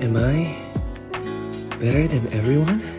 Am I better than everyone?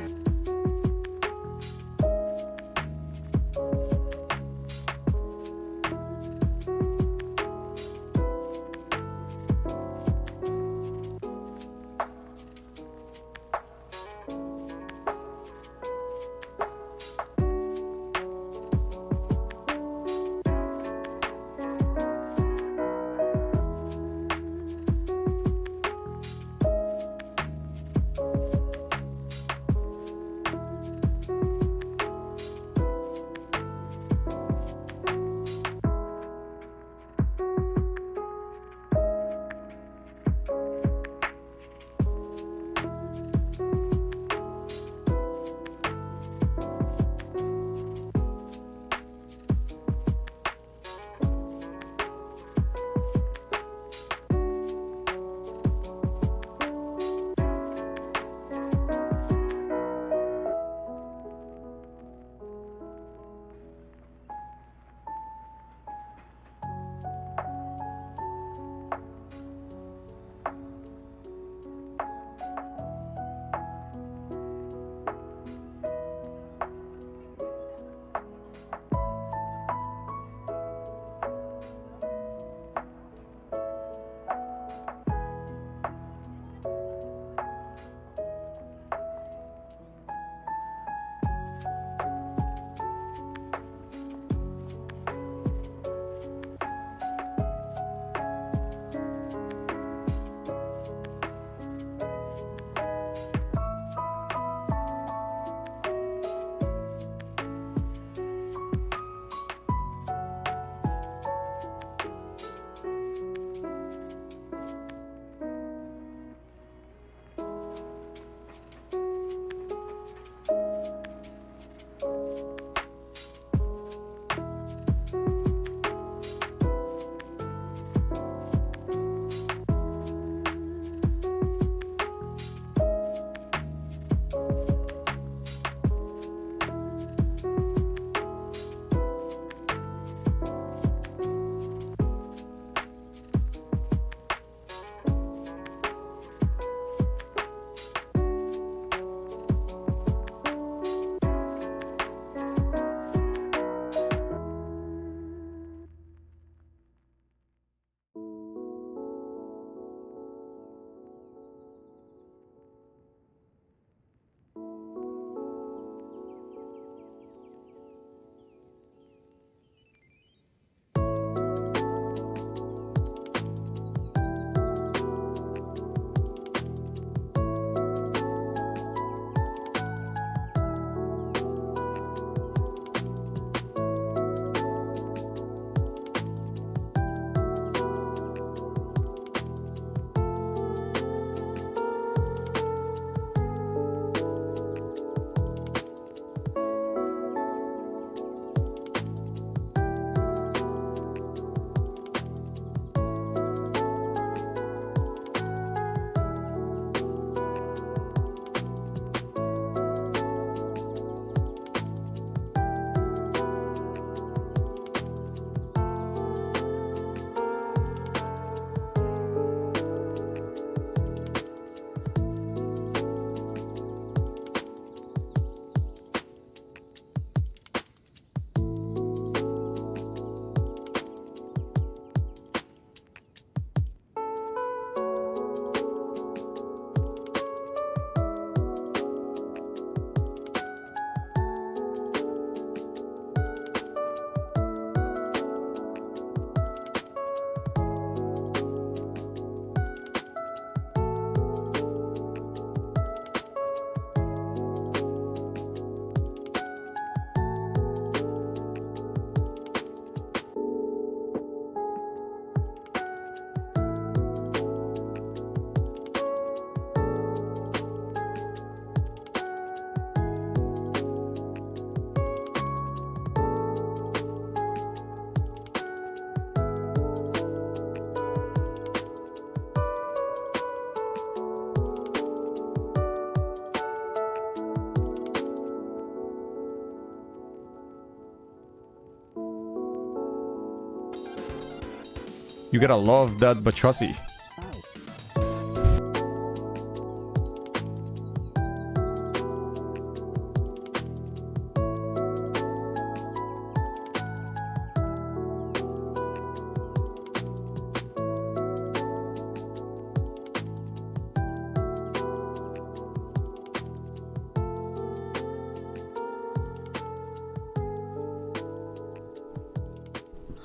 You gotta love that Bachassi.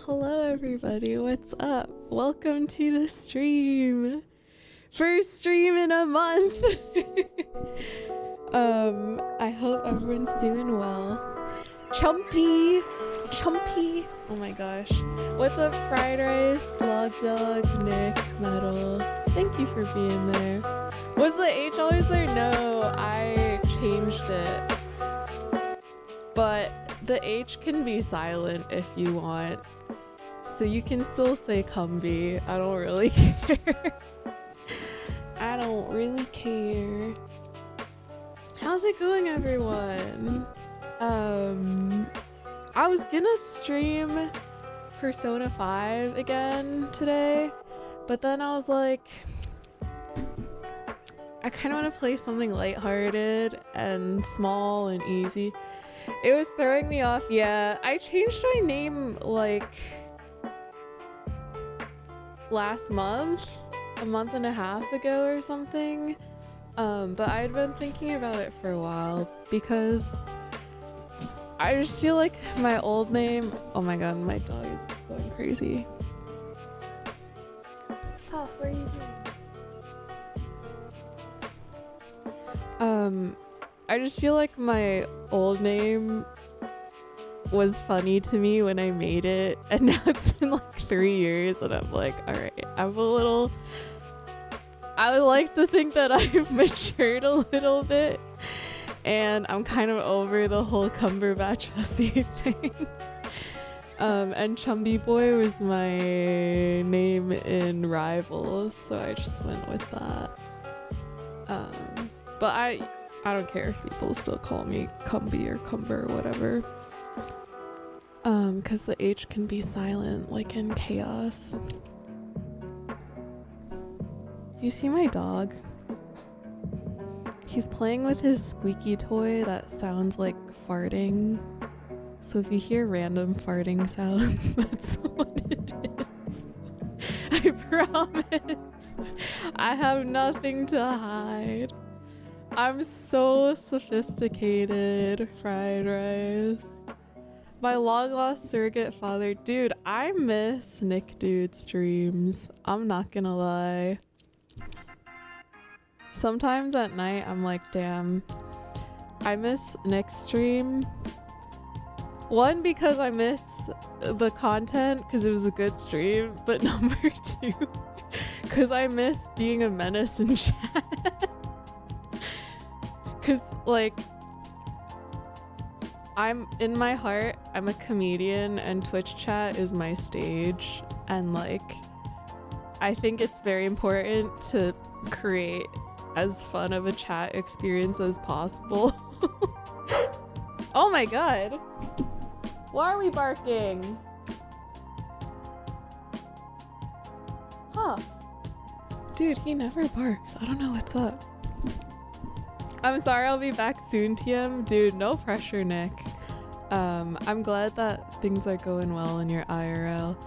Hello everybody, what's up? Welcome to the stream. First stream in a month. I hope everyone's doing well. Chumpy! Oh my gosh. What's up, Fried Rice, Log Dog, Nick, Metal? Thank you for being there. Was the H always there? No, I changed it. But the H can be silent if you want. So you can still say Cumby. I don't really care. I don't really care. How's it going, everyone? I was gonna stream Persona 5 again today, but then I was like, I kind of want to play something lighthearted and small and easy. It was throwing me off. Yeah, I changed my name like last month, a month and a half ago or something. But I'd been thinking about it for a while because I just feel like my old name. Oh my god, my dog is going crazy. Puff, what are you doing? I just feel like my old name was funny to me when I made it, and now it's been like 3 years and I'm like, alright, I would like to think that I've matured a little bit and I'm kind of over the whole Cumberbatch hussy thing. And Chumby Boy was my name in Rivals, so I just went with that. But I don't care if people still call me Cumby or Cumber or whatever. Because the H can be silent, like in Chaos. You see my dog? He's playing with his squeaky toy that sounds like farting. So if you hear random farting sounds, that's what it is. I promise. I have nothing to hide. I'm so sophisticated, Fried Rice. My long lost surrogate father. Dude, I miss Nick Dude streams. I'm not gonna lie. Sometimes at night I'm like, damn, I miss Nick's stream. One, because I miss the content because it was a good stream, but number two, because I miss being a menace in chat. Because like, I'm in my heart, I'm a comedian and Twitch chat is my stage, and like I think it's very important to create as fun of a chat experience as possible. Oh my god. Why are we barking? Huh. Dude, he never barks. I don't know what's up. I'm sorry, I'll be back soon, TM. Dude, no pressure, Nick. I'm glad that things are going well in your IRL.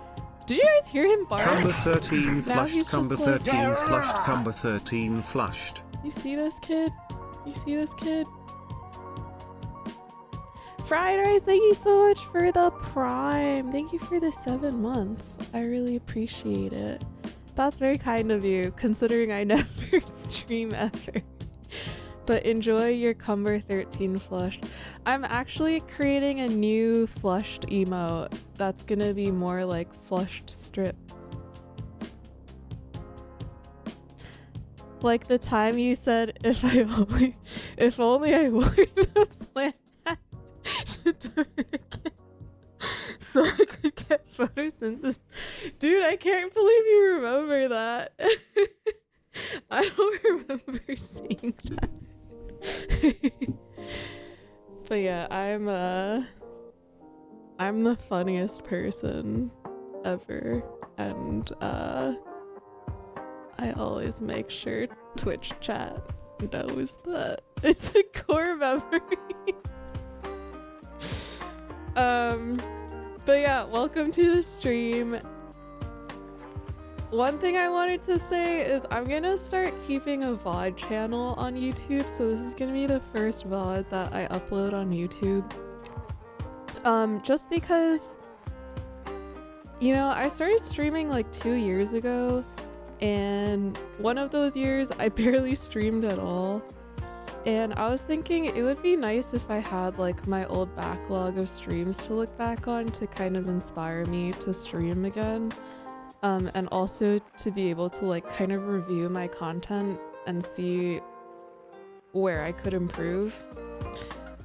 Did you guys hear him bark? Cumber 13 flushed, Cumber like, 13 flushed, Cumber 13 flushed. You see this kid? You see this kid? Fried Rice, thank you so much for the Prime. Thank you for the 7 months. I really appreciate it. That's very kind of you, considering I never stream ever. But enjoy your Cumber 13 flushed. I'm actually creating a new flushed emote that's gonna be more like flushed strip. Like the time you said, if only I wore the plant hat to Dominican so I could get photosynthesis. Dude, I can't believe you remember that. I don't remember seeing that. But yeah, I'm the funniest person ever, and I always make sure Twitch chat knows that it's a core memory. But yeah, welcome to the stream. One thing I wanted to say is I'm gonna start keeping a VOD channel on YouTube, so this is gonna be the first VOD that I upload on YouTube. Just because You know, I started streaming like 2 years ago, and one of those years I barely streamed at all. And I was thinking it would be nice if I had like my old backlog of streams to look back on to kind of inspire me to stream again. And also to be able to like kind of review my content and see where I could improve.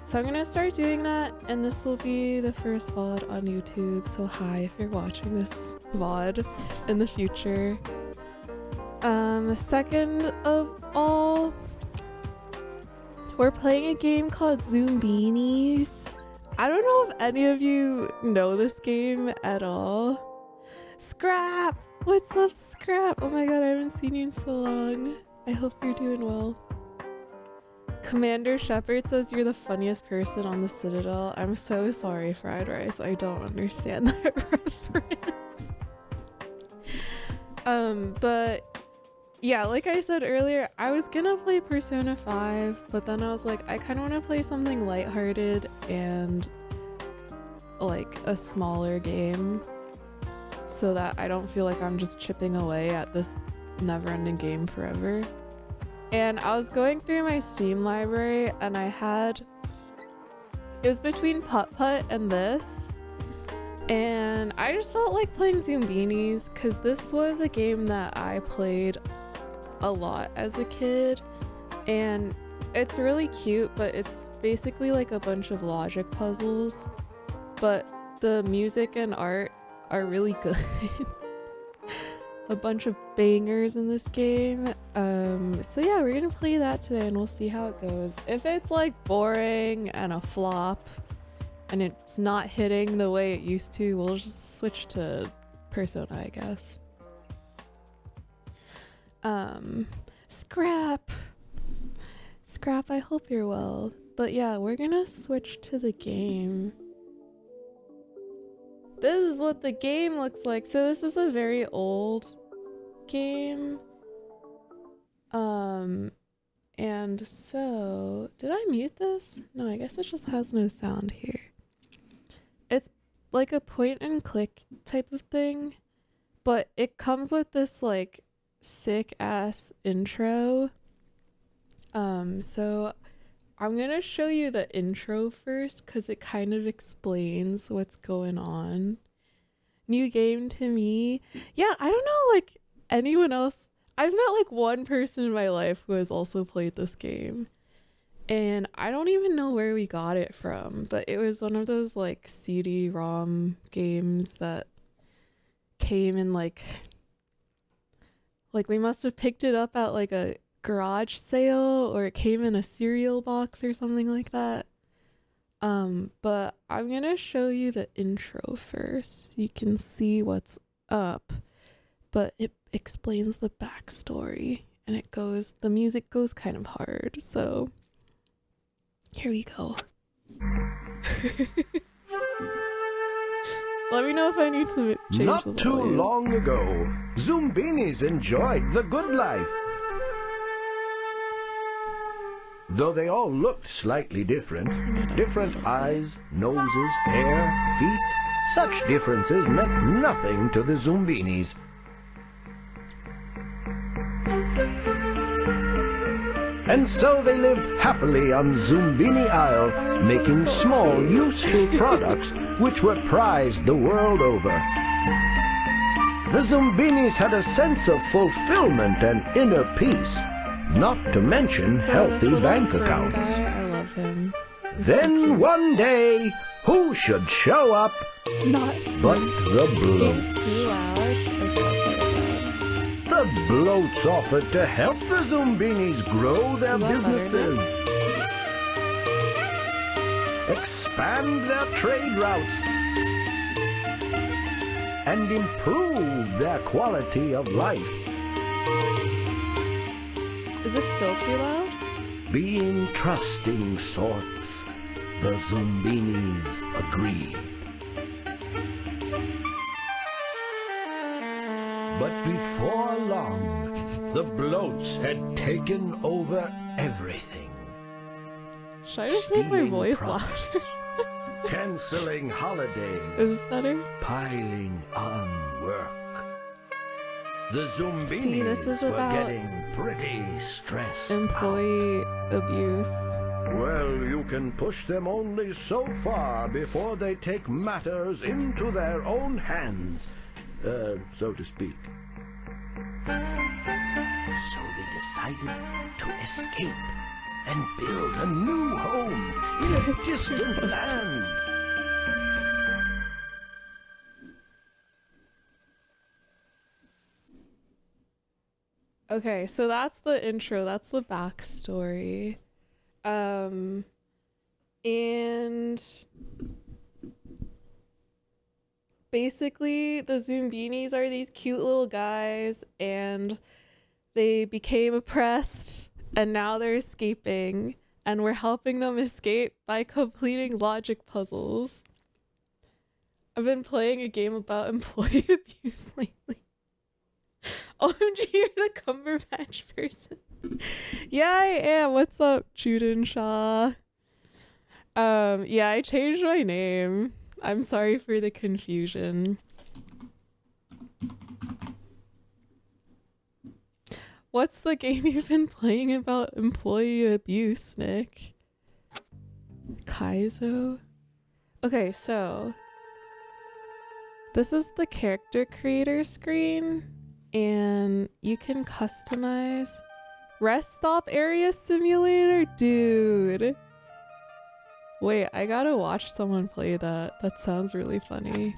So I'm gonna start doing that, and this will be the first VOD on YouTube. So hi if you're watching this VOD in the future. Second of all, we're playing a game called Zoombinis. I don't know if any of you know this game at all. Scrap! What's up, Scrap? Oh my god, I haven't seen you in so long. I hope you're doing well. Commander Shepard says you're the funniest person on the Citadel. I'm so sorry, Fried Rice. I don't understand that reference. But yeah, like I said earlier, I was gonna play Persona 5, but then I was like, I kind of want to play something lighthearted and like a smaller game so that I don't feel like I'm just chipping away at this never-ending game forever. And I was going through my Steam library and it was between Putt Putt and this. And I just felt like playing Zoombinis because this was a game that I played a lot as a kid. And it's really cute, but it's basically like a bunch of logic puzzles. But the music and art are really good. A bunch of bangers in this game. So yeah, we're gonna play that today and we'll see how it goes. If it's like boring and a flop and it's not hitting the way it used to, we'll just switch to Persona, I guess. Scrap, I hope you're well. But yeah, we're gonna switch to the game. This is what the game looks like. So this is a very old game. And so did I mute this? No, I guess it just has no sound here. It's like a point and click type of thing, but it comes with this like sick ass intro. So I'm gonna show you the intro first because it kind of explains what's going on. New game to me. Yeah, I don't know like anyone else. I've met like one person in my life who has also played this game. And I don't even know where we got it from, but it was one of those like CD-ROM games that came in like we must have picked it up at like a garage sale, or it came in a cereal box or something like that. But I'm gonna show you the intro first. You can see what's up, but it explains the backstory and the music goes kind of hard. So here we go. Let me know if I need to change the volume. Not too long ago, Zoombinis enjoyed the good life. Though they all looked slightly different, different eyes, noses, hair, feet, such differences meant nothing to the Zoombinis. And so they lived happily on Zoombini Isle, making small, useful products which were prized the world over. The Zoombinis had a sense of fulfillment and inner peace, not to mention healthy bank accounts. I love him. Then one day, who should show up but the bloat? Game's too loud. Okay, that's right. The bloats offered to help the Zoombinis grow their businesses, expand their trade routes, and improve their quality of life. Is it still too loud? Being trusting sorts, the Zoombinis agreed. But before long, the bloats had taken over everything. Should I just make my voice products, louder? canceling holidays, Is this better? piling on work. The Zoombinis See, this is were about getting pretty stressed employee abuse. Well, you can push them only so far before they take matters into their own hands, so to speak. So they decided to escape and build a new home in a distant land. Okay, so that's the intro. That's the backstory. And basically the Zoombinis are these cute little guys and they became oppressed and now they're escaping and we're helping them escape by completing logic puzzles. I've been playing a game about employee abuse lately. OMG, you're the Cumberbatch person. Yeah, I am. What's up, Juden Shaw? Yeah, I changed my name. I'm sorry for the confusion. What's the game you've been playing about employee abuse, Nick? Kaizo? Okay, so this is the character creator screen and you can customize rest stop area simulator, dude. Wait, I gotta watch someone play that. That sounds really funny.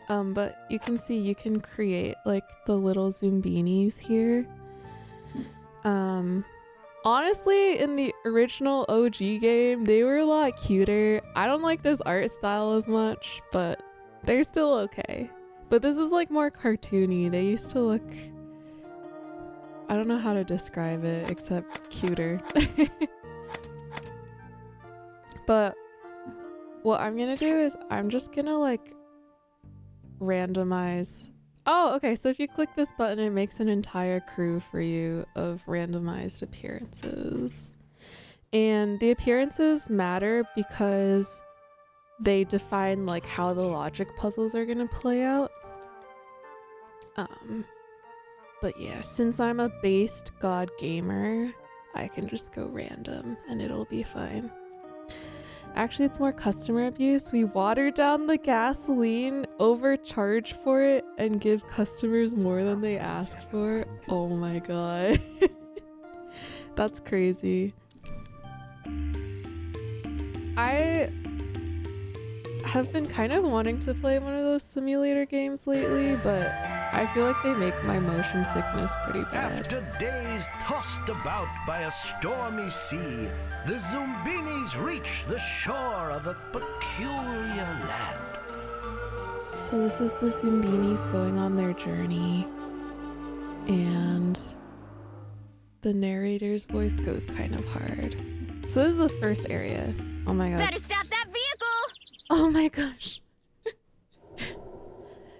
But you can see you can create like the little Zoombinis here. Honestly, in the original OG game, they were a lot cuter. I don't like this art style as much, but they're still okay. But this is like more cartoony. They used to look, I don't know how to describe it except cuter. But what I'm gonna do is I'm just gonna like randomize. Oh, okay, so if you click this button, it makes an entire crew for you of randomized appearances. And the appearances matter because they define like how the logic puzzles are gonna play out. But yeah, since I'm a based god gamer, I can just go random and it'll be fine. Actually, it's more customer abuse. We water down the gasoline, overcharge for it, and give customers more than they asked for. Oh my god. That's crazy. I have been kind of wanting to play one of those simulator games lately, but I feel like they make my motion sickness pretty bad. After days tossed about by a stormy sea, the Zoombinis reach the shore of a peculiar land. So this is the Zoombinis going on their journey, and the narrator's voice goes kind of hard. So this is the first area. Oh my god. Better stop that vehicle! Oh my gosh.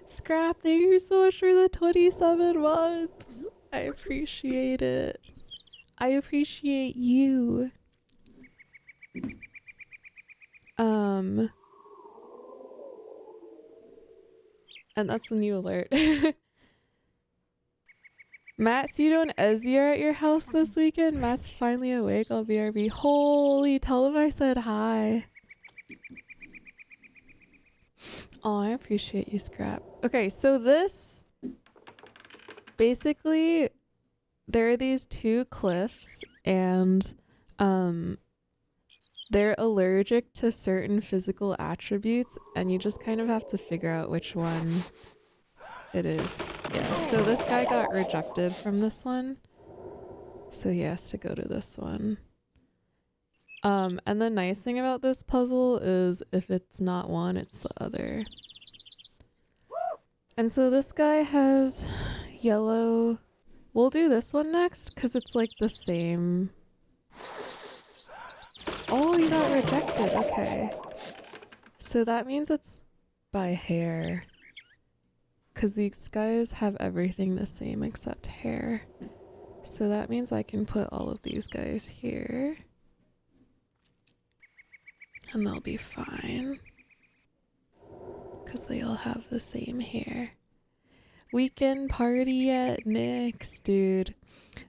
Scrap, thank you so much for the 27 months. I appreciate it. I appreciate you. And that's the new alert. Matt, Cito, and Ezzy are at your house this weekend. Matt's finally awake. I'll BRB. Holy, tell him I said hi. Oh, I appreciate you, Scrap. Okay, so this... Basically, there are these two cliffs, and they're allergic to certain physical attributes, and you just kind of have to figure out which one it is. Yeah, so this guy got rejected from this one, so he has to go to this one. And the nice thing about this puzzle is if it's not one, it's the other. And so this guy has yellow. We'll do this one next because it's like the same. Oh, you got rejected. Okay. So that means it's by hair. Because these guys have everything the same except hair. So that means I can put all of these guys here. And they'll be fine. Because they all have the same hair. Weekend party at Nick's, dude.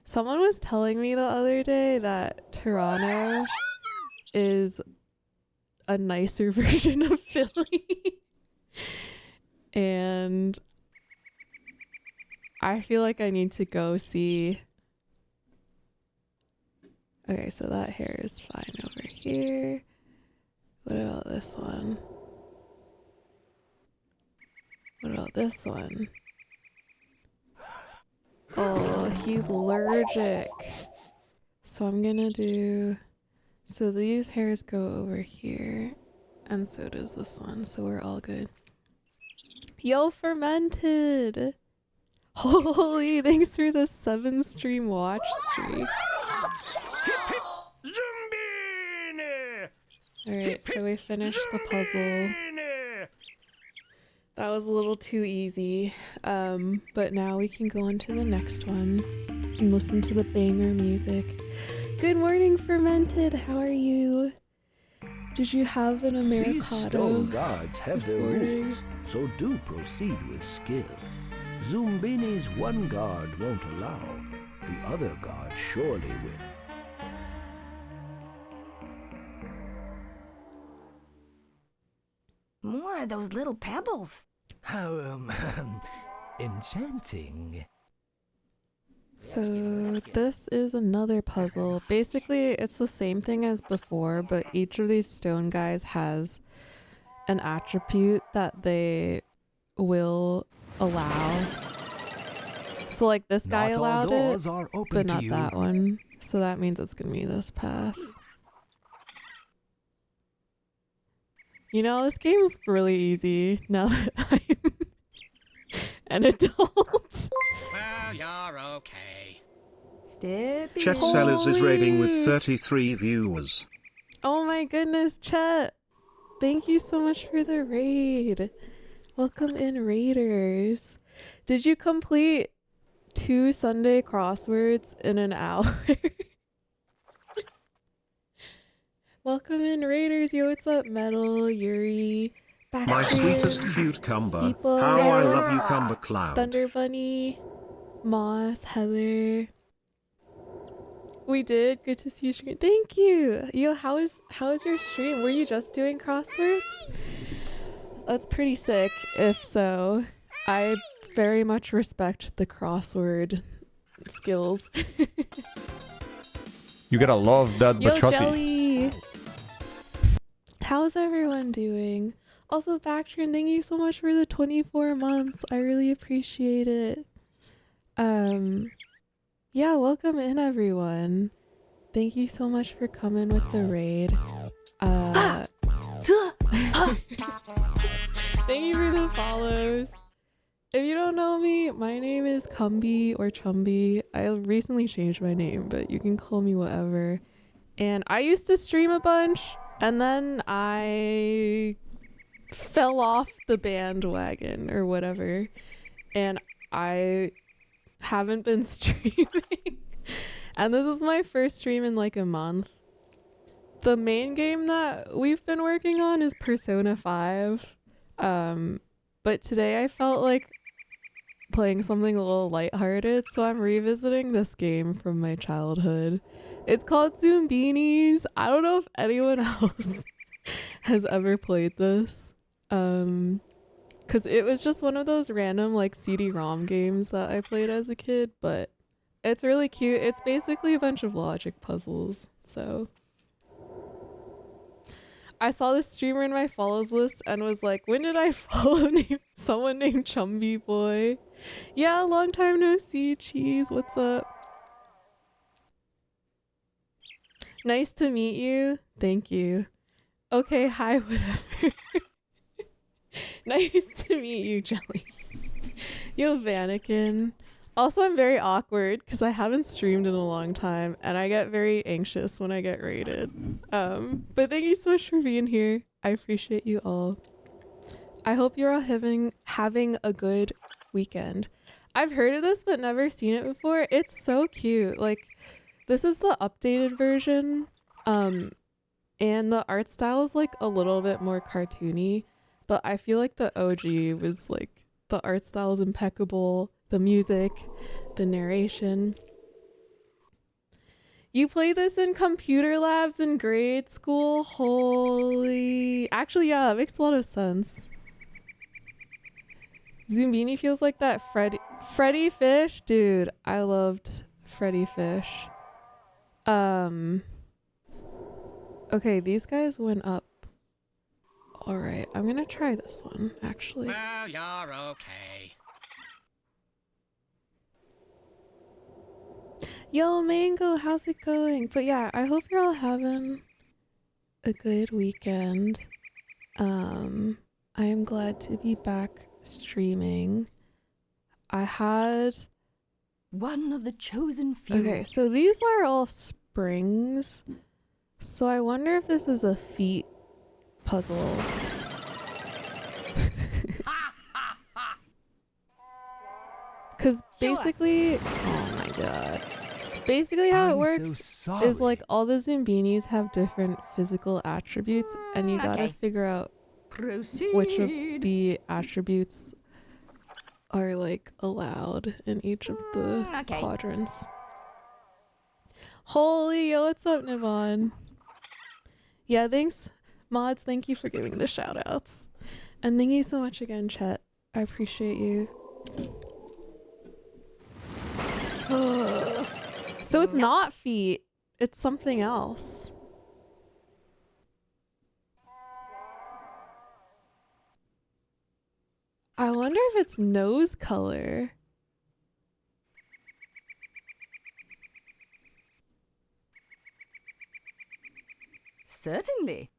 Someone was telling me the other day that Toronto is a nicer version of Philly. And I feel like I need to go see. Okay, so that hair is fine over here. What about this one? What about this one? Oh, he's allergic. So I'm gonna do... So these hairs go over here. And so does this one. So we're all good. Yo, Fermented! Holy, thanks for the 7-stream watch streak. Zombini! Alright, so we finished the puzzle. That was a little too easy, but now we can go on to the next one and listen to the banger music. Good morning, Fermented. How are you? Did you have an These Americano stone gods have this their morning? rules, so do proceed with skill. Zoombinis one guard won't allow, the other guard surely will. More of those little pebbles. How, enchanting. So this is another puzzle. Basically, it's the same thing as before, but each of these stone guys has an attribute that they will allow. So like this guy Not all allowed it, doors are open but to not you. that one. So that means it's gonna be this path. You know, this game's really easy now that I'm an adult. Well, you're okay. Steppy. Chet Sellers is raiding with Holy. 33 viewers. Oh my goodness, Chet. Thank you so much for the raid. Welcome in, Raiders. Did you complete 2 Sunday crosswords in an hour? Welcome in, Raiders. Yo, what's up, Metal, Yuri, My Baxter, sweetest cucumber. People. How I love you, Cumber Cloud. Thunder Bunny, Moss, Heather. We did. Good to see you stream. Thank you. Yo, how is your stream? Were you just doing crosswords? That's pretty sick. If so, I very much respect the crossword skills. You gotta love that Yo, Batrossi. Jelly. How's everyone doing? Also, Bactrin, thank you so much for the 24 months. I really appreciate it. Yeah, welcome in, everyone. Thank you so much for coming with the raid. Thank you for the follows. If you don't know me, my name is Cumby or Chumby. I recently changed my name, but you can call me whatever. And I used to stream a bunch, and then I fell off the bandwagon or whatever. And I haven't been streaming. And this is my first stream in like a month. The main game that we've been working on is Persona 5. But today I felt like playing something a little lighthearted, so I'm revisiting this game from my childhood. It's called Zoombinis. I don't know if anyone else has ever played this. Cause it was just one of those random like CD-ROM games that I played as a kid, but it's really cute. It's basically a bunch of logic puzzles. So I saw this streamer in my follows list and was like, when did I follow someone named Chumby Boy? Yeah, long time no see. Cheese, what's up? Nice to meet you. Thank you. Okay, hi, whatever. Nice to meet you, Jelly. Yo, Vanikin. Also, I'm very awkward because I haven't streamed in a long time and I get very anxious when I get raided. But thank you so much for being here. I appreciate you all. I hope you're all having a good weekend. I've heard of this but never seen it before. It's so cute. Like, this is the updated version. And the art style is like a little bit more cartoony, but I feel like the OG was like, the art style is impeccable, the music, the narration. You play this in computer labs in grade school? Holy... Actually, yeah, that makes a lot of sense. Zoombini feels like that Freddy Fish? Dude, I loved Freddy Fish. Okay, these guys went up. Alright, I'm gonna try this one, actually. Well, you're okay. Yo, Mango, how's it going? But yeah, I hope you're all having a good weekend. I am glad to be back streaming. I had... One of the chosen few. Okay, so these are all springs. So I wonder if this is a feet puzzle. Because basically... Oh my god. Basically how it works is like all the Zoombinis have different physical attributes and you gotta figure out Proceed. which of the attributes are like allowed in each of the quadrants. Holy, yo, what's up, Nivon? Yeah, thanks, mods. Thank you for giving the shout outs. And thank you so much again, chat. I appreciate you. So it's not feet, it's something else. I wonder if it's nose color. Certainly.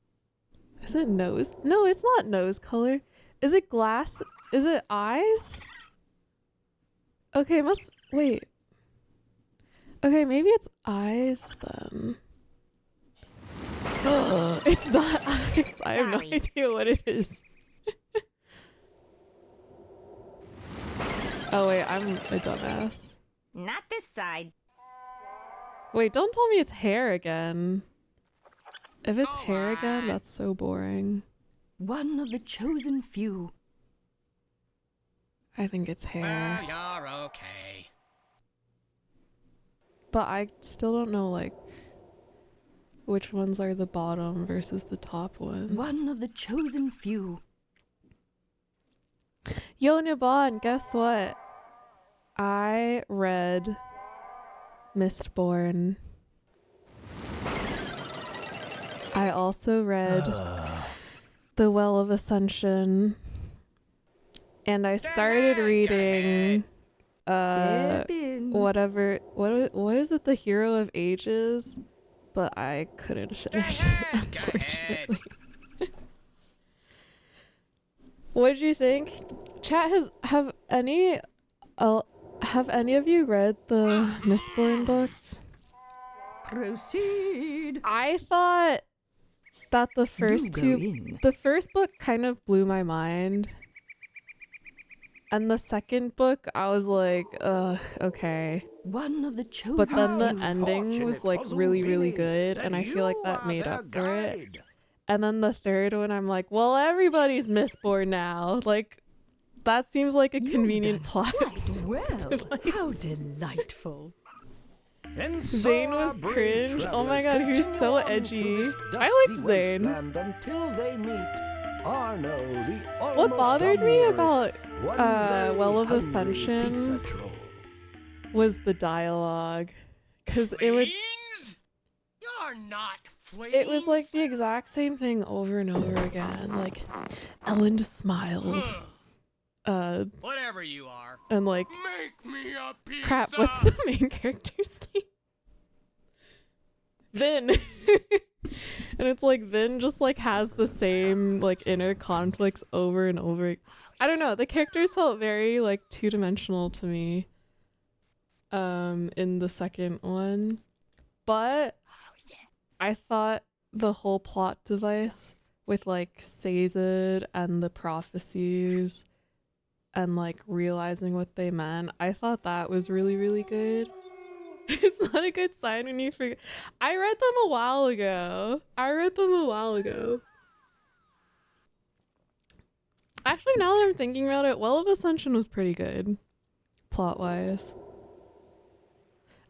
Is it nose? No, it's not nose color. Is it glass? Is it eyes? Okay, wait. Okay, maybe it's eyes then. It's not eyes. I have no idea what it is. Oh wait, I'm a dumbass. Not this side. Wait, don't tell me it's hair again. If it's hair again, that's so boring. One of the chosen few. I think it's hair. Well, you're okay. But I still don't know, like, which ones are the bottom versus the top ones. One of the chosen few. Yo, Niban, guess what? I read Mistborn. I also read The Well of Ascension. And I started reading whatever what is it, The Hero of Ages? But I couldn't finish it, unfortunately. What did you think? Chat, have any of you read the Mistborn books? Proceed. I thought that the first book kind of blew my mind. And the second book, I was like, ugh, okay. One of the chosen But then the few. ending was like really, really good, and I feel like that made up for it. And then the third one, I'm like, well, everybody's Mistborn now. Like, that seems like a convenient plot. Well, device. how delightful. Zane was cringe. Oh my god, he was so edgy. I liked Zane. Until they meet Arno, the What bothered me about about Well of Ascension was the dialogue. Because it would... Fleas? You're not fleas. It was like the exact same thing over and over again. Like, Ellen smiles. Whatever you are. And like... Make me a pizza. Crap, what's the main character's name? Vin. And it's like Vin just like has the same like inner conflicts over and over. I don't know, the characters felt very like two-dimensional to me in the second one. But I thought the whole plot device with like Sazed and the prophecies and like realizing what they meant, I thought that was really, really good. It's not a good sign when you forget. I read them a while ago. Actually, now that I'm thinking about it, Well of Ascension was pretty good, plot-wise.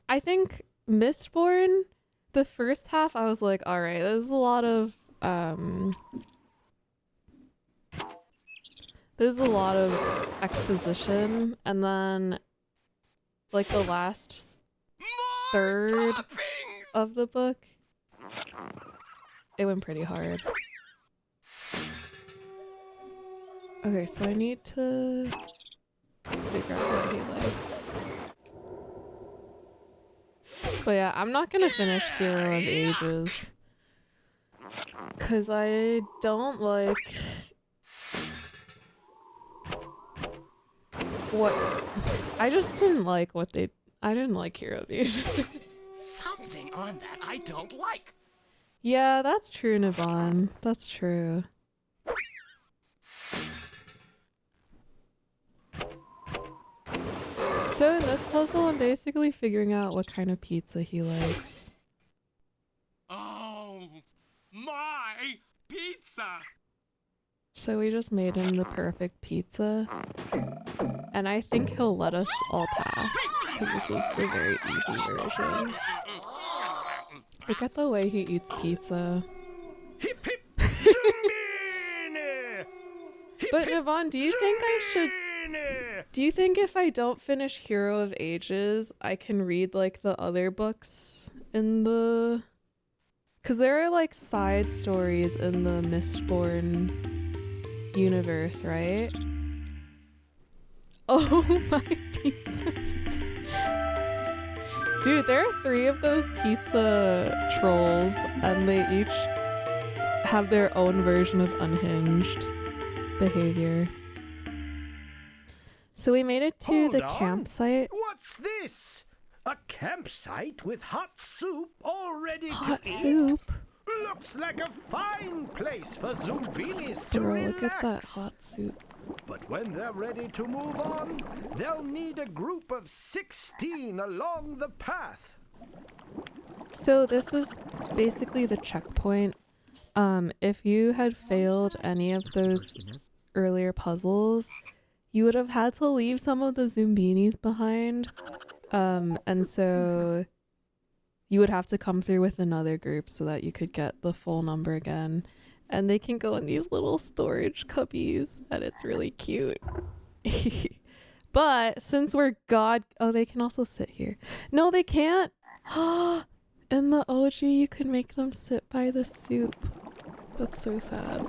I think Mistborn, the first half, I was like, alright, there's a lot of, exposition, and then, like, the last third of the book, it went pretty hard. Okay, so I need to figure out what he likes. But yeah, I'm not gonna finish Hero of Ages. Cause I don't like what I just didn't like what they I didn't like Hero of Ages. Something on that I don't like. Yeah, that's true, Navon. That's true. So in this puzzle, I'm basically figuring out what kind of pizza he likes. Oh, my pizza! So we just made him the perfect pizza. And I think he'll let us all pass, because this is the very easy version. Look at the way he eats pizza. Hip hip Zoombinis! But Navon, do you think I should... Do you think if I don't finish Hero of Ages, I can read, like, the other books in the... Because there are, like, side stories in the Mistborn universe, right? Oh, my pizza. Dude, there are 3 of those pizza trolls, and they each have their own version of unhinged behavior. So we made it to Hold the on. campsite. What's this? A campsite with hot soup all ready Hot to eat? soup? Looks like a fine place for Zoombinis to Bro, relax. look at that hot soup. But when they're ready to move on, they'll need a group of 16 along the path. So this is basically the checkpoint. If you had failed any of those earlier puzzles, you would have had to leave some of the Zoombinis behind. And so you would have to come through with another group so that you could get the full number again. And they can go in these little storage cubbies, and it's really cute. But since we're oh, they can also sit here. No, they can't. In the OG, you could make them sit by the soup. That's so sad.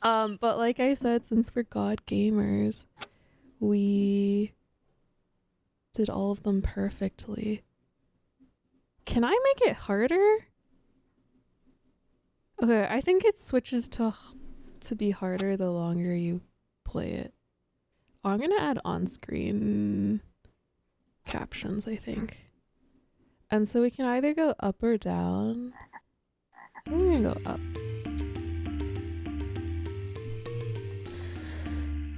But like I said, since we're God gamers, we did all of them perfectly. Can I make it harder? Okay, I think it switches to be harder the longer you play it. Oh, I'm gonna add on-screen captions, I think. And so we can either go up or down. I'm gonna go up.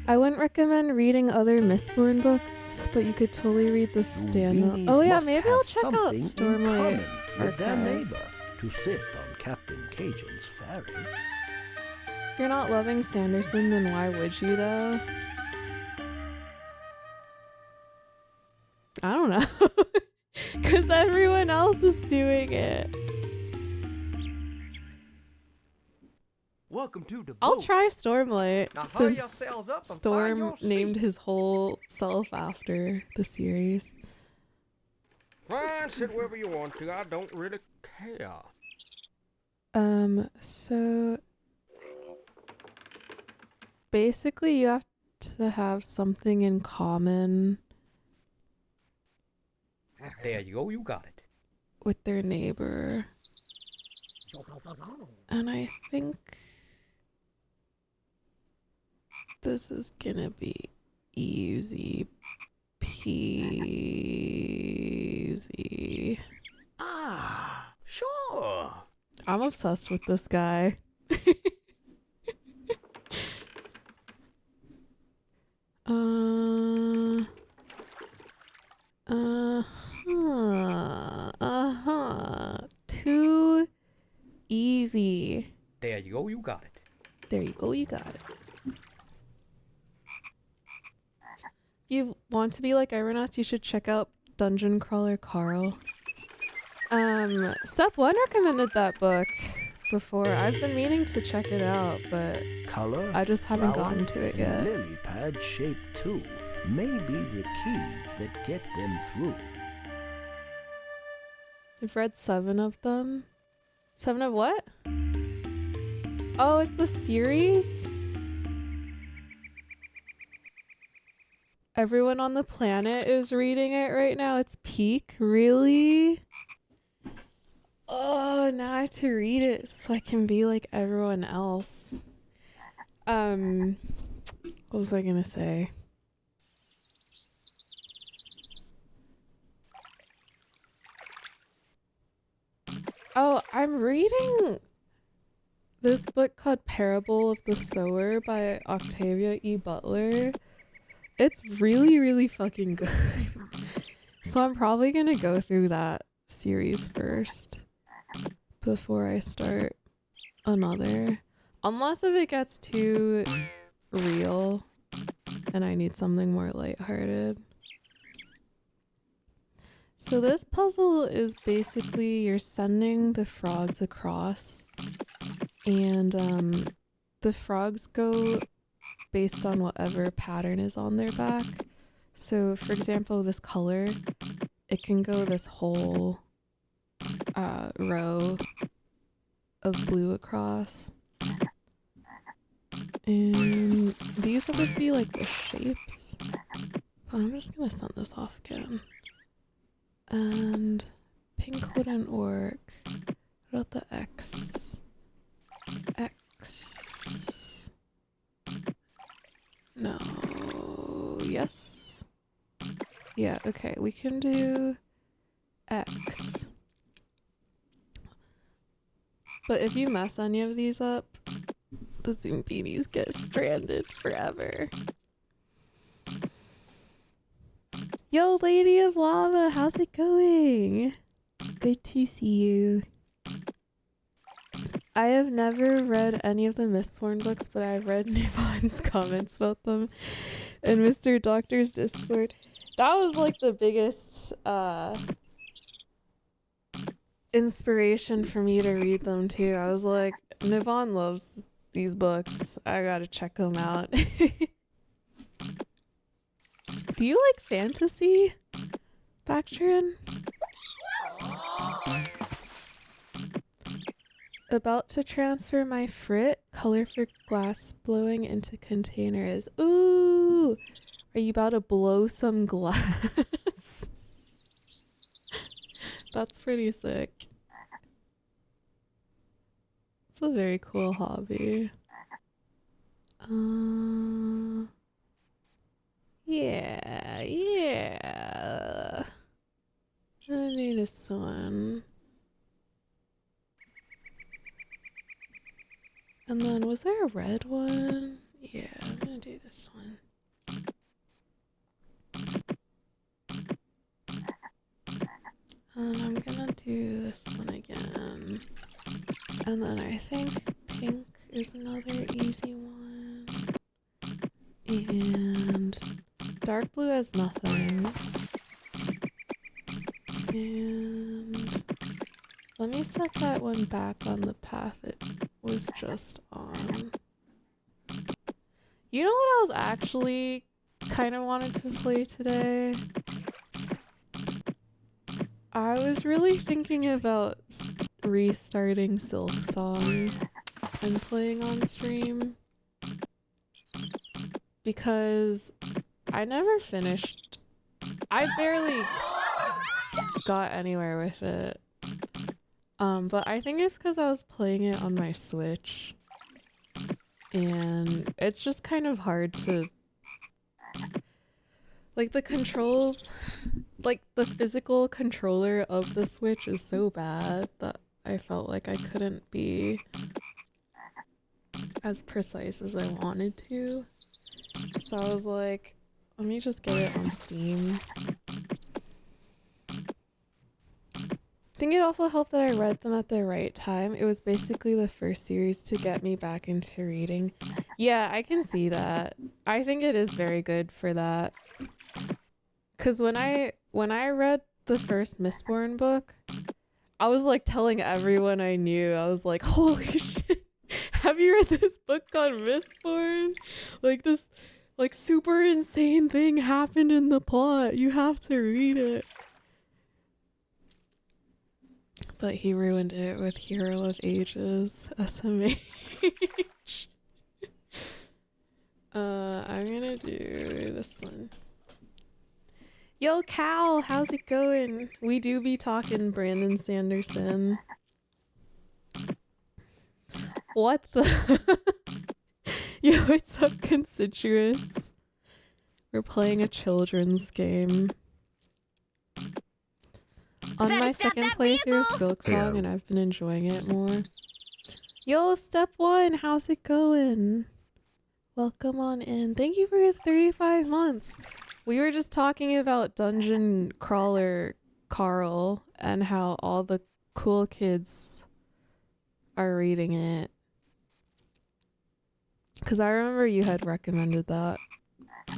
I wouldn't recommend reading other Mistborn books, but you could totally read the standalone. Oh yeah, maybe I'll check out Stormlight with their Archive. neighbor to sit on Captain Cajun's ferry. If you're not loving Sanderson, then why would you though? I don't know. Because everyone else is doing it. Welcome to the I'll boat. try Stormlight, Now hurry since yourselves up and find Storm your named seat. his whole self after the series. Fine, sit wherever you want to. I don't really care. So basically you have to have something in common There you go. You got it. with their neighbor. And I think this is gonna be easy peasy. Ah, sure. I'm obsessed with this guy. you got it. There you go, you got it. You want to be like everyone else, you should check out Dungeon Crawler Carl. Step 1 recommended that book before. I've been meaning to check it out, but Color, I just haven't flower, gotten to it and yet. lily pad shape too may be the keys that get them through. I've read 7 of them. 7 of what? Oh, it's a series? Everyone on the planet is reading it right now. It's peak. Really? Oh, now I have to read it so I can be like everyone else. What was I gonna say? Oh, I'm reading this book called Parable of the Sower by Octavia E. Butler. It's really, really fucking good. So I'm probably gonna go through that series first before I start another. Unless if it gets too real and I need something more lighthearted. So this puzzle is basically you're sending the frogs across and the frogs go based on whatever pattern is on their back. So for example, this color, it can go this whole row of blue across. And these would be like the shapes. But I'm just gonna send this off again. And pink wouldn't work. What about the X? X. No. Yes. Yeah, okay. We can do X. But if you mess any of these up, the Zoombinis get stranded forever. Yo, Lady of Lava, how's it going? Good to see you. I have never read any of the Mistborn books, but I've read Nivon's comments about them in Mr. Doctor's Discord. That was like the biggest inspiration for me to read them too. I was like, Nivon loves these books. I gotta check them out. Do you like fantasy, Bactrian? About to transfer my frit color for glass blowing into containers. Ooh! Are you about to blow some glass? That's pretty sick. It's a very cool hobby. Yeah. Let me do this one. And then, was there a red one? Yeah, I'm gonna do this one. And I'm gonna do this one again. And then I think pink is another easy one. And dark blue has nothing. And let me set that one back on the path it was just on. You know what I was actually kind of wanted to play today? I was really thinking about restarting Silk Song and playing on stream. Because I never finished. I barely got anywhere with it. But I think it's because I was playing it on my Switch. And it's just kind of hard to... Like, the controls... Like, the physical controller of the Switch is so bad that I felt like I couldn't be as precise as I wanted to. So I was like, let me just get it on Steam. think it also helped that I read them at the right time. It was basically the first series to get me back into reading. Yeah, I can see that. I think it is very good for that. Cause when I read the first Mistborn book, I was like telling everyone I knew. I was like, holy shit, have you read this book called Mistborn? Like this like super insane thing happened in the plot. You have to read it. But he ruined it with Hero of Ages, SMH. I'm gonna do this one. Yo, Cal, how's it going? We do be talking Brandon Sanderson. What the? Yo, what's up, constituents? We're playing a children's game. On my second playthrough of Silk Song, and I've been enjoying it more. Yo, Step 1, how's it going? Welcome on in. Thank you for 35 months. We were just talking about Dungeon Crawler Carl and how all the cool kids are reading it. Because I remember you had recommended that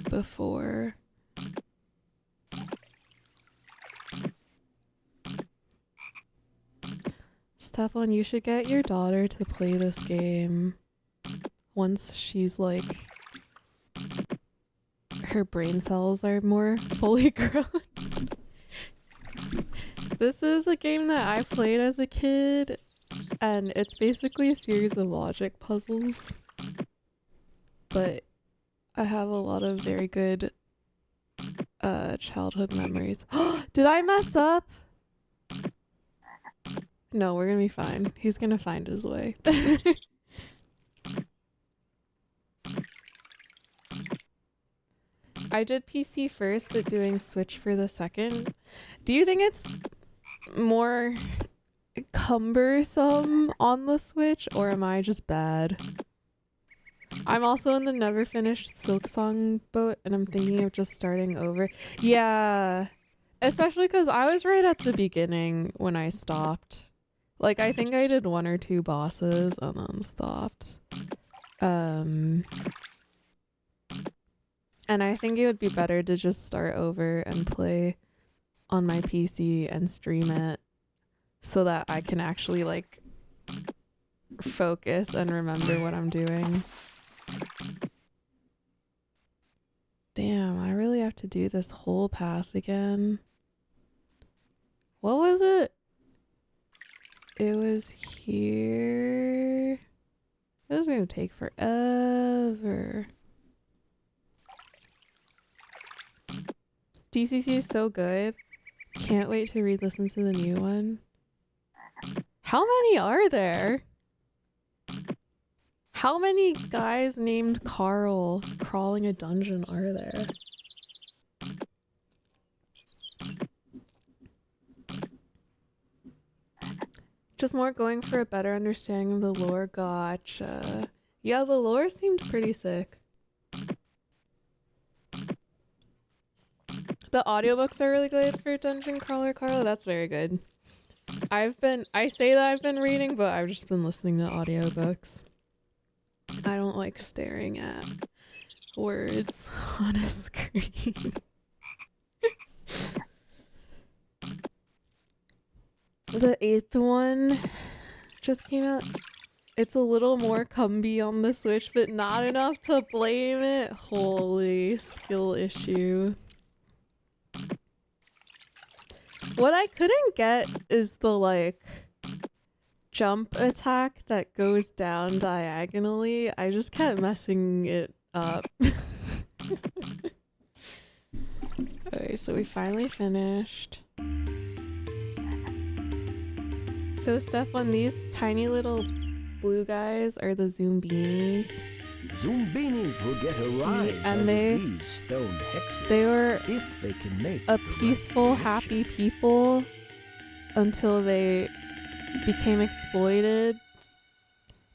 before. Stefan, you should get your daughter to play this game once she's like, her brain cells are more fully grown. This is a game that I played as a kid, and it's basically a series of logic puzzles. But I have a lot of very good childhood memories. Did I mess up? No, we're gonna be fine. He's gonna find his way. I did PC first, but doing Switch for the second. Do you think it's more cumbersome on the Switch, or am I just bad? I'm also in the never finished Silk Song boat, and I'm thinking of just starting over. Yeah, especially because I was right at the beginning when I stopped. Like, I think I did 1 or 2 bosses and then stopped. And I think it would be better to just start over and play on my PC and stream it so that I can actually, like, focus and remember what I'm doing. Damn, I really have to do this whole path again. What was it? It was here. This is gonna take forever. DCC is so good. Can't wait to re-listen to the new one. How many are there? How many guys named Carl crawling a dungeon are there? Just more going for a better understanding of the lore. Gotcha. Yeah, the lore seemed pretty sick. The audiobooks are really good for Dungeon Crawler Carl. That's very good. I say that I've been reading, but I've just been listening to audiobooks. I don't like staring at words on a screen. The 8th one just came out. It's a little more cumby on the Switch, but not enough to blame it. Holy skill issue. What I couldn't get is the, like, jump attack that goes down diagonally. I just kept messing it up. Okay, so we finally finished. So Stefan, these tiny little blue guys are the Zoombinis. Zoombinis will get a rise and out of these stone hexes they were if they can make a the right peaceful, happy people until they became exploited.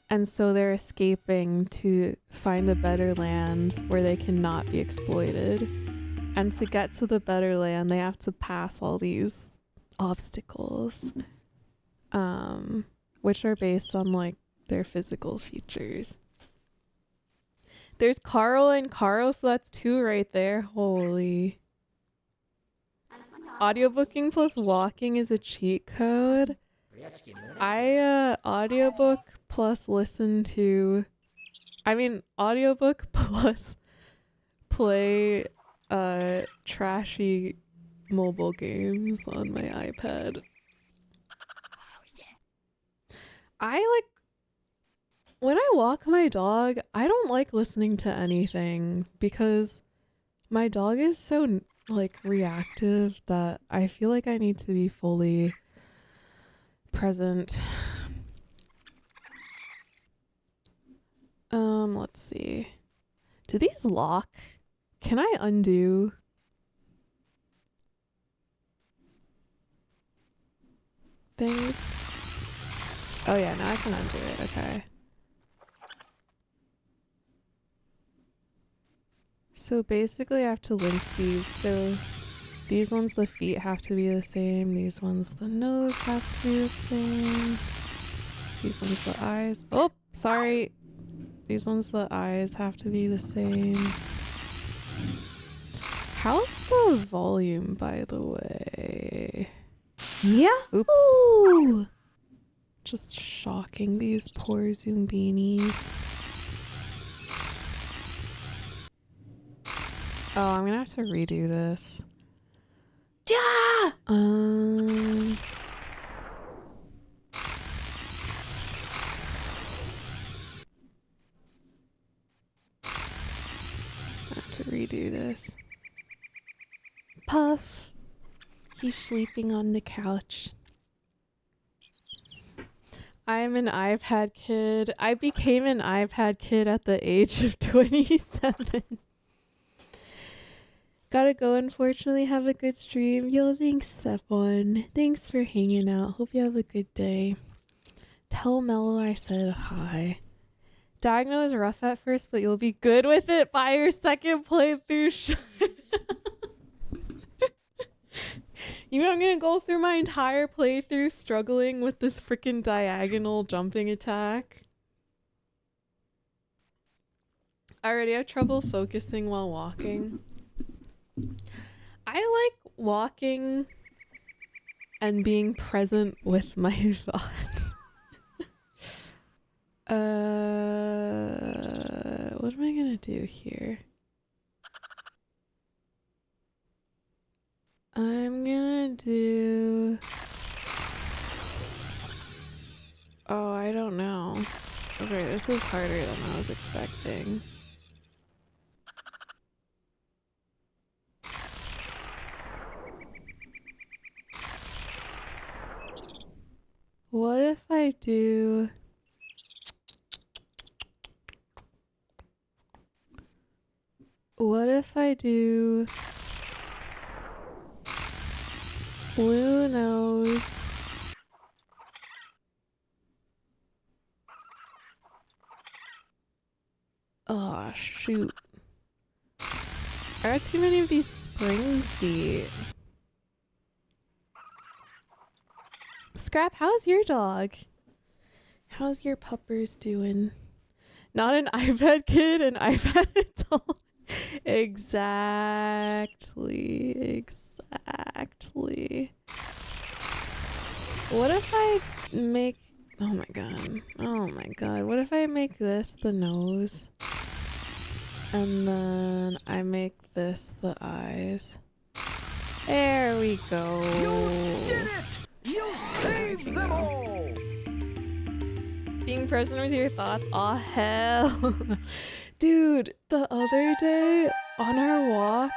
And so they're escaping to find a better land where they cannot be exploited. And to get to the better land, they have to pass all these obstacles, which are based on like their physical features. There's Carl and Carl, so that's 2 right there. Holy. Audiobooking plus walking is a cheat code. I audiobook plus audiobook plus play trashy mobile games on my iPad. When I walk my dog, I don't like listening to anything because my dog is so like reactive that I feel like I need to be fully present. Let's see. Do these lock? Can I undo? Things? Oh yeah, now I can undo it. Okay. So basically I have to link these. So these ones, the feet have to be the same. These ones, the nose has to be the same. These ones, the eyes. Oh, sorry. These ones, the eyes have to be the same. How's the volume, by the way? Yeah. Oops. Ooh. Just shocking these poor Zoombinis. Oh, I'm gonna have to redo this. Yeah. I have to redo this. Puff. He's sleeping on the couch. I'm an iPad kid. I became an iPad kid at the age of 27. Gotta go, unfortunately. Have a good stream. Yo, thanks, Stefan. Thanks for hanging out. Hope you have a good day. Tell Mello I said hi. Diagonal is rough at first, but you'll be good with it by your second playthrough. You know, I'm gonna go through my entire playthrough struggling with this freaking diagonal jumping attack. I already have trouble focusing while walking. I like walking and being present with my thoughts. What am I gonna do here? I'm gonna do... Oh, I don't know. Okay, this is harder than I was expecting. What if I do... What if I do... Blue nose... Oh, shoot. I got too many of these spring feet. Scrap, how's your dog? How's your puppers doing? Not an iPad kid, an iPad adult. Exactly. What if I make... Oh my god. What if I make this the nose? And then I make this the eyes. There we go. You did it! You saved them all! Being present with your thoughts. Aw, hell. Dude, the other day on our walk,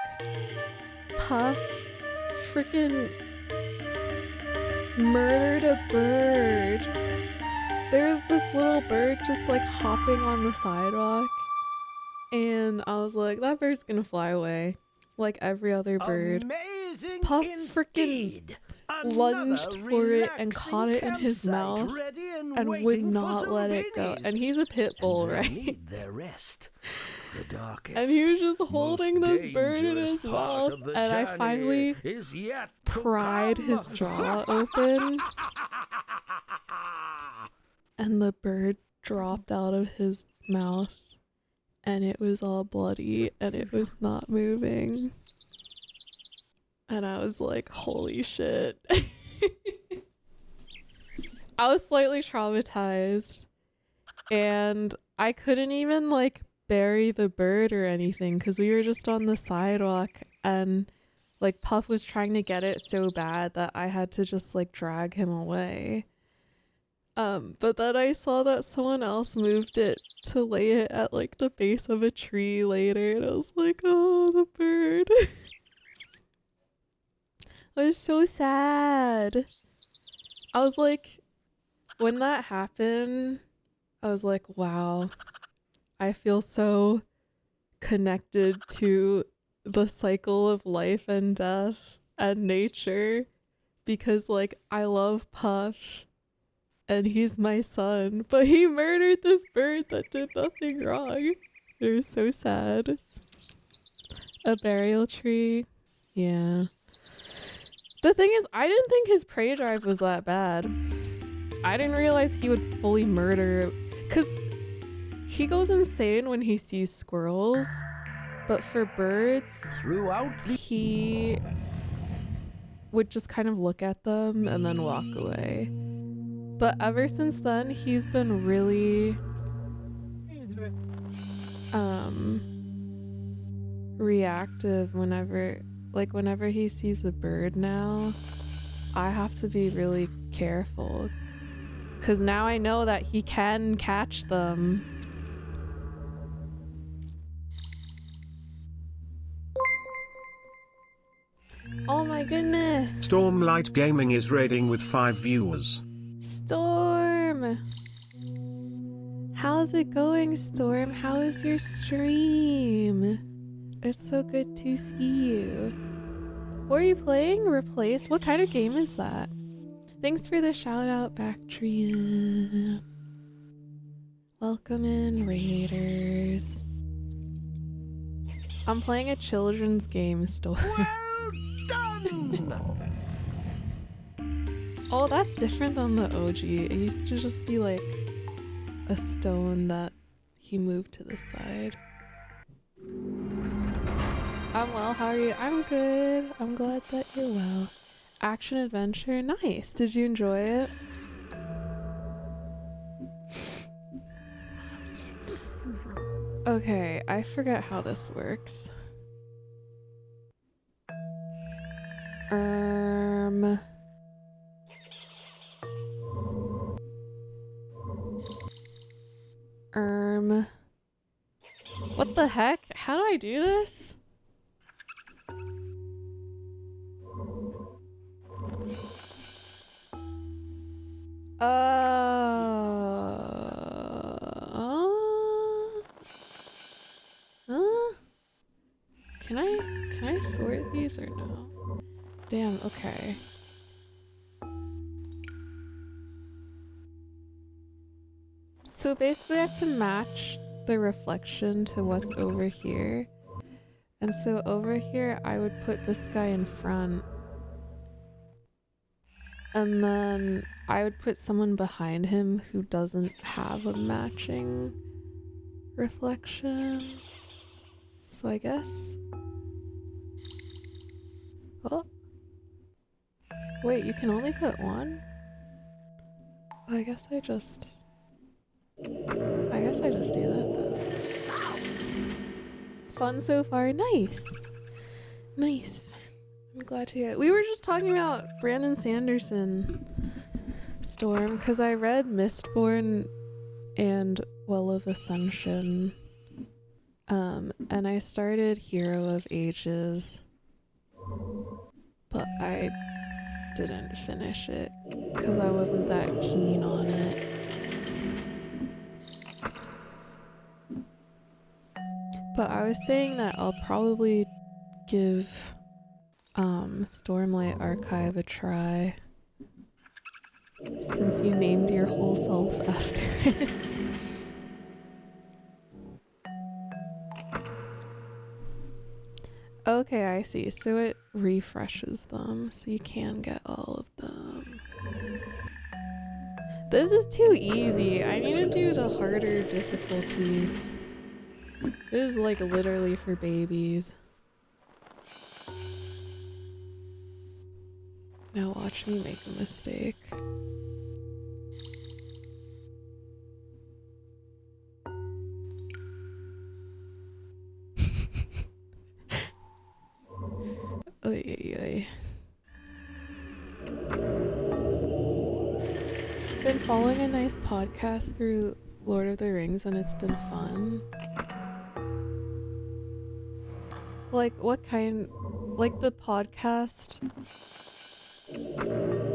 Puff freaking murdered a bird. There's this little bird just like hopping on the sidewalk. And I was like, that bird's gonna fly away. Like every other bird. Amazing Puff indeed. freaking lunged for it and caught it in his mouth and would not let it go. And he's a pit bull, right? And he was just holding this bird in his mouth, and I finally pried his jaw open and the bird dropped out of his mouth and it was all bloody and it was not moving. And I was like, holy shit. I was slightly traumatized and I couldn't even like bury the bird or anything because we were just on the sidewalk and like Puff was trying to get it so bad that I had to just like drag him away. But then I saw that someone else moved it to lay it at like the base of a tree later and I was like, oh, the bird. I was so sad. I was like, when that happened, I was like, wow, I feel so connected to the cycle of life and death and nature because like I love Puff and he's my son, but he murdered this bird that did nothing wrong. It was so sad. A burial tree. Yeah. The thing is, I didn't think his prey drive was that bad. I didn't realize he would fully murder, because he goes insane when he sees squirrels, but for birds, he would just kind of look at them and then walk away. But ever since then, he's been really reactive whenever he sees a bird now. I have to be really careful because now I know that he can catch them. Oh my goodness. Stormlight Gaming is raiding with 5 viewers. Storm! How's it going, Storm? How is your stream? It's so good to see you. What are you playing? Replace? What kind of game is that? Thanks for the shout out, Bactria. Welcome in, Raiders. I'm playing a children's game, Storm. Well done! Oh, that's different than the OG. It used to just be like a stone that he moved to the side. I'm well, how are you? I'm good. I'm glad that you're well. Action adventure, nice. Did you enjoy it? Okay, I forget how this works. What the heck? How do I do this? Can I sort these or no? Damn, okay. So basically I have to match the reflection to what's over here. And so over here I would put this guy in front. And then I would put someone behind him who doesn't have a matching reflection. So I guess... Oh. Wait, you can only put one? Well, I guess I just do that then. Fun so far. Nice. Nice. I'm glad to hear it. We were just talking about Brandon Sanderson, Storm, because I read Mistborn and Well of Ascension. And I started Hero of Ages, but I didn't finish it because I wasn't that keen on it. But I was saying that I'll probably give Stormlight Archive a try since you named your whole self after it. Okay, I see. So it refreshes them, so you can get all of them. This is too easy. I need to do the harder difficulties. This is like literally for babies. Now watch me make a mistake. Oy, oy, oy. Been following a nice podcast through Lord of the Rings and it's been fun. Like what kind, like the podcast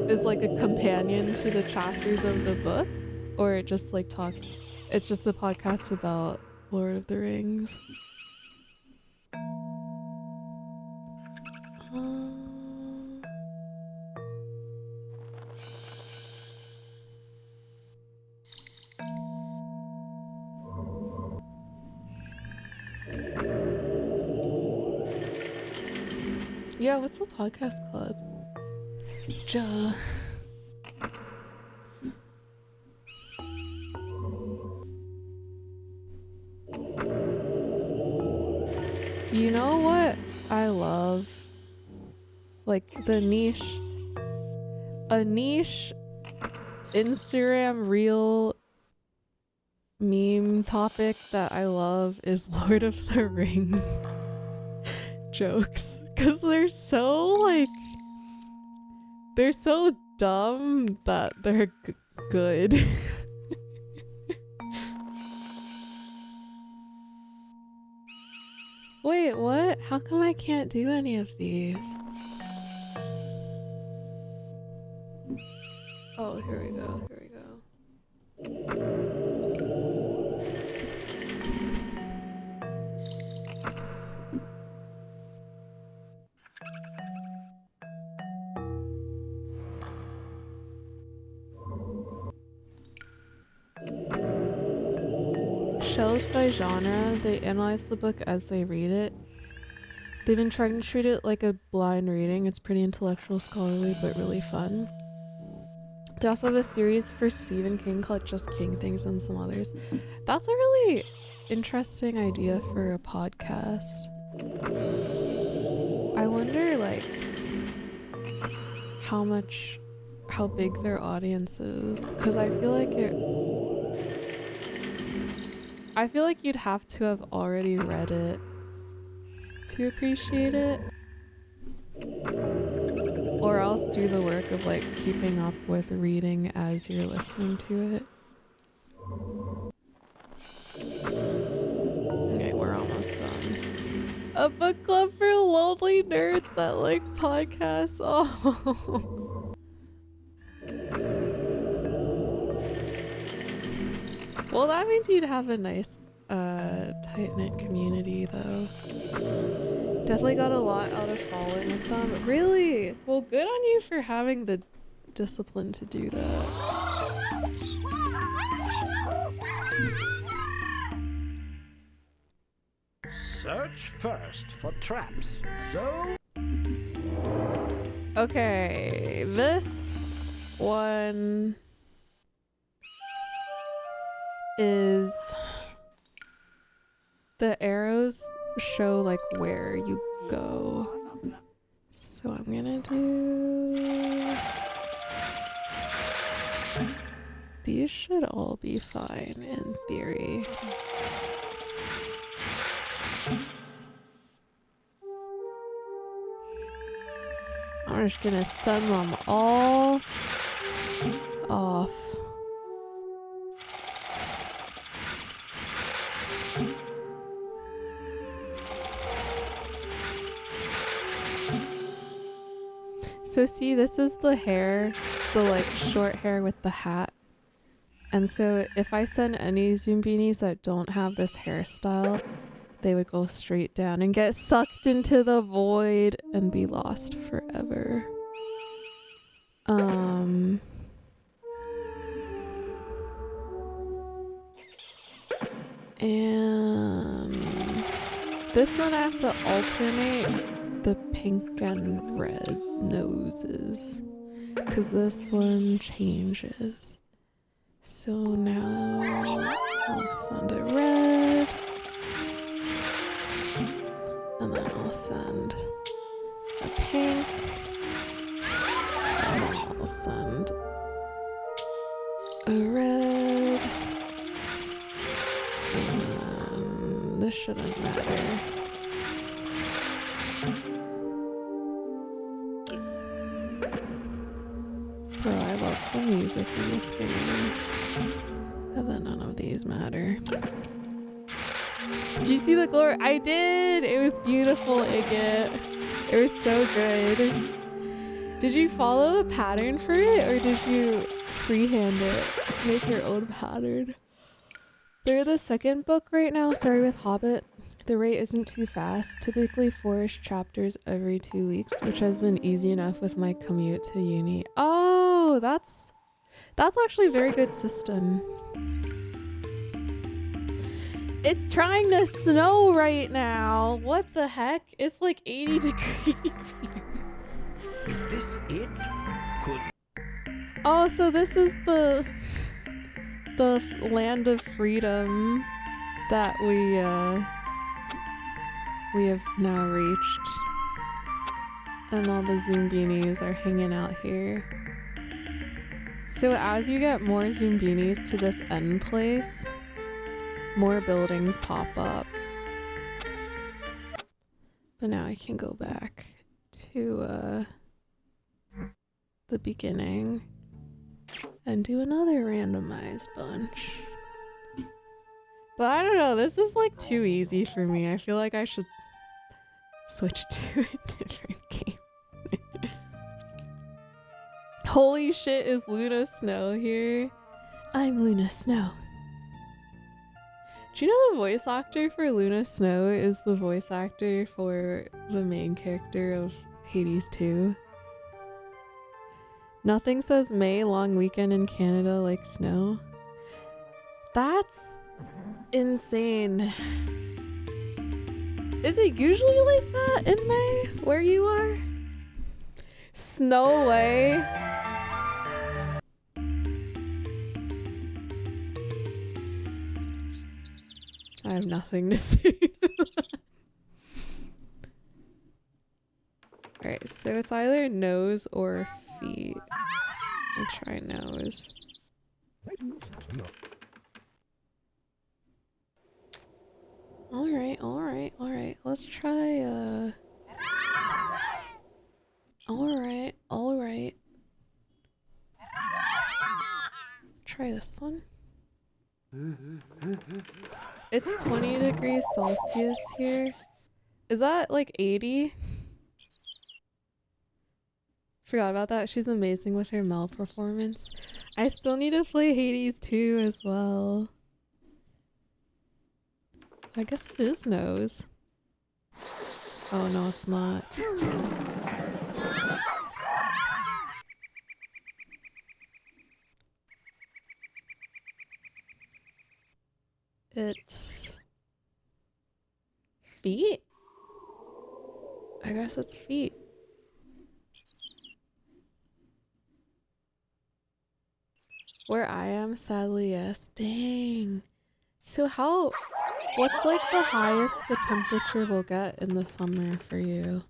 is like a companion to the chapters of the book, or it just like it's just a podcast about Lord of the Rings. Yeah, what's the podcast called? You know what I love? Like a niche Instagram reel meme topic that I love is Lord of the Rings jokes, because they're so dumb that they're good. Wait, what? How come I can't do any of these? Oh, here we go. Shelved by genre, they analyze the book as they read it. They've been trying to treat it like a blind reading. It's pretty intellectual, scholarly, but really fun. They also have a series for Stephen King called Just King Things and some others. That's a really interesting idea for a podcast. I wonder how big their audience is, because I feel like you'd have to have already read it to appreciate it, or else do the work of keeping up with reading as you're listening to it. Okay, we're almost done. A book club for lonely nerds that like podcasts. Oh. Well, that means you'd have a nice, tight-knit community, though. Definitely got a lot out of following with them. Really? Well, good on you for having the discipline to do that. Search first for traps. So... Okay, this one is the arrows show where you go. So I'm gonna do... These should all be fine in theory. I'm just gonna send them all off. So see, this is the hair, the short hair with the hat. And so if I send any Zoombinis that don't have this hairstyle, they would go straight down and get sucked into the void and be lost forever. And This one I have to alternate the pink and red noses because this one changes. So now I'll send a red and then I'll send a pink and then I'll send a red and then this shouldn't matter. Bro, I love the music in this game. And then none of these matter. Did you see the glory? I did! It was beautiful, Igit. It was so good. Did you follow a pattern for it or did you freehand it? Make your own pattern. They're the second book right now, starting with Hobbit. The rate isn't too fast, typically 4-ish chapters every 2 weeks, which has been easy enough with my commute to uni. Oh, that's actually a very good system. It's trying to snow right now. What the heck? It's like 80 degrees here. Is this it? Could Oh, so this is the land of freedom that we have now reached. And all the Zoombinis are hanging out here. So as you get more Zoombinis to this end place, more buildings pop up. But now I can go back to the beginning and do another randomized bunch. But I don't know, this is like too easy for me. I feel like I should switch to a different game. Holy shit, is Luna Snow here? I'm Luna Snow. Do you know the voice actor for Luna Snow is the voice actor for the main character of Hades 2? Nothing says May long weekend in Canada like snow. That's insane. Is it usually like that in May where you are? Snow way. I have nothing to say. Alright, so it's either nose or feet. I'll try nose. Alright. Let's try, Alright. Try this one. It's 20 degrees Celsius here. Is that like 80? Forgot about that. She's amazing with her Mel performance. I still need to play Hades 2 as well. I guess it is nose. Oh no, it's not. It's feet? I guess it's feet. Where I am, sadly, yes. Dang. So what's like the highest the temperature will get in the summer for you?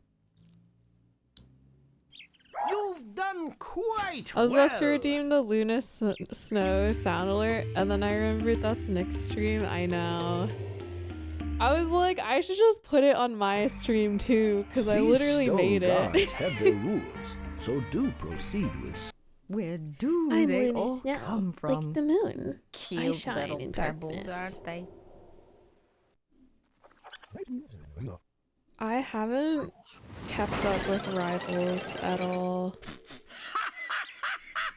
you've done quite I was well. about to redeem the Luna Snow sound alert, and then I remembered that's Nick's stream. I know. I was like, I should just put it on my stream too, because I literally made it. Have their rules, so do proceed with. Where do I'm they Luna all Snow, come from? like the moon. I Cute shine little in pebbles, darkness. aren't they? I haven't kept up with Rivals at all.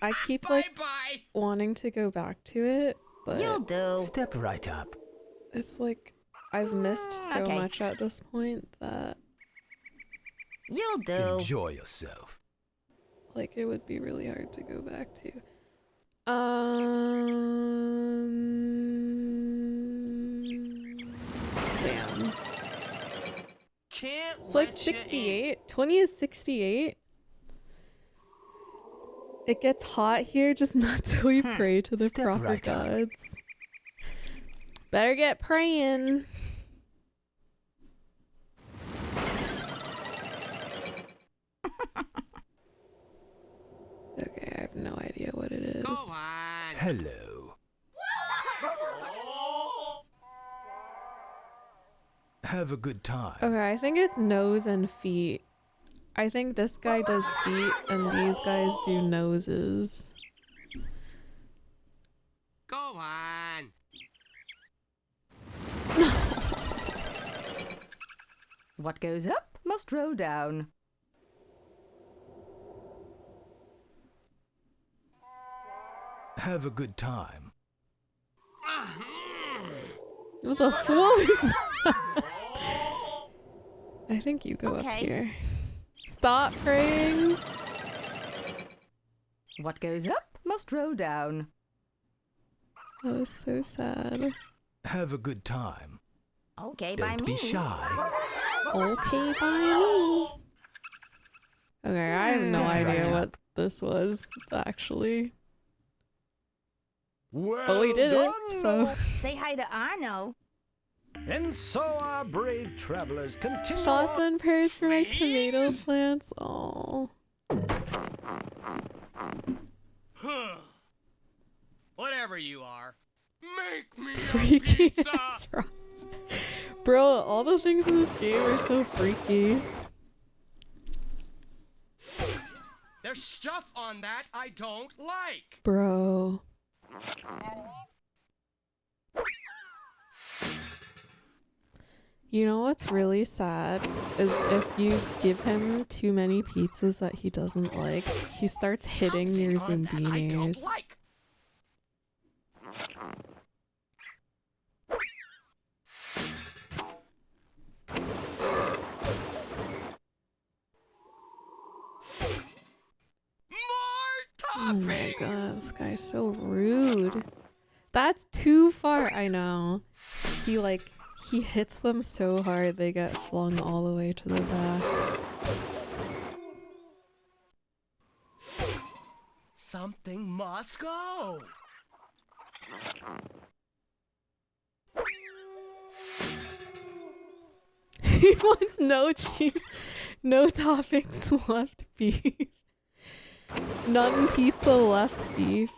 I keep like Bye-bye. wanting to go back to it, You'll but do. Step right up. it's like I've missed so Okay. much at this point that You'll do. Enjoy yourself. like it would be really hard to go back to. Damn. can't It's like let you in. 68. 20 is 68. It gets hot here, just not till we pray to the Step proper right up. gods. Better get praying. Okay, I have no idea what it is. Go on. Hello. Have a good time. Okay, I think it's nose and feet. I think this guy does feet and these guys do noses. Go on. What goes up must roll down. Have a good time. What the fuck is that? I think you go up Okay. here. Stop praying. What goes up must roll down. That was so sad. Have a good time. Okay, by Don't me. be shy. Okay, by me. Okay, I have no idea what this was, actually. But we did it, so. Say hi to Arno. And so our brave travelers continue Thoughts on. and prayers for my tomato plants. Oh. Whatever you are, make me a Freaky pizza. ass rocks. Bro, all the things in this game are so freaky. There's stuff on that I don't like. Bro. You know what's really sad is if you give him too many pizzas that he doesn't like, he starts hitting your Something on that I don't Zoombinis. like. Oh More my toppings. god, this guy's so rude. That's too far, I know. He hits them so hard they get flung all the way to the back. Something must go. He wants no cheese, no toppings, left beef. None pizza, left beef.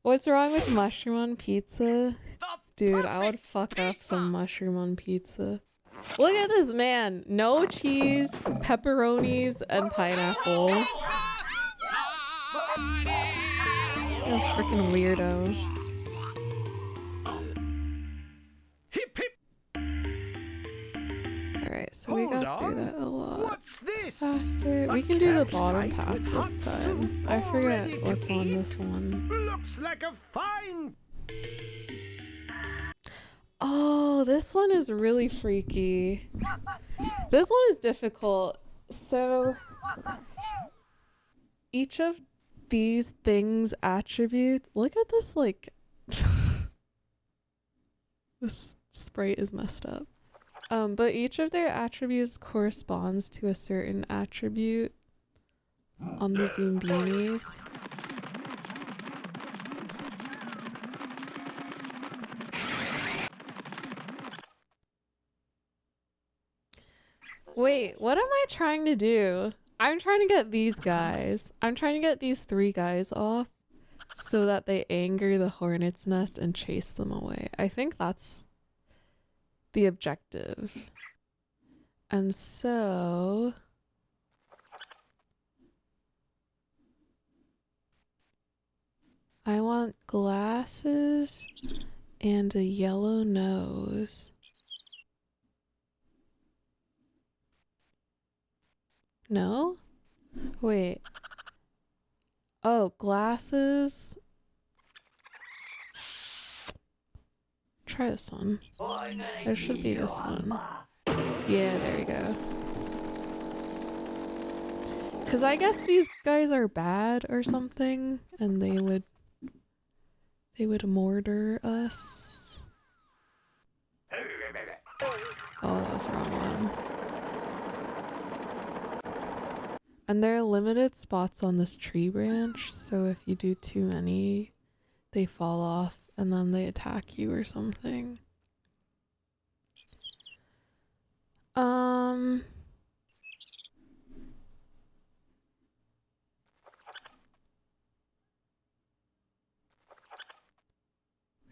What's wrong with mushroom on pizza? Dude, I would fuck up some mushroom on pizza. Look at this man. No cheese, pepperonis, and pineapple. A freaking weirdo. Hip hip. Alright, so we Hold got through on. that a lot What's this? faster. A We can do the campsite bottom path with this hot time. soup I all forget ready to what's on eat? this one. Looks like a fine. Oh, this one is really freaky. This one is difficult. So, each of these things attributes. Look at this, like. This sprite is messed up. But each of their attributes corresponds to a certain attribute on the Zoombinis. Wait, what am I trying to do? I'm trying to get these guys. I'm trying to get these 3 guys off so that they anger the hornet's nest and chase them away. I think that's the objective. And so I want glasses and a yellow nose. No? Wait. Oh, glasses. Try this one. There should be this one. Yeah, there we go. Because I guess these guys are bad or something, and they would mortar us. Oh, that was the wrong one. And there are limited spots on this tree branch, so if you do too many, they fall off and then they attack you or something.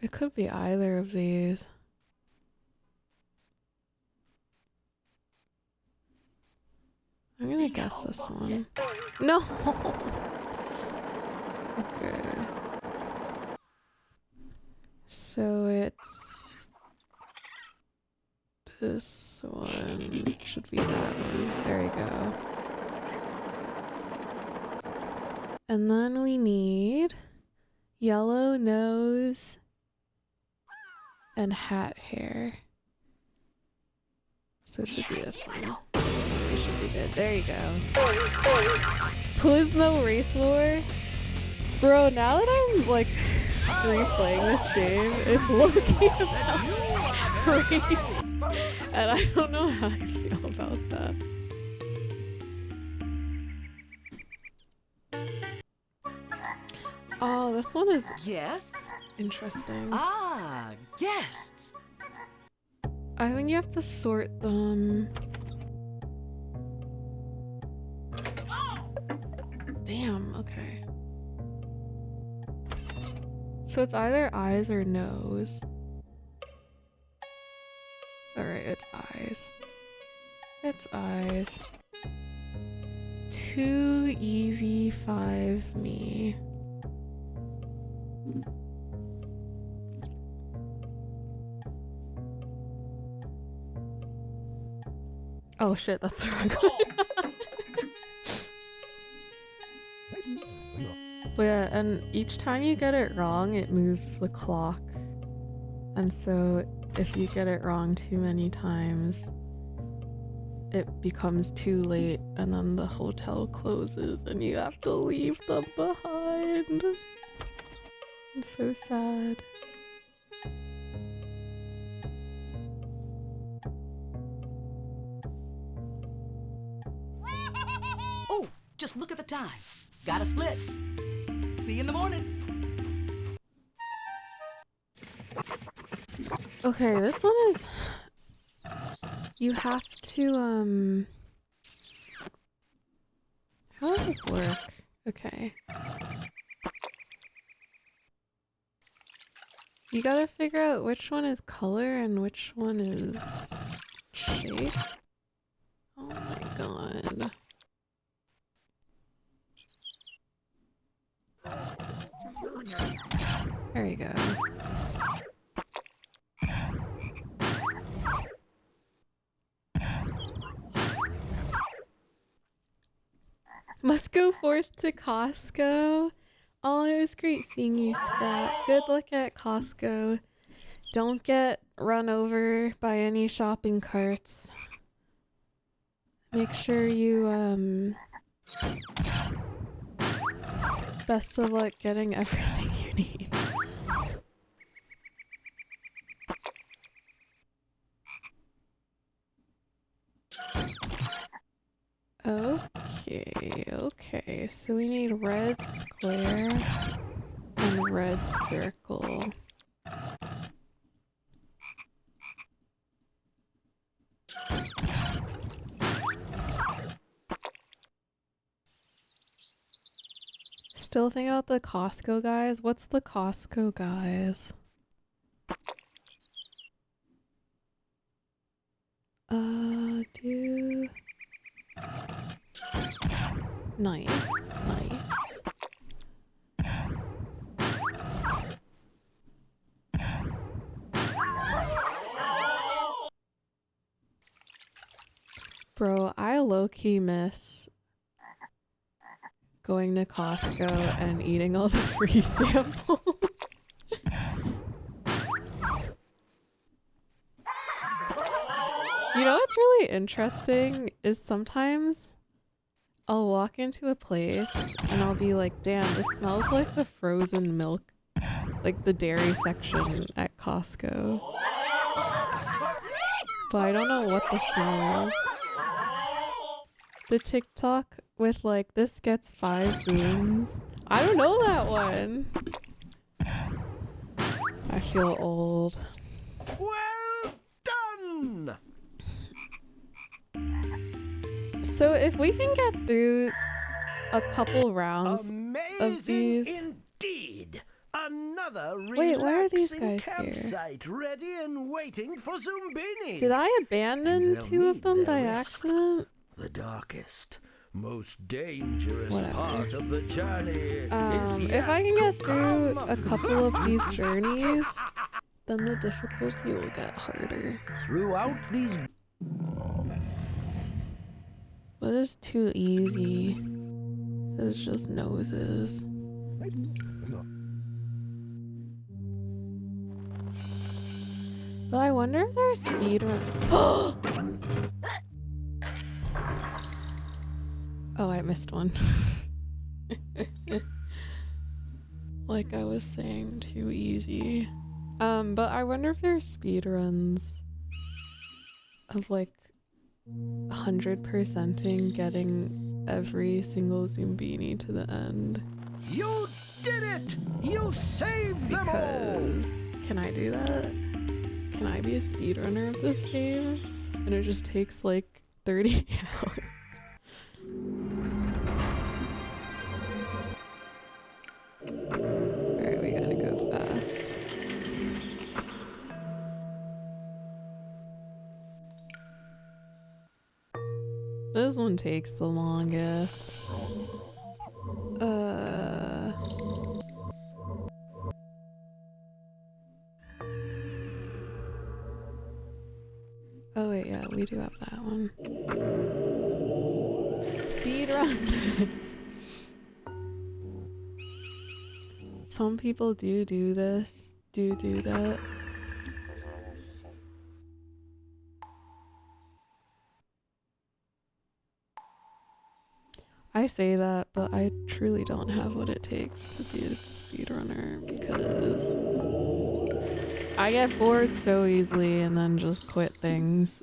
It could be either of these. I'm gonna guess this one. No! Okay. So it's this one. Should be that one. There we go. And then we need yellow nose and hat hair. So it should be this one. It should be good. There you go. Please no race war. Bro, now that I'm like replaying this game, it's low-key about race. And I don't know how I feel about that. Oh, this one is interesting. Yes. I think you have to sort them. Damn, okay. So it's either eyes or nose. Alright, it's eyes. It's eyes. 2 easy, 5 me. Oh shit, that's the wrong one. But yeah, and each time you get it wrong, it moves the clock. And so if you get it wrong too many times, it becomes too late and then the hotel closes and you have to leave them behind. It's so sad. Oh, just look at the time. Gotta split. See you in the morning. Okay, this one is... You have to, How does this work? Okay. You gotta figure out which one is color and which one is shape. Oh my god. There you go. Must go forth to Costco. Oh, it was great seeing you, Scrap. Good luck at Costco. Don't get run over by any shopping carts. Make sure you, best of luck getting everything you need. Okay, so we need red square and red circle. Still think about the Costco guys. What's the Costco guys? Do... Nice, nice. Bro, I low-key miss going to Costco and eating all the free samples. You know what's really interesting is sometimes I'll walk into a place and I'll be like, damn, this smells like the frozen milk, like the dairy section at Costco. but I don't know what the smell is. The TikTok with like, this gets 5 booms. I don't know that one. I feel old. Well done! So if we can get through a couple rounds of these. Indeed. Another Wait, why are these relaxing guys here? campsite ready and waiting for Zoombinis. Did I abandon They'll 2 of need them their by rest. accident? The darkest, most dangerous Whatever. part of the journey is If I can yet get to through come. a couple of these journeys, then the difficulty will get harder. Throughout these But it's too easy. It's just noses. But I wonder if there's speedrun. Oh, I missed one. Like I was saying, too easy. But I wonder if there's speedruns of like 100%ing getting every single Zoombini to the end. You did it! You saved them all! Because can I do that? Can I be a speedrunner of this game? And it just takes like 30 hours. Alright, we gotta go fast. This one takes the longest. Oh wait, yeah, we do have that one. Speedrun this. Some people do this, do that. I say that, but I truly don't have what it takes to be a speedrunner because I get bored so easily and then just quit things.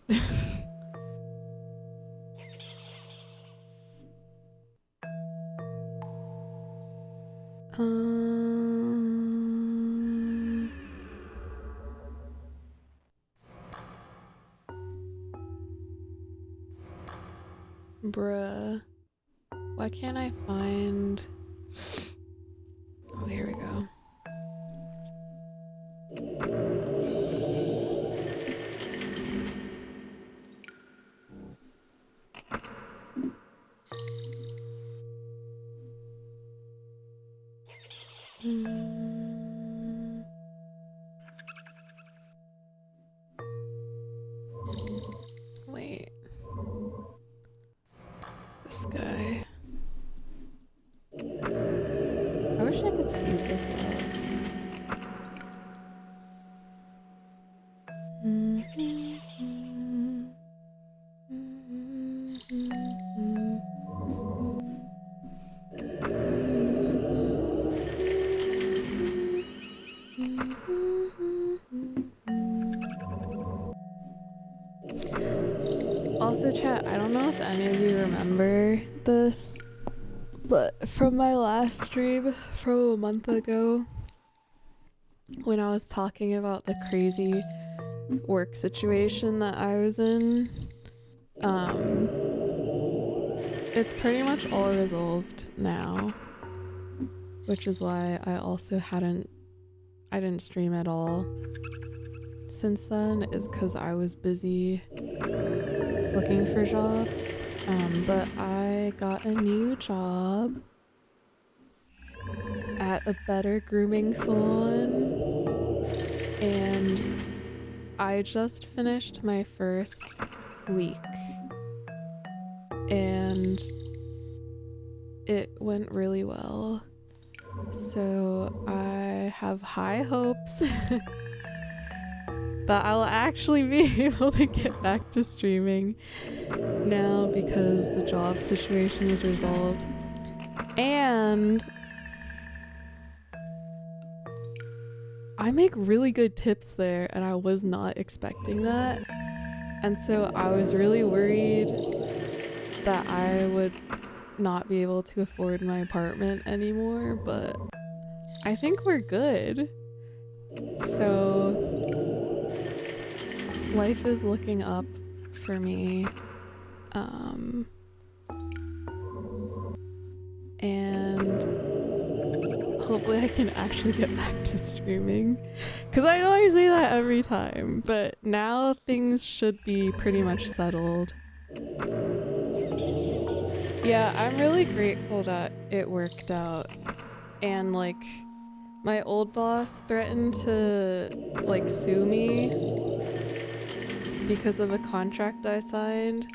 Bruh. Why can't I find... Oh, here we go. Wait. This guy. I wish I could speed this up. Also, chat, I don't know if any of you remember this, but from my last stream from a month ago, when I was talking about the crazy work situation that I was in, it's pretty much all resolved now, which is why I didn't stream at all since then, is because I was busy looking for jobs. But I got a new job at a better grooming salon, and I just finished my first week, and it went really well. So I have high hopes that I'll actually be able to get back to streaming now because the job situation is resolved. And I make really good tips there, and I was not expecting that. And so I was really worried that I would not be able to afford my apartment anymore, but I think we're good. So life is looking up for me. And hopefully I can actually get back to streaming. Because I know I say that every time, but now things should be pretty much settled. Yeah, I'm really grateful that it worked out. And like, my old boss threatened to like sue me because of a contract I signed,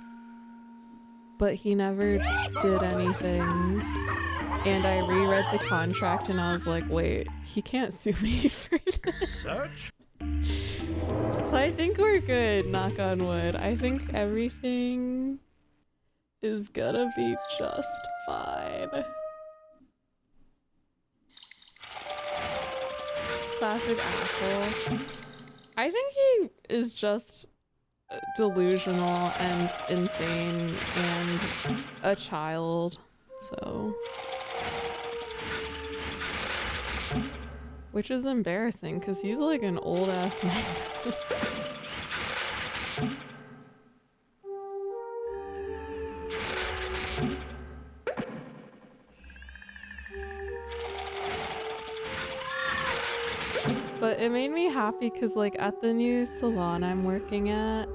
but he never did anything. And I reread the contract and I was like, wait, he can't sue me for this. Search? So I think we're good, knock on wood. I think everything is gonna be just fine. Classic asshole. I think he is just delusional and insane and a child, so. Which is embarrassing because he's like an old ass man. But it made me happy because like at the new salon I'm working at,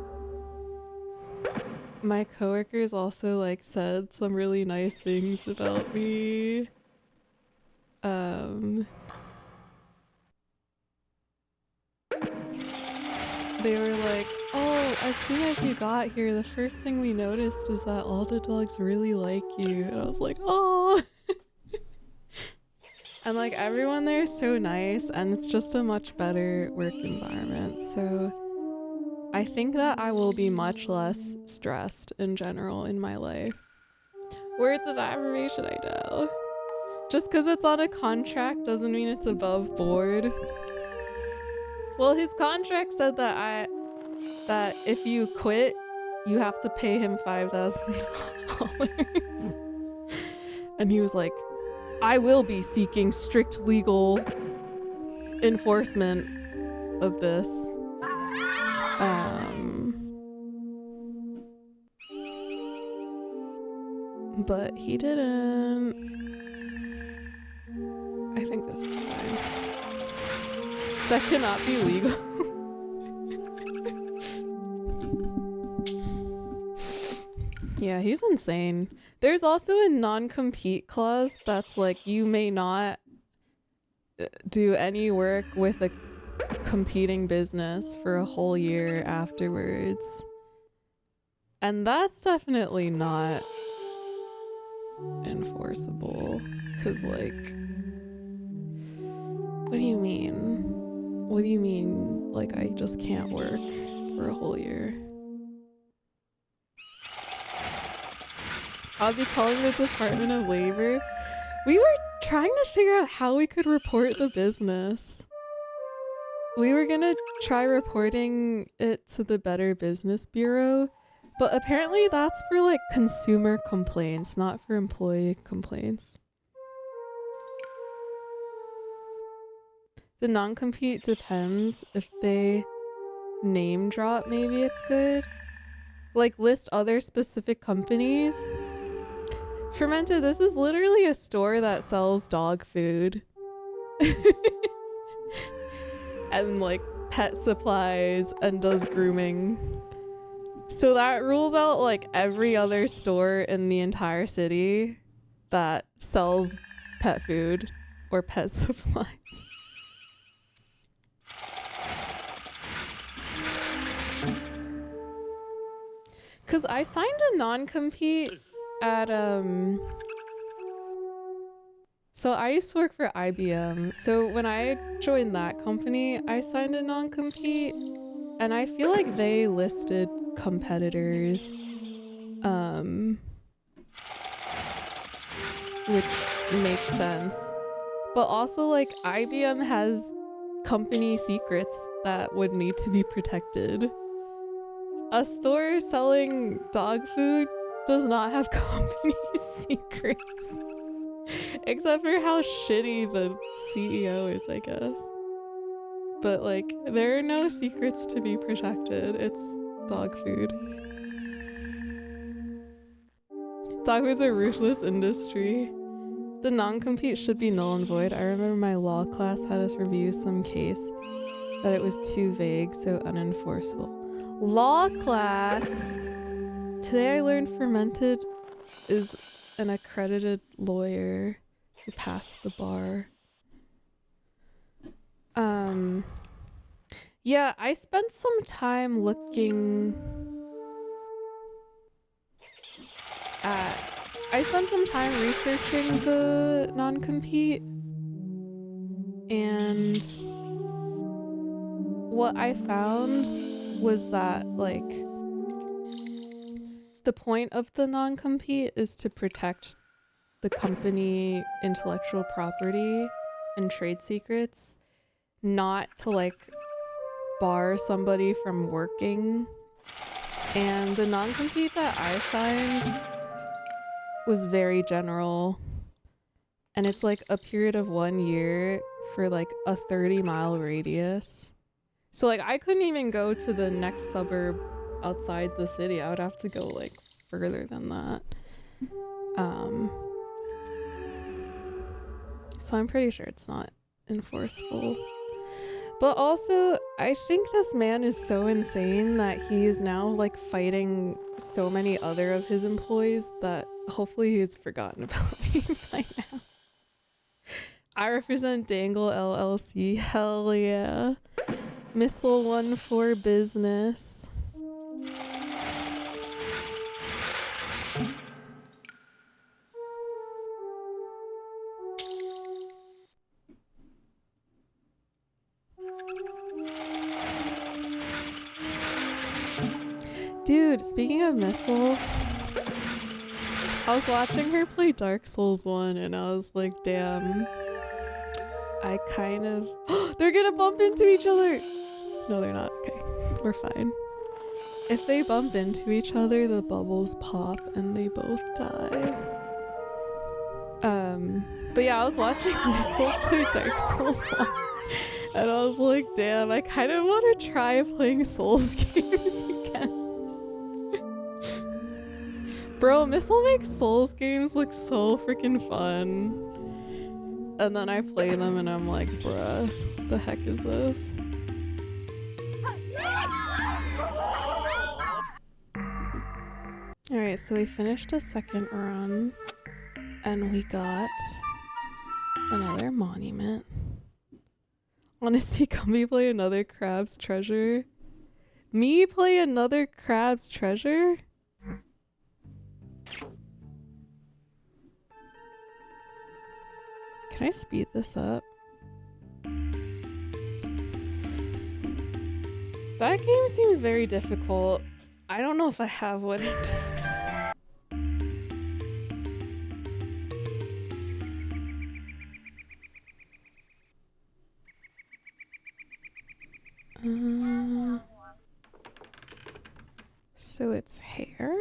my coworkers also like said some really nice things about me. They were like, oh, as soon as you got here, the first thing we noticed is that all the dogs really like you. And I was like, oh. And like everyone there is so nice and it's just a much better work environment. So I think that I will be much less stressed in general in my life. Words of affirmation, I know. Just because it's on a contract doesn't mean it's above board. Well, his contract said that if you quit, you have to pay him $5,000. And he was like, I will be seeking strict legal enforcement of this. But he didn't. I think this is fine. That cannot be legal. Yeah, he's insane. There's also a non-compete clause that's like you may not do any work with a competing business for a whole year afterwards. And that's definitely not enforceable. 'Cause like, what do you mean? What do you mean, like, I just can't work for a whole year? I'll be calling the Department of Labor. We were trying to figure out how we could report the business. We were gonna try reporting it to the Better Business Bureau, but apparently that's for like consumer complaints, not for employee complaints. The non-compete depends. If they name drop, maybe it's good. Like list other specific companies. Fermented, this is literally a store that sells dog food. And like pet supplies and does grooming. So that rules out like every other store in the entire city that sells pet food or pet supplies. Cause I signed a non-compete at so I used to work for IBM. So when I joined that company, I signed a non-compete and I feel like they listed competitors, which makes sense. But also like IBM has company secrets that would need to be protected. A store selling dog food does not have company secrets. Except for how shitty the CEO is, I guess. But like, there are no secrets to be protected. It's dog food. Dog food's a ruthless industry. The non-compete should be null and void. I remember my law class had us review some case that it was too vague, so unenforceable. Law class! Today I learned Fermented is an accredited lawyer who passed the bar. Yeah, I spent some time looking at... I spent some time researching the non-compete, and what I found was that, like, the point of the non-compete is to protect the company intellectual property and trade secrets, not to, like, bar somebody from working. And the non-compete that I signed was very general, and it's like a period of 1 year for like a 30-mile radius. So like I couldn't even go to the next suburb outside the city. I would have to go like further than that. So I'm pretty sure it's not enforceable. But also, I think this man is so insane that he is now like fighting so many other of his employees that hopefully he's forgotten about me by now. I represent Dangle LLC. Hell yeah. Missile 1 for business. Dude, speaking of Missile, I was watching her play Dark Souls 1 and I was like, damn, I kind of... They're gonna bump into each other! No, they're not. Okay, we're fine. If they bump into each other, the bubbles pop and they both die. But yeah, I was watching Missile play Dark Souls 1 and I was like, damn, I kind of want to try playing Souls games again. Bro, Missile makes Souls games look so freaking fun. And then I play them and I'm like, bruh, the heck is this? Alright, so we finished a second run and we got another monument. Wanna see Gumby play another Crab's Treasure? Me play another Crab's Treasure? Can I speed this up? That game seems very difficult. I don't know if I have what it takes. So it's hair?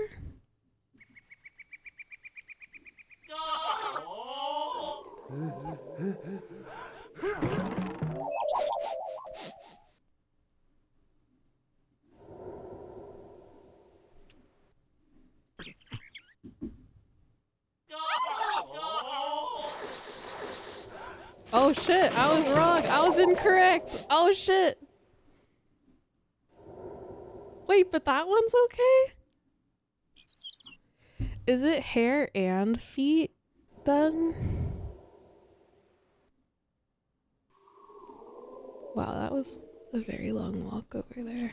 Oh shit, I was wrong. I was incorrect. Oh shit. Wait, but that one's okay? Is it hair and feet then? Wow, that was a very long walk over there.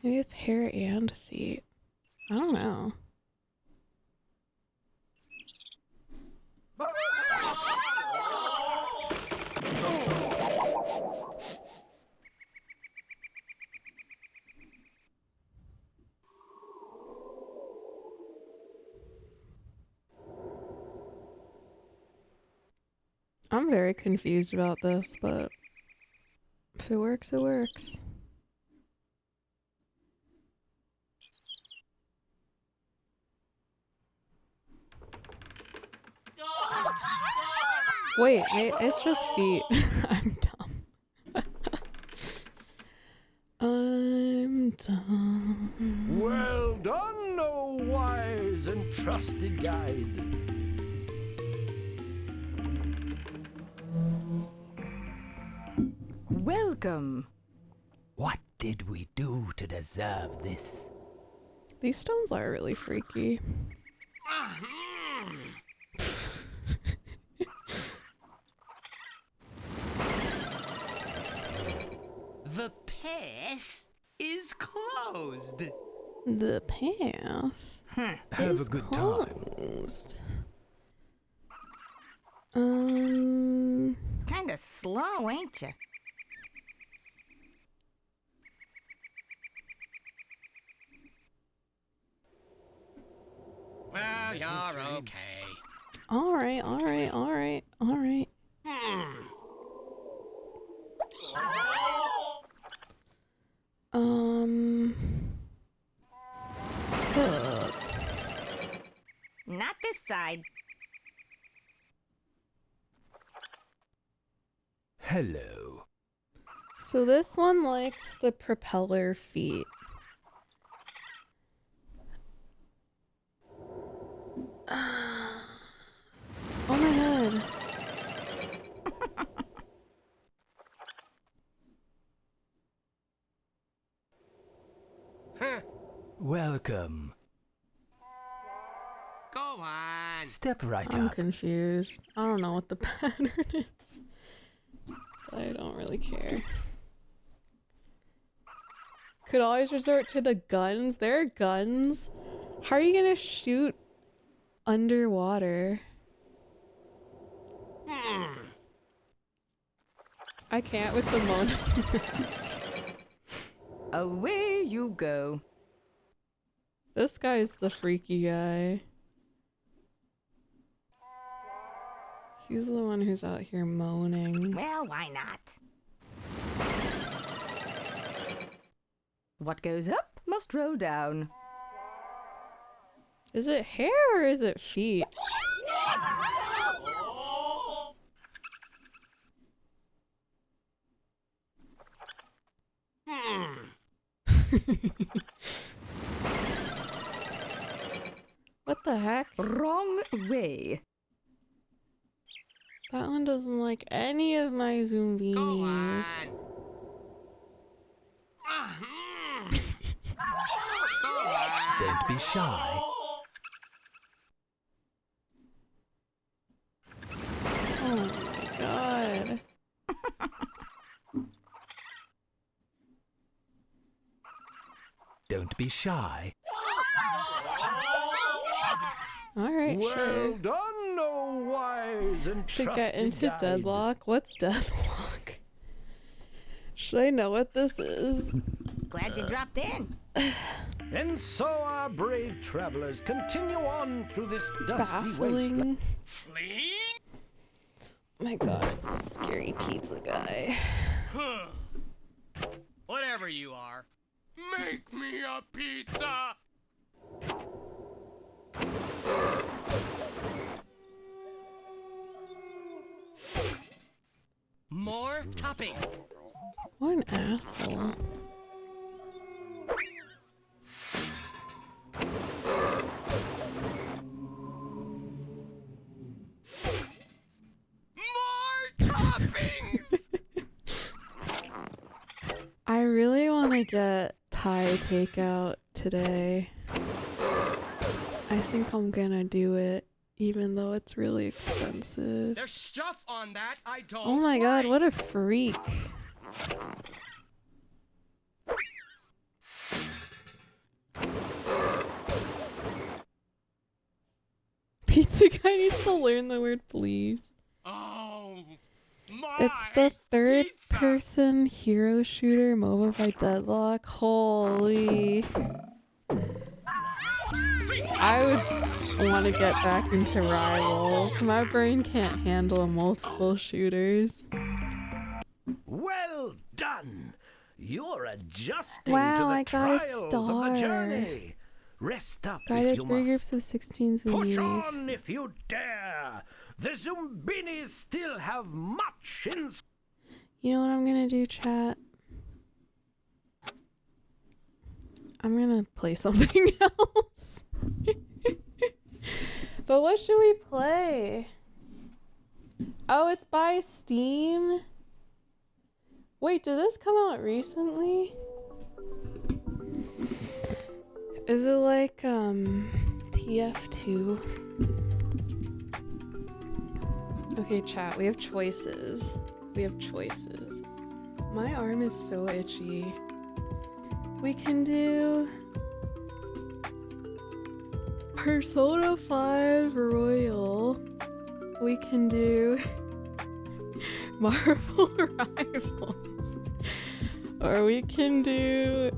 Maybe it's hair and feet. I don't know. I'm very confused about this, but If it works, it works. Wait, it's just feet. I'm dumb. I'm dumb. Well done, O wise and trusted guide. Welcome. What did we do to deserve this? These stones are really freaky. The path is closed. The path Have is a good time. closed. Kinda slow, ain't you? Well, you're okay. Alright, alright, alright, alright. Ugh. Not this side. Hello. So this one likes the propeller feet. Oh my god. Welcome. Go on. Step right I'm up. confused. I don't know what the pattern is. But I don't really care. Could always resort to the guns. There are guns. How are you gonna shoot underwater? I can't with the moan. Away you go. This guy's the freaky guy. He's the one who's out here moaning. Well, why not? What goes up must roll down. Is it hair or is it feet? What the heck? Wrong way. That one doesn't like any of my Go Zoombinis. on. Go on. Don't be shy. Oh my god. Don't be shy. Alright, Well sure. done, O wise and Should trusted get into guide. deadlock. What's deadlock? Should I know what this is? Glad you dropped in. And so our brave travelers continue on through this dusty wasteland. Baffling. Flee? My god, it's the scary pizza guy. Whatever you are, make me a pizza! More toppings. What an asshole. More toppings! I really want to get Thai takeout today. I think I'm gonna do it, even though it's really expensive. There's stuff on that I don't Oh my god, like. what a freak. Pizza guy needs to learn the word please. Oh, my It's the third pizza. person hero shooter MOBA by Deadlock. Holy. I would want to get back into Rivals. My brain can't handle multiple shooters. Well done. You're adjusting Wow, to the I got a trials of star. the journey. Rest up if Guided you 3 must. groups of 16 Push Zoombinis. on if you dare. The Zoombinis still have much in. You know what I'm gonna do, chat? I'm gonna play something else. But what should we play? Oh, it's by Steam? Wait, did this come out recently? Is it like, TF2? Okay, chat, we have choices. We have choices. My arm is so itchy. We can do Persona 5 Royal. We can do Marvel Rivals. Or we can do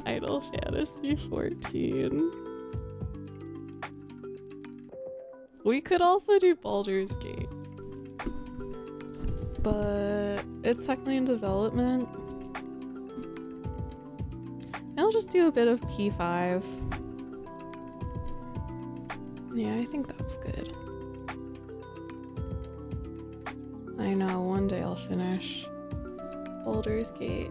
Final Fantasy 14. We could also do Baldur's Gate. But it's technically in development. I'll just do a bit of P5. Yeah, I think that's good. I know, one day I'll finish Baldur's Gate.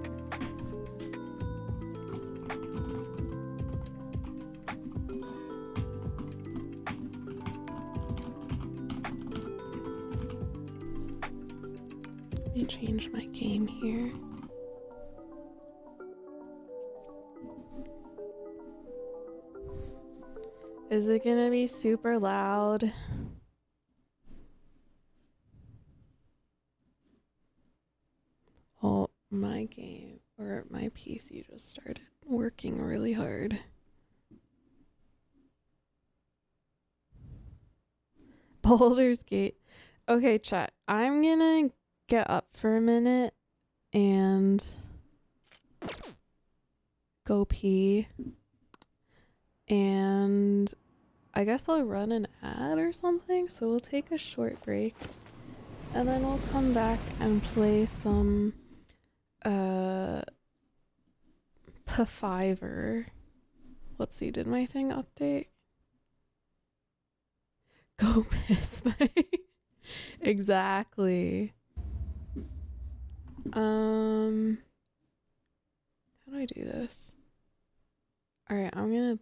Let me change my game here. Is it gonna be super loud? Oh, my game, or my PC just started working really hard. Baldur's Gate. Okay, chat. I'm gonna get up for a minute and go pee. And I guess I'll run an ad or something. So we'll take a short break. And then we'll come back and play some P5er. Let's see, did my thing update? Go piss thing. Exactly. How do I do this? Alright, I'm gonna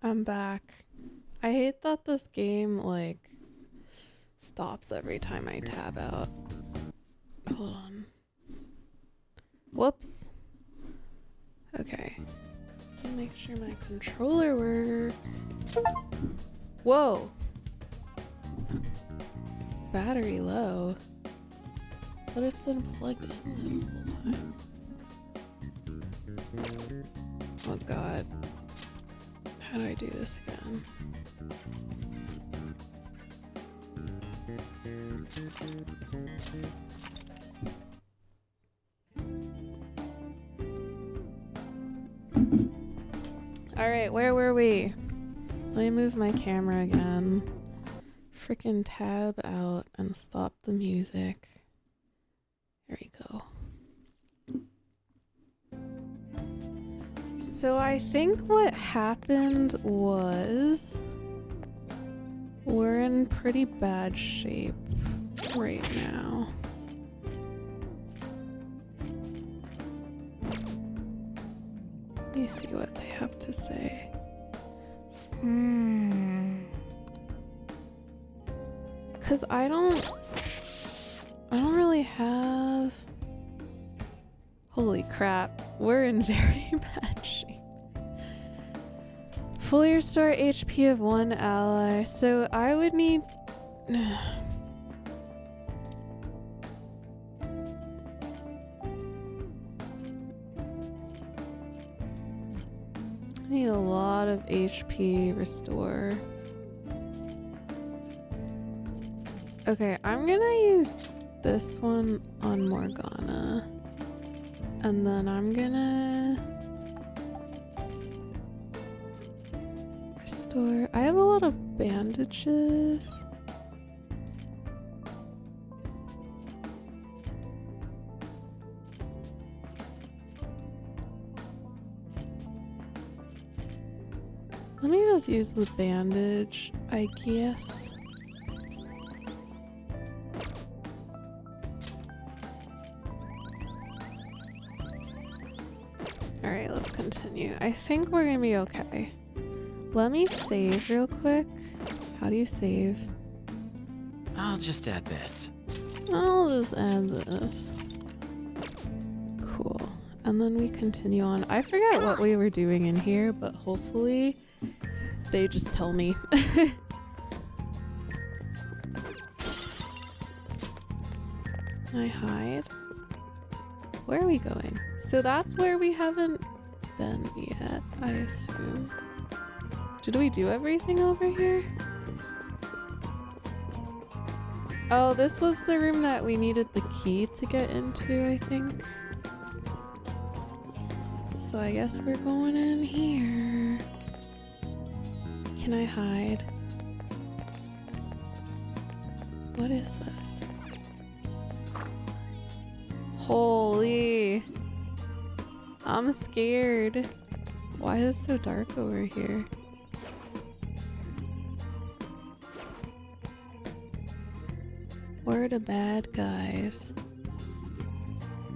I'm back. I hate that this game, like, stops every time I tab out. Hold on. Whoops. Okay. Make sure my controller works. Whoa! Battery low. But it's been plugged in this whole time. Oh god. How do I do this again? Alright, where were we? Let me move my camera again. Frickin' tab out and stop the music. There we go. So I think what happened was we're in pretty bad shape right now. Let me see what they have to say. Cause I don't really have. Holy crap, we're in very bad shape. Fully restore HP of one ally, so I would need. I need a lot of HP restore. Okay, I'm gonna use this one on Morgana. And then I'm gonna restore. I have a lot of bandages. Let me just use the bandage, I guess. Alright, let's continue. I think we're gonna be okay. Let me save real quick. How do you save? I'll just add this. I'll just add this. Cool. And then we continue on. I forgot what we were doing in here, but hopefully they just tell me. Can I hide? Where are we going? So that's where we haven't been yet, I assume. Did we do everything over here? Oh, this was the room that we needed the key to get into, I think. So I guess we're going in here. Can I hide? What is this? Holy. I'm scared. Why is it so dark over here? Where are the bad guys?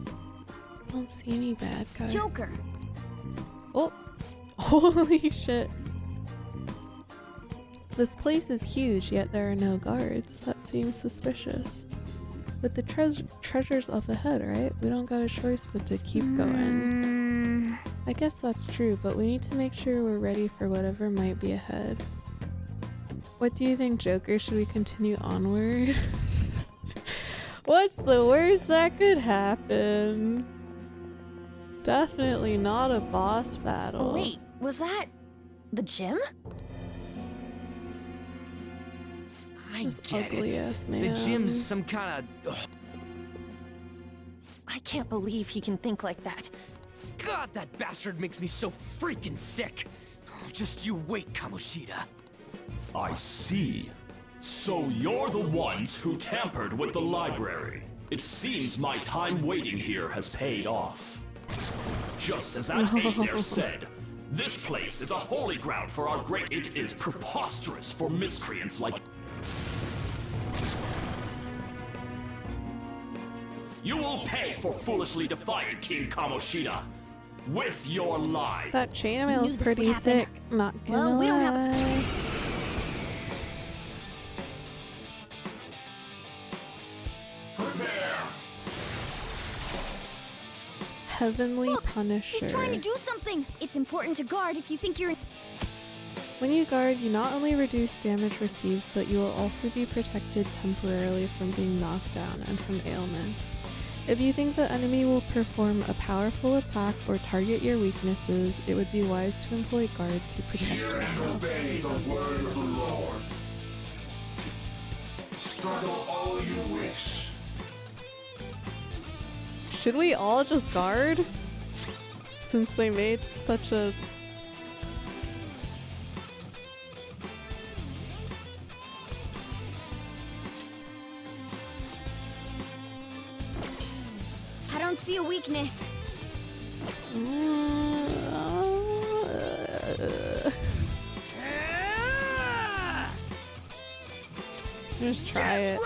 I don't see any bad guys. Joker. Oh, holy shit. This place is huge, yet there are no guards. That seems suspicious. With the treasures up ahead, right? We don't got a choice but to keep going. I guess that's true, but we need to make sure we're ready for whatever might be ahead. What do you think, Joker? Should we continue onward? What's the worst that could happen? Definitely not a boss battle. Wait, was that the gym? I This get ugly it. ass man. The gym's some kind of. I can't believe he can think like that. God, that bastard makes me so freaking sick. Oh, just you wait, Kamoshida. I see. So you're the ones who tampered with the library. It seems my time waiting here has paid off. Just as that aide there said, this place is a holy ground for our great. It is preposterous for miscreants like. You will pay for foolishly defying King Kamoshida. with your life. That chainmail is Knew this pretty would happen. sick. Not gonna Well, we don't have- lie. Heavenly Punisher. He's trying to do something. It's important to guard if you think you're. When you guard, you not only reduce damage received, but you will also be protected temporarily from being knocked down and from ailments. If you think the enemy will perform a powerful attack or target your weaknesses, it would be wise to employ guard to protect yourself. Obey the word of the Lord. Struggle all you wish. Should we all just guard? Since they made such a... I don't see a weakness. Just try it.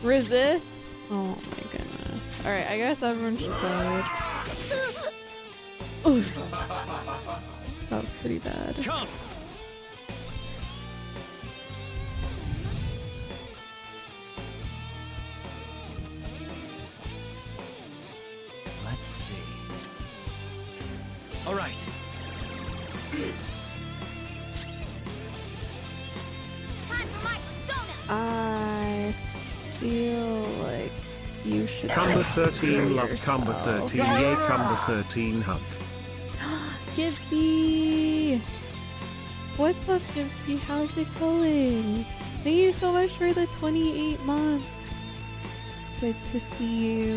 Resist? Oh my goodness. Alright, I guess everyone should guard. Oof. That was pretty bad. Come. Let's see. All right. Time for my persona. I feel like you should. Cumber heal 13 love Cumber yourself. 13 yay Cumber 13 hug. Gibbsy! What's up, Gibbsy? How's it going? Thank you so much for the 28 months. It's good to see you.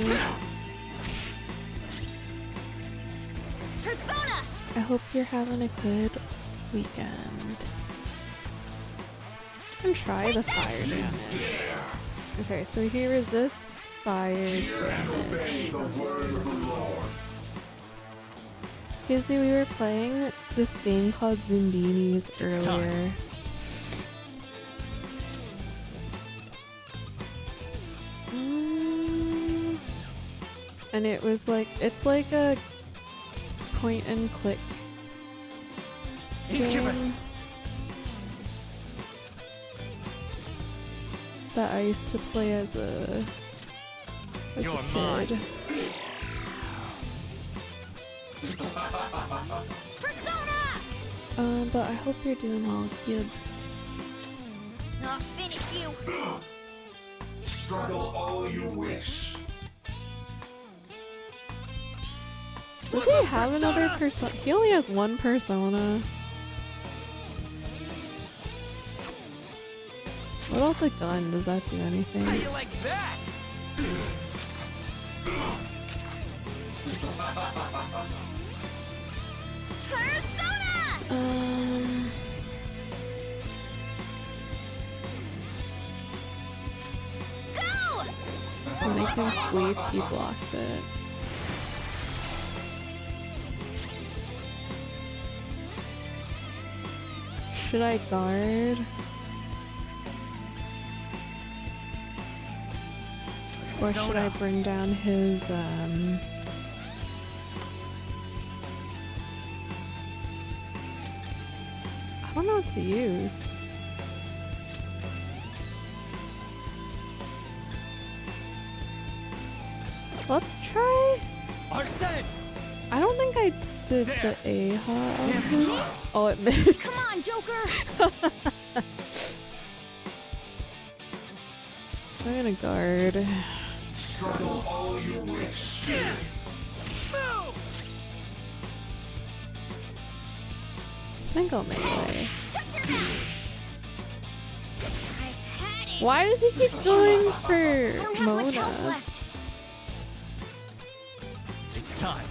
Persona. I hope you're having a good weekend. And try the fire damage. Okay, so he resists fire damage. The word of the Lord. Gibbsy, we were playing this game called Zoombinis earlier. And it was like, it's like a point and click game that I used to play as a kid. But I hope you're doing well, Gibbs. Not finish you. Struggle all you wish. Does he have another persona? He only has one persona. What about the gun? Does that do anything? How you like that? To make him sleep, he blocked it. Should I guard? Or should I bring down his, I don't know what to use. Let's try. Arsene! I don't think I did the AHA. Oh, it missed. Come on, Joker. I'm gonna guard. Struggle all you wish. I think I'll melee. Why does he keep going for Mona? It's time.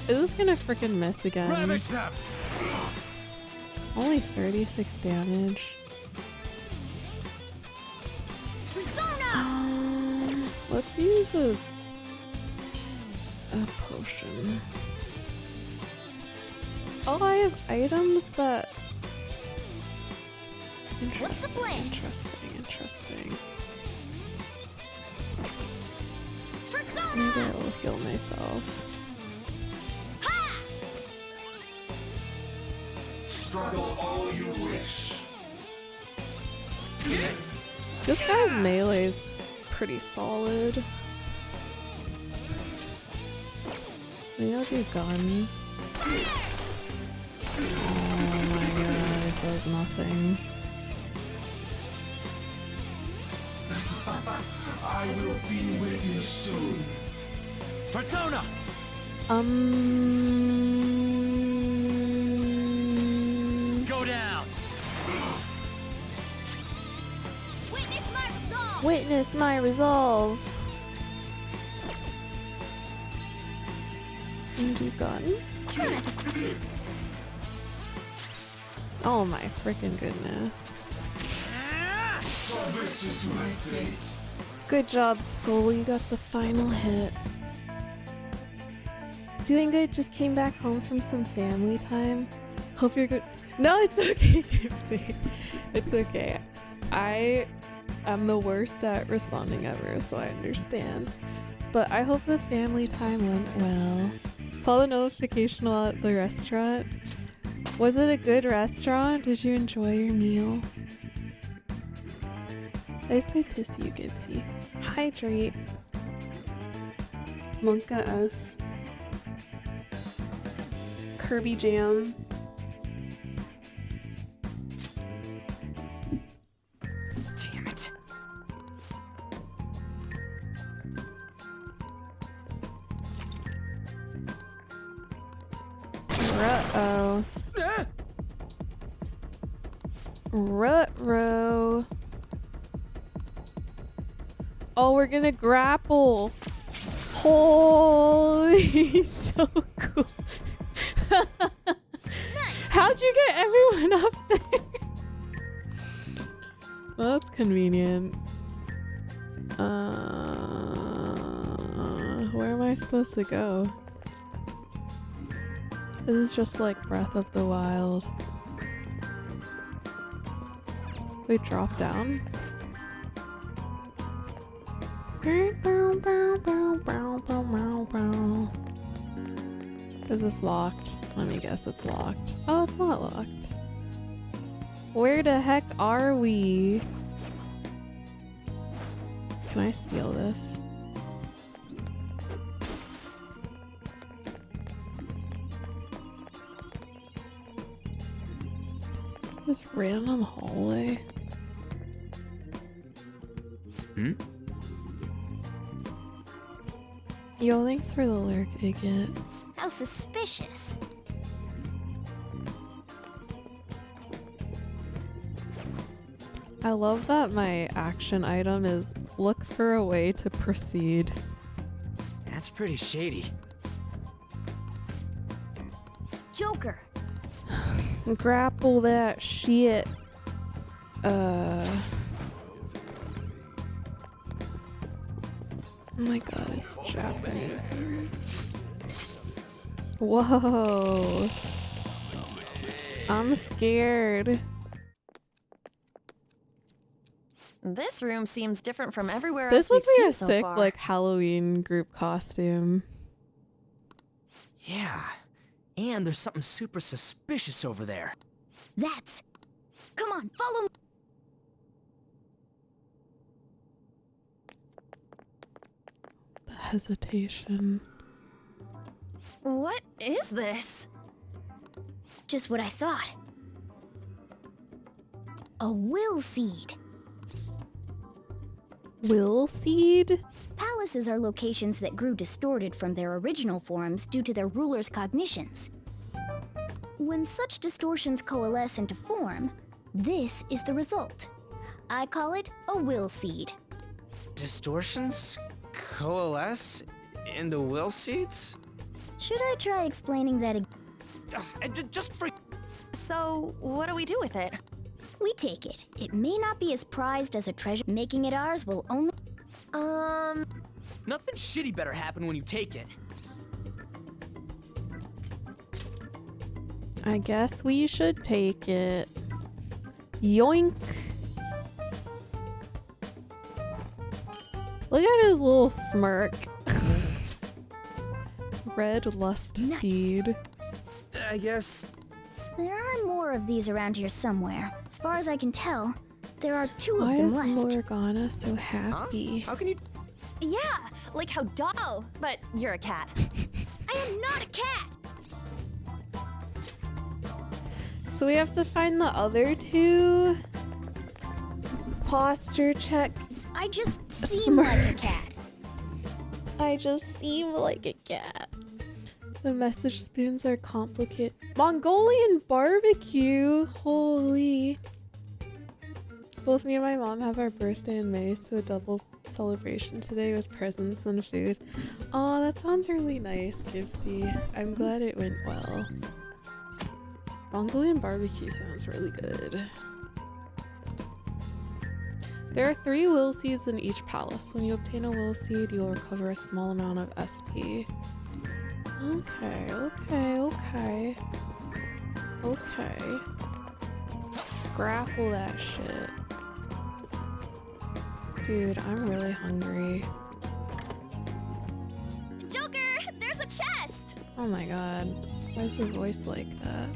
Is this gonna frickin' miss again? Ravage them! Only 36 damage. Let's use a potion. Oh, I have items that... Interesting. Maybe I will heal myself. Struggle all you wish. This guy's melee is pretty solid. Maybe I'll do gun. Oh my god, it does nothing. I will be with you soon. Persona! Go down! Witness my resolve! Witness my resolve. Do gun. Oh my freaking goodness. So this is my fate. Good job, Skull. You got the final hit. Doing good. Just came back home from some family time. Hope you're good. No, it's okay, Gypsy. It's okay. I am the worst at responding ever, so I understand. But I hope the family time went well. Saw the notification while at the restaurant. Was it a good restaurant? Did you enjoy your meal? It's good to see you, Gibbsy. Hydrate. Monka S. Kirby Jam. Damn it. Ruh-oh. Ruh-roh. Oh, we're gonna grapple. Holy, so cool. How'd you get everyone up there? Well, that's convenient. Where am I supposed to go? This is just like Breath of the Wild. Wait, drop down? Is this locked? Let me guess it's locked. Oh, it's not locked. Where the heck are we? Can I steal this? This random hallway. Hmm? Yo, thanks for the lurk, Iget. How suspicious. I love that my action item is look for a way to proceed. That's pretty shady. Joker. Grapple that shit. Oh my god, it's Japanese words. Whoa. I'm scared. This room seems different from everywhere This else would we've be seen a so sick, far. like, Halloween group costume. Yeah. And there's something super suspicious over there. That's... Come on, follow me. The hesitation. What is this? Just what I thought. A will seed. Will seed? Palaces are locations that grew distorted from their original forms due to their rulers' cognitions. When such distortions coalesce into form, this is the result. I call it a will seed. Distortions coalesce into will seeds? Should I try explaining that again? Just for... So, what do we do with it? We take it. It may not be as prized as a treasure. Making it ours will only... Nothing shitty better happen when you take it. I guess we should take it. Yoink. Look at his little smirk. Red lust Nice. seed. I guess There are more of these around here somewhere. As far as I can tell, there are 2 of Why them is left. Morgana so happy? How can you? Yeah, like how dog. But you're a cat. I am not a cat! So we have to find the other 2. Posture check. I just seem like a cat. I just seem like a cat. The message spoons are complicated. Mongolian barbecue! Holy. Both me and my mom have our birthday in May, so a double celebration today with presents and food. Aw, that sounds really nice, Gibbsy. I'm glad it went well. Mongolian barbecue sounds really good. There are 3 will seeds in each palace. When you obtain a will seed, you'll recover a small amount of SP. Okay, okay, okay. Okay. Grapple that shit. Dude, I'm really hungry. Joker, there's a chest! Oh my god. Why is your voice like that?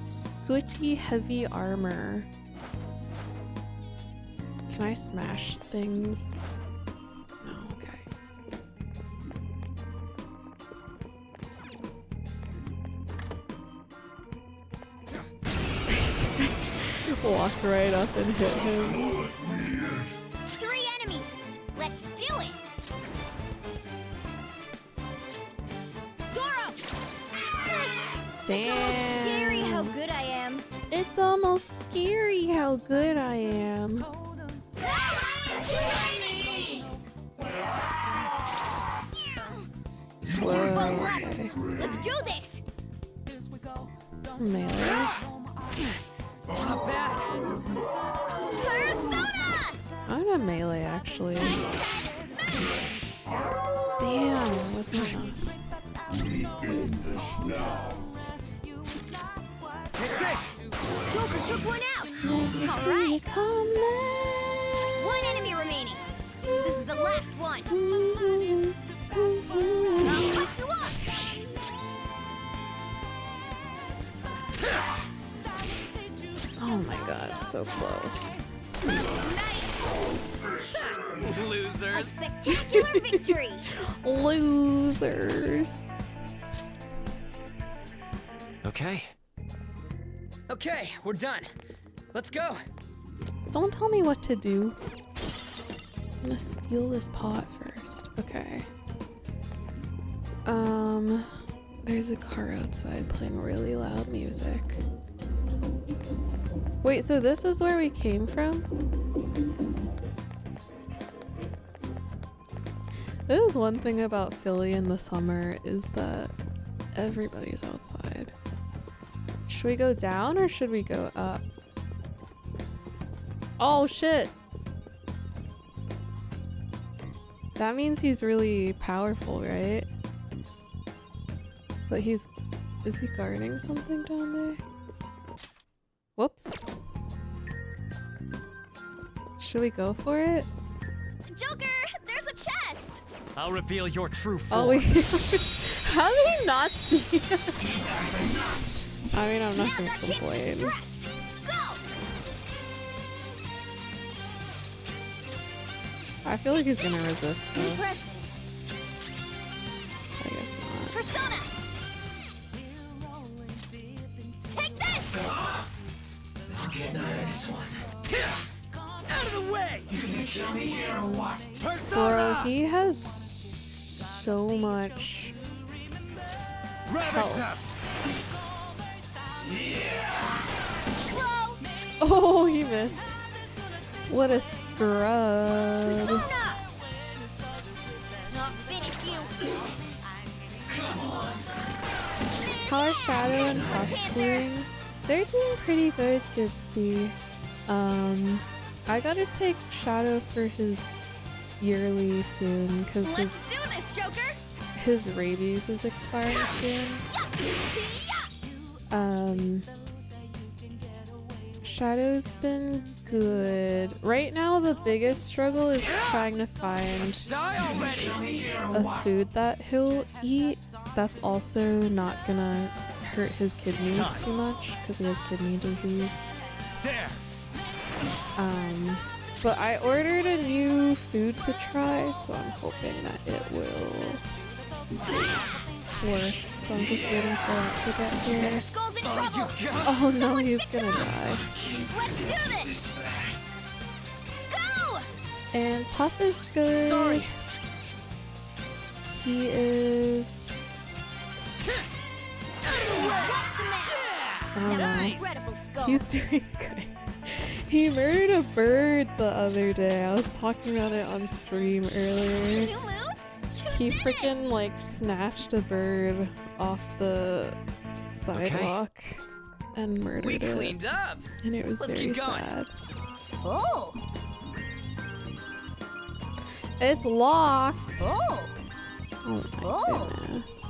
Sooty heavy armor. Can I smash things? No, okay. Walk right up and hit him. 3 enemies! Let's do it! Zoro! It's almost scary how good I am. It's almost scary how good I am. Whoa, okay. Let's do this! Melee. Not bad. Persona! I'm not melee actually. Damn, that was not enough. Joker took one out! All Alright, right. 1 enemy remaining. This is the last one. I'll cut you off! Oh my god, so close. A Losers. spectacular victory! Losers. Okay. Okay, we're done. Let's go. Don't tell me what to do. I'm gonna steal this pot first. Okay. There's a car outside playing really loud music. Wait, so this is where we came from? There's one thing about Philly in the summer is that everybody's outside. Should we go down or should we go up? Oh shit! That means he's really powerful, right? But is he guarding something down there? Whoops. Should we go for it? Joker, there's a chest! I'll reveal your true form. Oh wait. How did he not see it? I mean, I'm not Now's gonna our chance to complain. strike! Go! I feel like he's gonna resist this. Impressive. I guess not. Persona! Take this! I'll get out of this one. Out of the way! You gonna kill me here or what? Bro, Persona! he has so much health. Slow! Oh, he missed. What a scrub. Persona! Not finish you! How are Shadow and Hush doing? They're doing pretty good, Gibsy. I gotta take Shadow for his yearly soon, because Let's do this, Joker! his rabies is expiring soon. Shadow's been good. Right now, the biggest struggle is trying to find Die already! a food that he'll eat that's also not gonna hurt his kidneys too much because he has kidney disease. There. But I ordered a new food to try, so I'm hoping that it will work. So I'm just waiting for that to get here. Skull's in trouble. Oh no, he's gonna die. Let's do this. Go! And Puff is good. Sorry. He is. I don't know. Incredible skull. He's doing good. He murdered a bird the other day. I was talking about it on stream earlier. You move? He freaking like snatched a bird off the sidewalk and murdered We it. cleaned up. And it was Let's very keep going. sad. Oh. It's locked. Oh. Oh my Oh. goodness.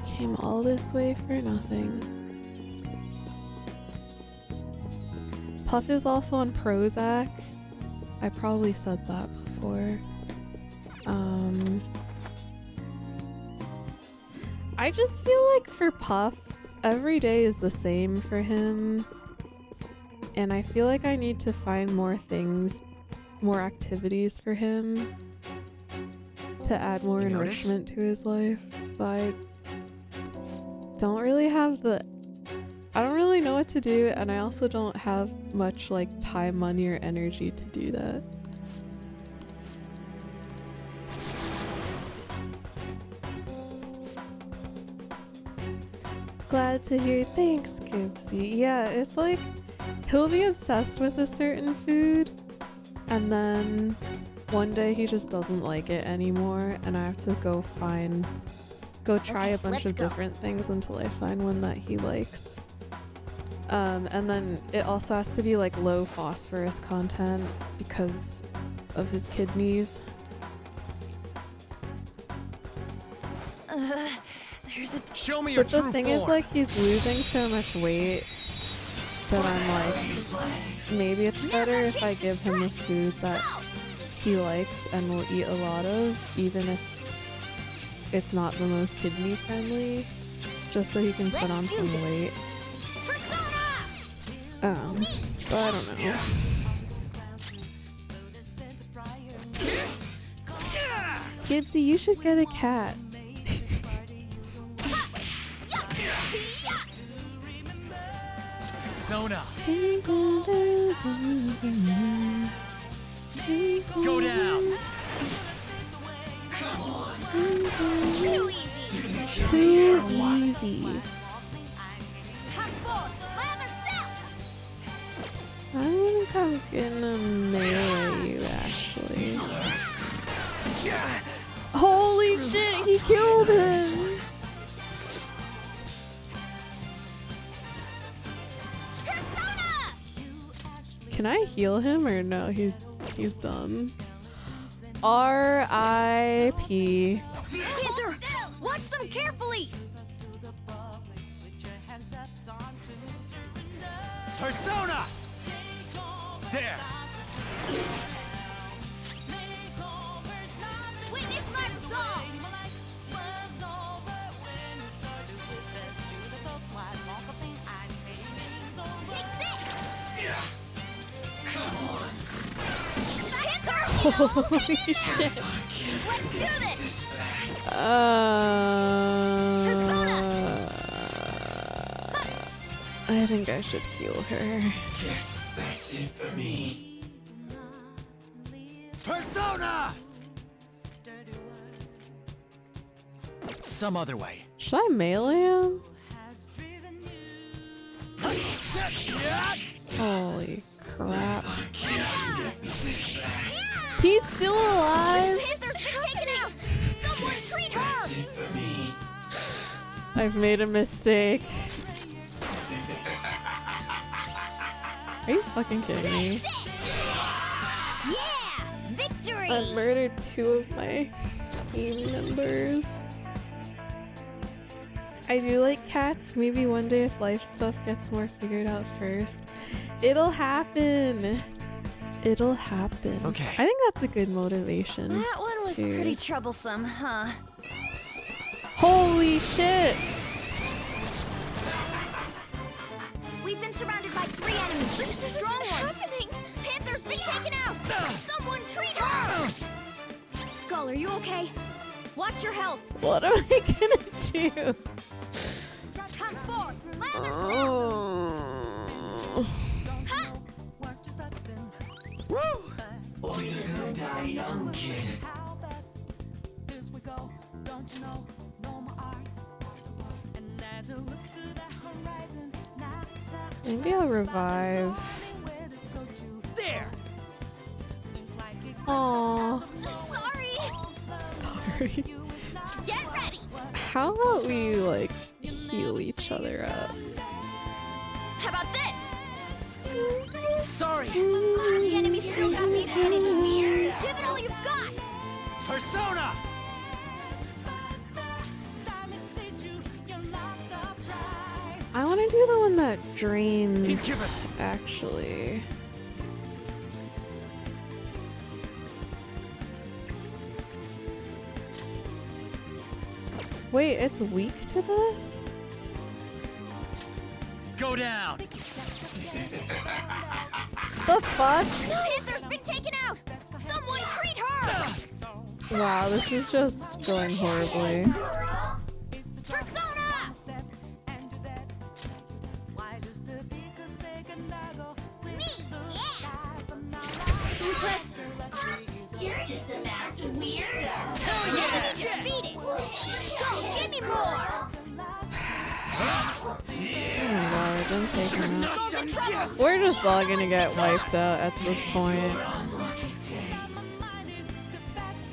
Came all this way for nothing. Puff is also on Prozac. I probably said that before. I just feel like for Puff, every day is the same for him. And I feel like I need to find more things, more activities for him to add more enrichment to his life. But I don't really have I don't really know what to do, and I also don't have much like time, money, or energy to do that. Glad to hear. Thanks, Gibbsy. Yeah, it's like he'll be obsessed with a certain food, and then one day he just doesn't like it anymore, and I have to go try a bunch of different things until I find one that he likes. And then it also has to be like low phosphorus content because of his kidneys. There's a Show me your But the true thing form. is, like, he's losing so much weight that I'm like, maybe it's better if I give him a food that he likes and will eat a lot of, even if it's not the most kidney friendly, just so he can put on some weight. But I don't know. Gibbsy, you should get a cat. Sona. Go down. Too easy. Too easy. I'm gonna melee you, actually. Holy shit, he killed him! Can I heal him or no? He's done. R.I.P. Panther, watch them carefully. Persona. There. Witness my resolve. Take this. Holy shit. Let's do this. I think I should heal her. Yes, that's it for me. Persona. Some other way. Should I melee him? Holy crap. He's still alive! Panther's been taken out. Someone treat her. That's it for me. I've made a mistake. Are you fucking kidding me? Yeah, victory. I murdered 2 of my team members. I do like cats. Maybe one day if life stuff gets more figured out first. It'll happen. It'll happen. Okay. I think that's a good motivation. That one was too. pretty troublesome, huh? Holy shit! We've been surrounded by 3 enemies. This is strong ones. happening. Panther's been taken out. Someone treat her. Skull, are you okay? Watch your health. What am I gonna do? Come forth. Ha! Oh, you're gonna die young, kid. Maybe I'll revive. There! Aww. Sorry. Sorry. Get ready. How about we, like, heal each other up? How about this? Sorry! The enemy still got the advantage. Give it all you've got. Persona! I want to do the one that drains, Incubus! actually. Wait, it's weak to this? Go down! The fuck? Panther's been taken out. Someone treat her. Wow, this is just going horribly. Persona! Me, yeah. Ruthless. You're just a master weirdo. Oh yeah! Defeat it. Skull, give me more. Oh my god, I'm taking that. Skull's in trouble. We're just all gonna get wiped out at this point.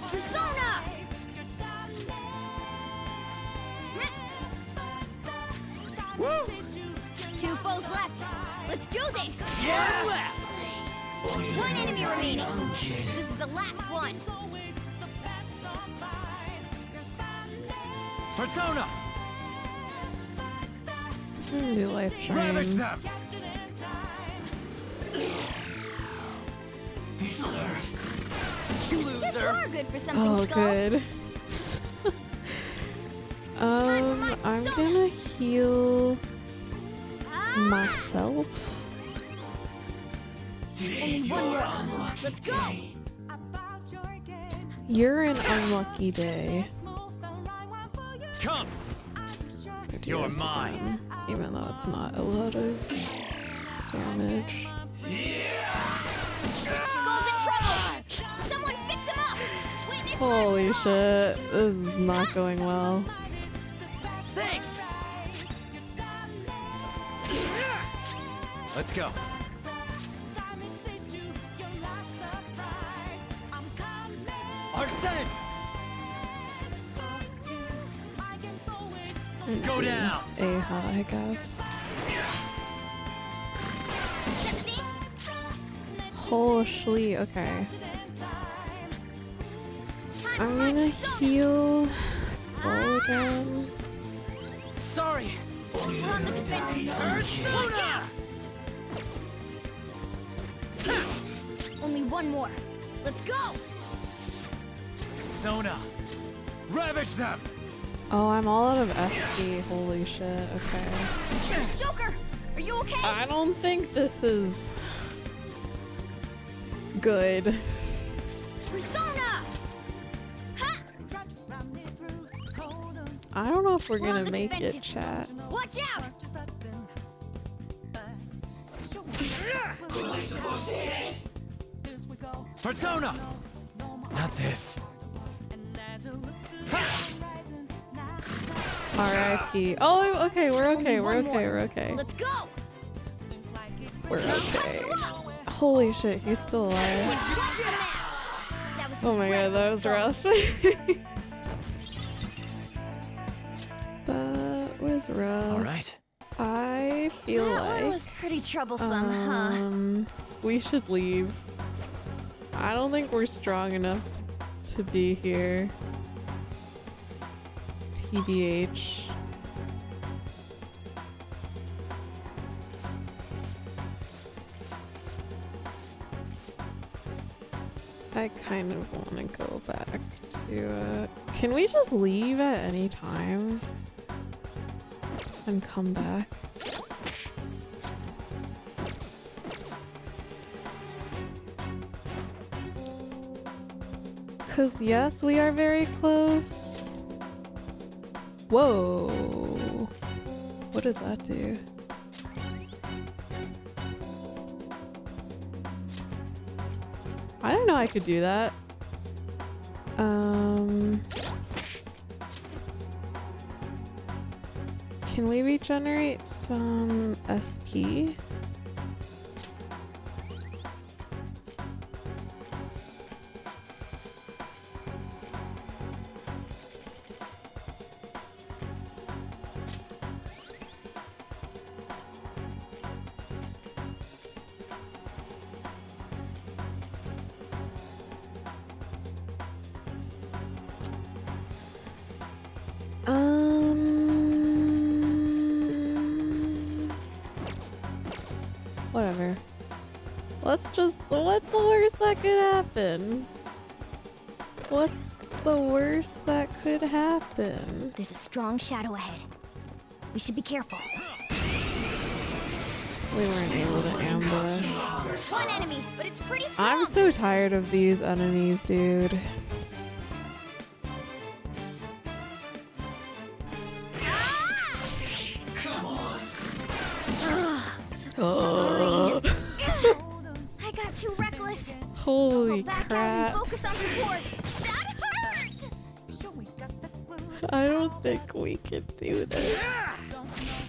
Persona! 2 foes left. Let's do this. Yeah! One enemy remaining. This is the last one. Persona! I'm gonna do life Ravage drain. them! This are good for something, Oh, Skull. good. I'm gonna heal myself. Only one more. Let's go. You're an unlucky day. Come! I do You're this mine. again, even though it's not a lot of damage. Skull's in trouble. Someone fix him up. Witness Holy shit, this is not going well. Thanks! Let's go. Arsene! Go down! Aha, I guess. Jesse. Holy, okay. I'm gonna heal Skull again. Sorry! We're on the defensive. Watch out. Only one more. Let's go. Persona! Ravage them! Oh, I'm all out of SP. Holy shit, okay. Joker, are you okay? I don't think this is good. Persona. Ha! I don't know if we're We're on gonna the make it, defensive. chat. Watch out. Who am I supposed to hit? Persona! Not this. R.I.P. Oh, okay, we're okay, we're Only one okay, more. we're okay. Let's go. We're okay. Holy shit, he's still alive. That was Oh my god, that was rough. That was rough. Alright. I feel That one like was pretty troublesome, we should leave. I don't think we're strong enough to be here. TBH. I kind of want to go back to can we just leave at any time and come back? Cause yes, we are very close. Whoa. What does that do? I didn't know I could do that. Can we regenerate some SP? Whatever. What's the worst that could happen? What's the worst that could happen? There's a strong shadow ahead. We should be careful. We weren't able to ambush. One enemy, but it's pretty strong. I'm so tired of these enemies, dude. Oh. I got too reckless. Holy back crap. out and focus on support. That hurt! I don't think we can do this.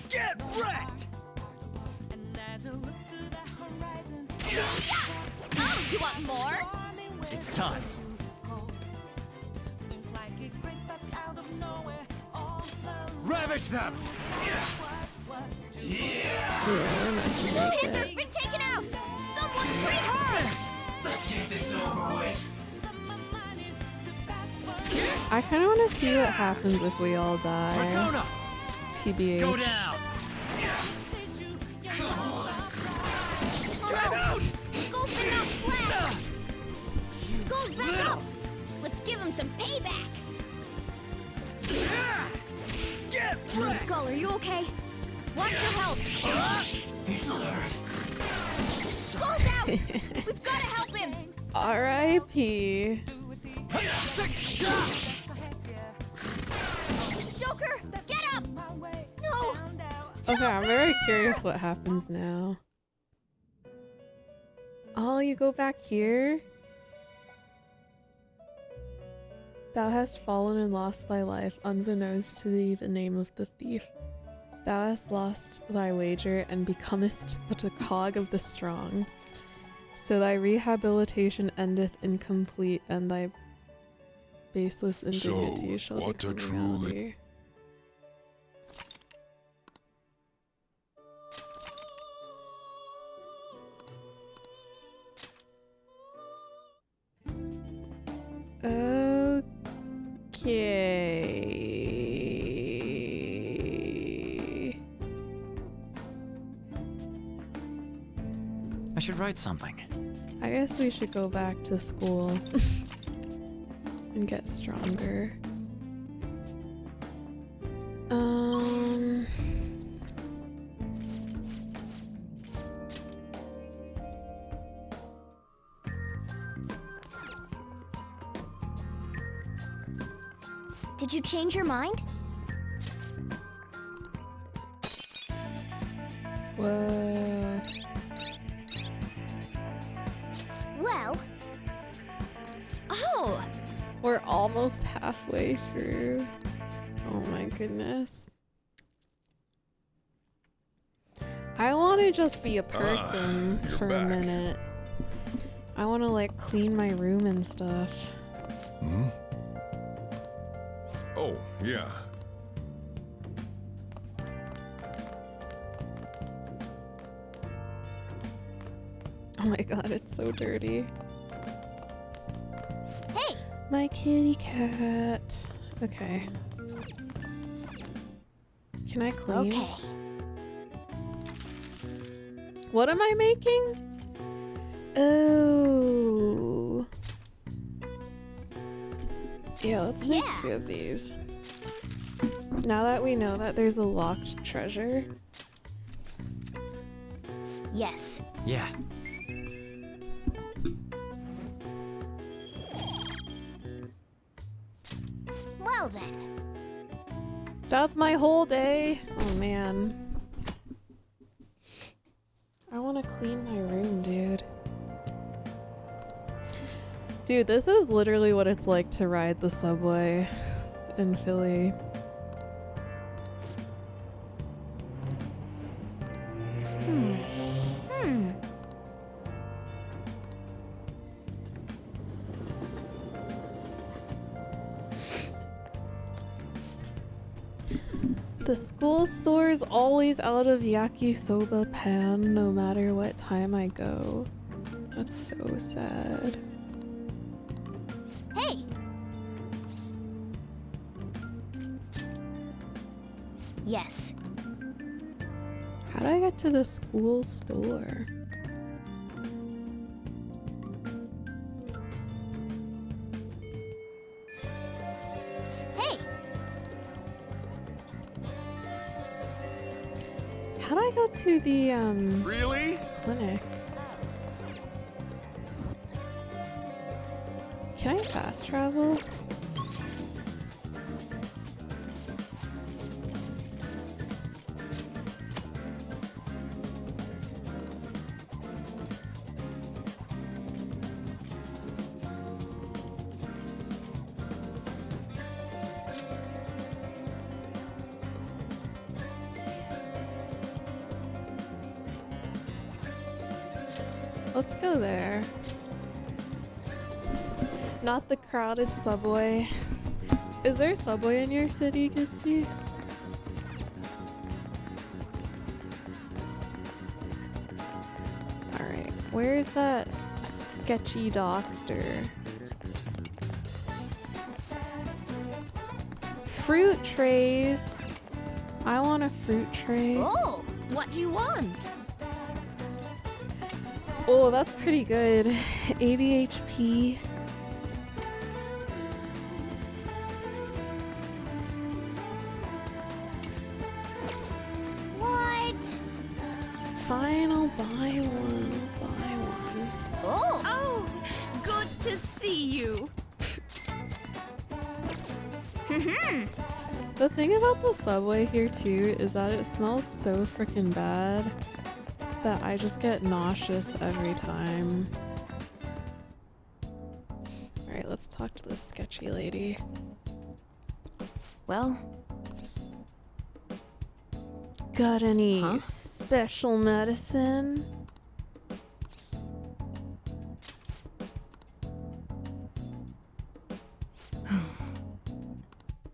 Get wrecked! Oh, you want more? It's time. Ravage them! Yeah, we're not Two gonna make hitters it. been taken out! Someone treat her! Let's get this over with. I kind of want to see what happens if we all die. Persona! TBH. Go down! Oh no! Skull's been knocked flat! Skull's back up! Let's give him some payback! Get Little wrecked! Skull, are you okay? Watch your health! He's alert. Skull's out! We've got to help him! R.I.P. Joker, get up! No! Okay, I'm very curious what happens now. Oh, you go back here? Thou hast fallen and lost thy life, unbeknownst to thee the name of the thief. Thou hast lost thy wager and becomest but a cog of the strong. So thy rehabilitation endeth incomplete, and thy baseless indignity shall what a become reality. Okay. I should write something. I guess we should go back to school and get stronger. Did you change your mind? Whoa. Well... Oh! We're almost halfway through. Oh my goodness. I want to just be a person for a minute. I want to like clean my room and stuff. Hmm? Oh, yeah. Oh my god, it's so dirty. Hey! My kitty cat. Okay. Can I clean? Okay. What am I making? Oh. Yeah, let's make Yeah. 2 of these. Now that we know that there's a locked treasure. Yes. Yeah. Well then. That's my whole day. Oh man. I want to clean my room, dude. Dude, this is literally what it's like to ride the subway in Philly. The school store's always out of yakisoba pan no matter what time I go. That's so sad. Hey. Yes. How do I get to the school store? Hey. How do I go to the Really? clinic? Can I fast travel? Let's go there. Not the crowded subway. Is there a subway in your city, Gipsy? Alright, where's that sketchy doctor? Fruit trays. I want a fruit tray. Oh, what do you want? Oh, that's pretty good. 80 HP. What? Fine, I'll buy one. I'll buy one. Oh. Oh, good to see you. The thing about the subway here too is that it smells so freaking bad that I just get nauseous every time. Alright, let's talk to this sketchy lady. Well, Got any Huh? special medicine?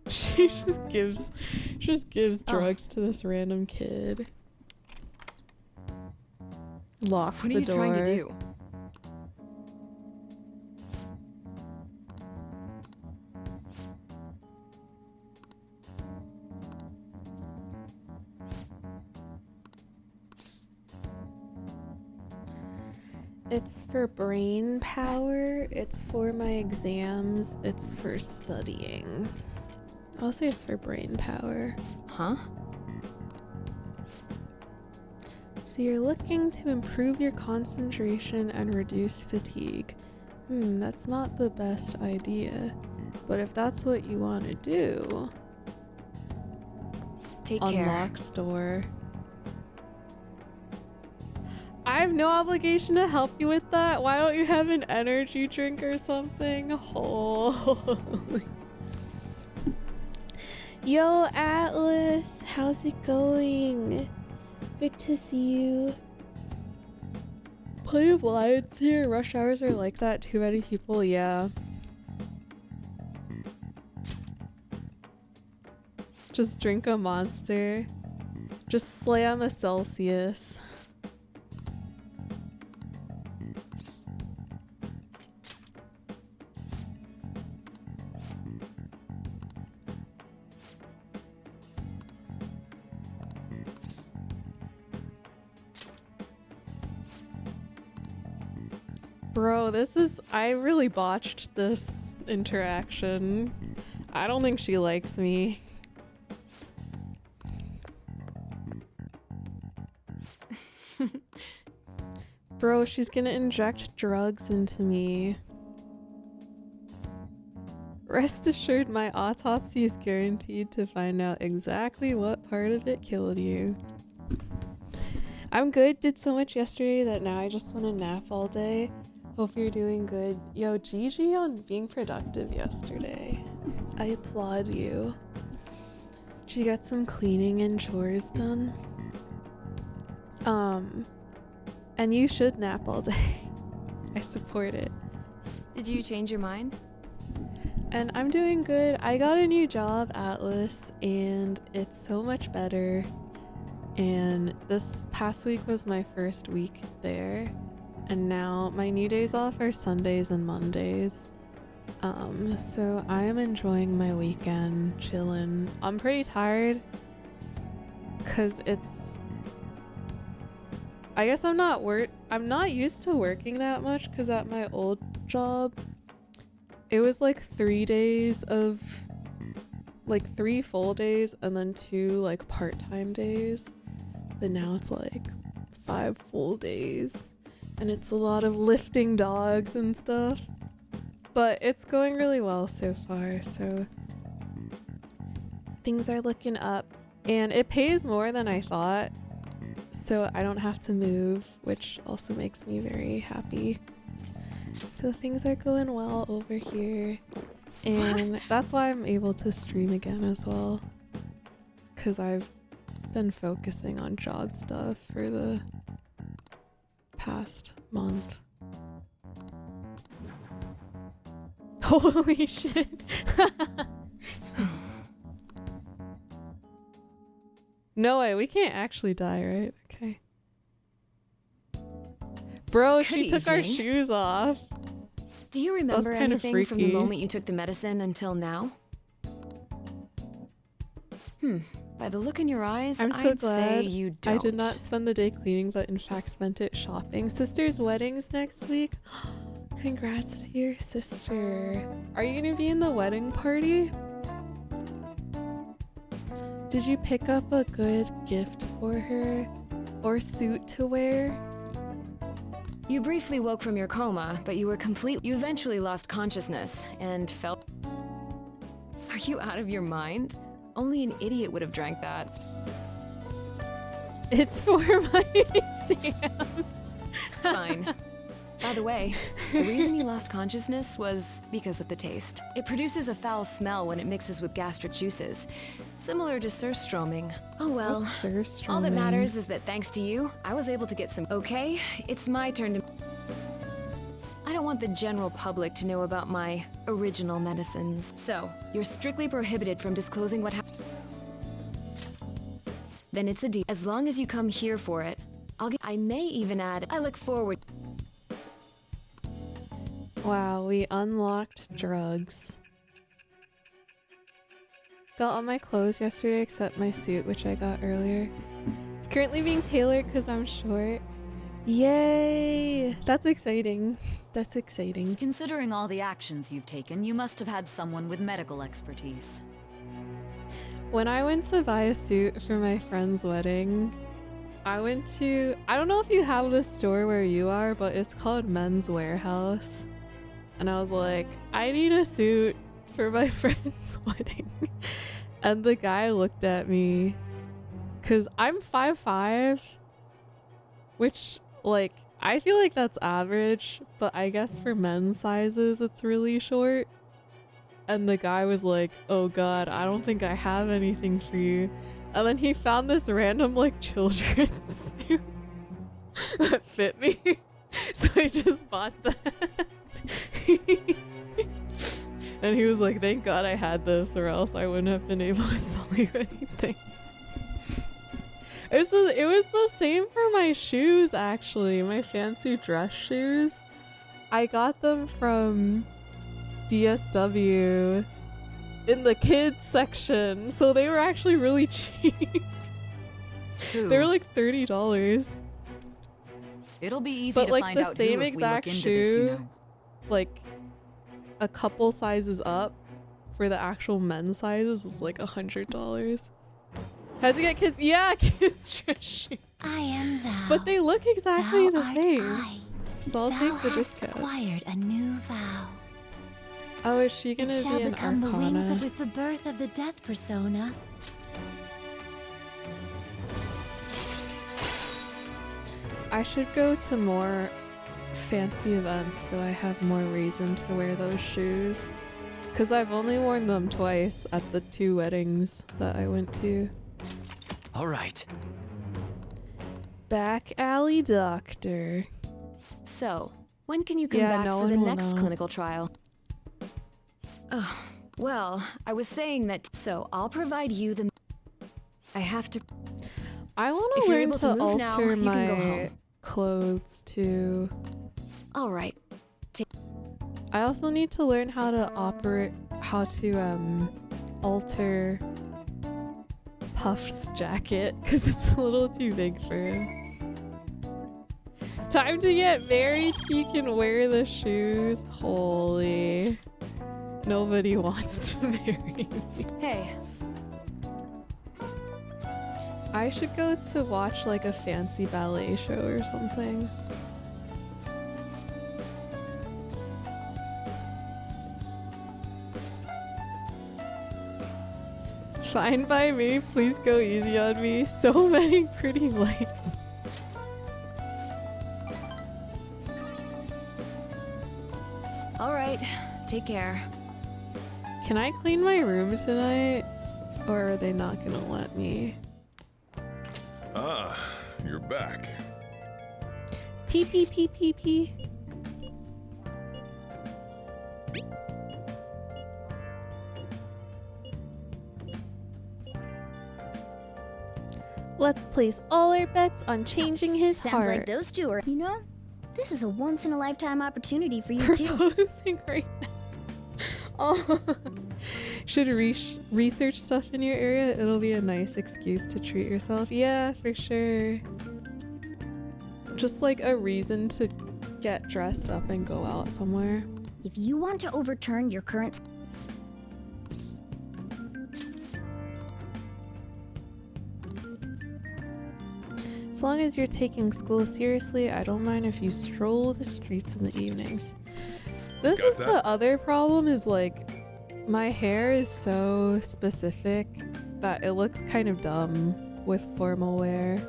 She just gives Oh. drugs to this random kid. Locks What are the you door. trying to do? It's for brain power, it's for my exams, it's for studying. I'll say it's for brain power. huh? So you're looking to improve your concentration and reduce fatigue. That's not the best idea. But if that's what you want to do, Take care. unlock store. I have no obligation to help you with that. Why don't you have an energy drink or something? Holy. Yo, Atlas, how's it going? Good to see you. Plenty of lights here. Rush hours are like that. Too many people, yeah. Just drink a Monster. Just slam a Celsius. Bro, I really botched this interaction. I don't think she likes me. Bro, she's gonna inject drugs into me. Rest assured, my autopsy is guaranteed to find out exactly what part of it killed you. I'm good. Did so much yesterday that now I just want to nap all day. Hope you're doing good. Yo, GG on being productive yesterday. I applaud you. Did you get some cleaning and chores done? And you should nap all day. I support it. Did you change your mind? And I'm doing good. I got a new job, Atlas, and it's so much better. And this past week was my first week there. And now my new days off are Sundays and Mondays. So I am enjoying my weekend, chilling. I'm pretty tired because I guess I'm not used to working that much because at my old job it was like 3 days of like 3 full days and then 2 like part-time days, but now it's like 5 full days and it's a lot of lifting dogs and stuff, but it's going really well so far, so things are looking up and it pays more than I thought, so I don't have to move, which also makes me very happy. So things are going well over here, and that's why I'm able to stream again as well, because I've been focusing on job stuff for the past month. Holy shit. No way, we can't actually die, right? Okay. Bro, she took our shoes off. Do you remember anything from the freaky. moment you took the medicine until now? By the look in your eyes, I'm so I'd say glad you don't. I did not spend the day cleaning, but in fact spent it shopping. Sister's wedding's next week. Congrats to your sister. Are you gonna be in the wedding party? Did you pick up a good gift for her? Or suit to wear? You briefly woke from your coma, but you eventually lost consciousness and felt... Are you out of your mind? Only an idiot would have drank that. It's for my exams. Fine. By the way, the reason you lost consciousness was because of the taste. It produces a foul smell when it mixes with gastric juices, similar to surströmming. Oh well. What's surströmming? All that matters is that thanks to you, I was able to get some... Okay, it's my turn to... I don't want the general public to know about my original medicines. So, you're strictly prohibited from disclosing what happened. Then it's a deal. As long as you come here for it, I may even add... I look forward... Wow, we unlocked drugs. Got all my clothes yesterday except my suit, which I got earlier. It's currently being tailored because I'm short. Yay! That's exciting. That's exciting. Considering all the actions you've taken, you must have had someone with medical expertise. When I went to buy a suit for my friend's wedding, I don't know if you have this store where you are, but it's called Men's Warehouse. And I was like, I need a suit for my friend's wedding. And the guy looked at me, because I'm 5'5", which, like, I feel like that's average, but I guess for men's sizes, it's really short. And the guy was like, oh god, I don't think I have anything for you. And then he found this random, like, children's suit that fit me. So I just bought that. And he was like, thank god I had this, or else I wouldn't have been able to sell you anything. It was the same for my shoes, actually. My fancy dress shoes. I got them from DSW in the kids section, so they were actually really cheap. They were like $30. It'll be easy but to like find the out same who if we exact look into shoe, this, you know. like a couple sizes up for the actual men's sizes was like $100. Had to get kids, yeah, kids dress shoes. I am thou. But they look exactly Thou the art same. I. So I'll Thou take the hast discount. acquired a new vow. Oh, is she gonna It shall be an become the wings Arcana? of with the birth of the death persona. I should go to more fancy events so I have more reason to wear those shoes. Because I've only worn them twice at the 2 weddings that I went to. All right. Back alley doctor. So, when can you come Yeah, back no for the one will next know. clinical trial? Oh, well, I was saying that. So, I'll provide you the. I have to. I want If to you're learn able to to move now, alter you can go my home. clothes too. All right. I also need to learn how to alter Puff's jacket because it's a little too big for him. Time to get married so you can wear the shoes. Holy. Nobody wants to marry me. Hey. I should go to watch like a fancy ballet show or something. Fine by me, please go easy on me. So many pretty lights. All right. Take care. Can I clean my room tonight? Or are they not gonna let me? Ah, you're back. Pee pee pee pee pee. Let's place all our bets on changing his Sounds heart. like those two are. You know, this is a once-in-a-lifetime opportunity for you too. Proposing right now. Oh. Should research stuff in your area. It'll be a nice excuse to treat yourself. Yeah, for sure. Just like a reason to get dressed up and go out somewhere. If you want to overturn your current. As long as you're taking school seriously, I don't mind if you stroll the streets in the evenings. This Got is that? the other problem is like my hair is so specific that it looks kind of dumb with formal wear.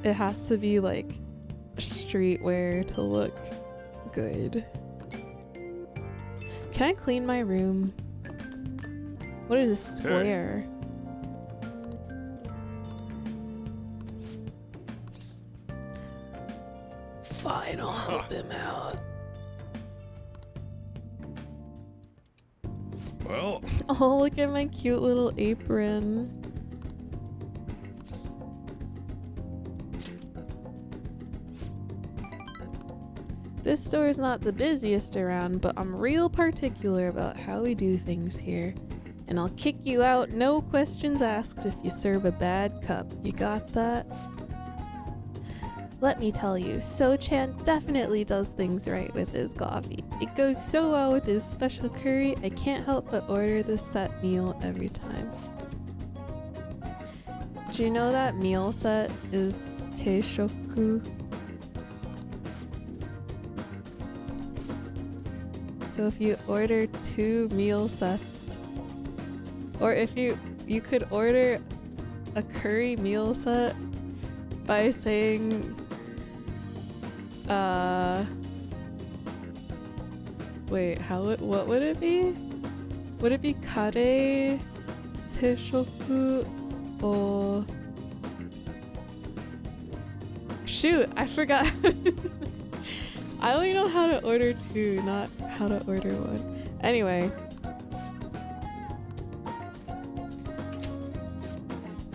It has to be like streetwear to look good. Can I clean my room? What is this square? Fine, I'll help him out. Well, Oh, look at my cute little apron. This store is not the busiest around, but I'm real particular about how we do things here. And I'll kick you out, no questions asked, if you serve a bad cup. You got that? Let me tell you, So-chan definitely does things right with his coffee. It goes so well with his special curry, I can't help but order the set meal every time. Do you know that meal set is teishoku? So if you order 2 meal sets, or if you could order a curry meal set by saying wait, what would it be? Would it be kare teishoku or shoot, I forgot. I only know how to order 2, not how to order 1. Anyway,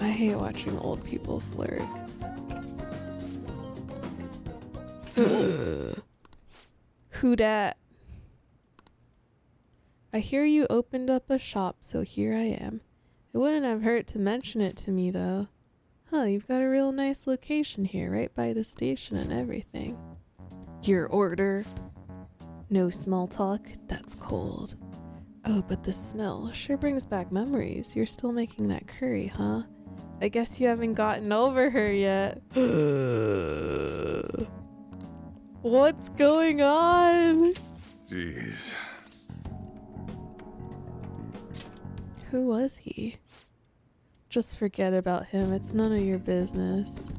I hate watching old people flirt. Who dat? I hear you opened up a shop, so here I am. It wouldn't have hurt to mention it to me, though. Huh, you've got a real nice location here, right by the station and everything. Your order. No small talk, that's cold. Oh, but the smell sure brings back memories. You're still making that curry, huh? I guess you haven't gotten over her yet. What's going on? Jeez. Who was he? Just forget about him. It's none of your business.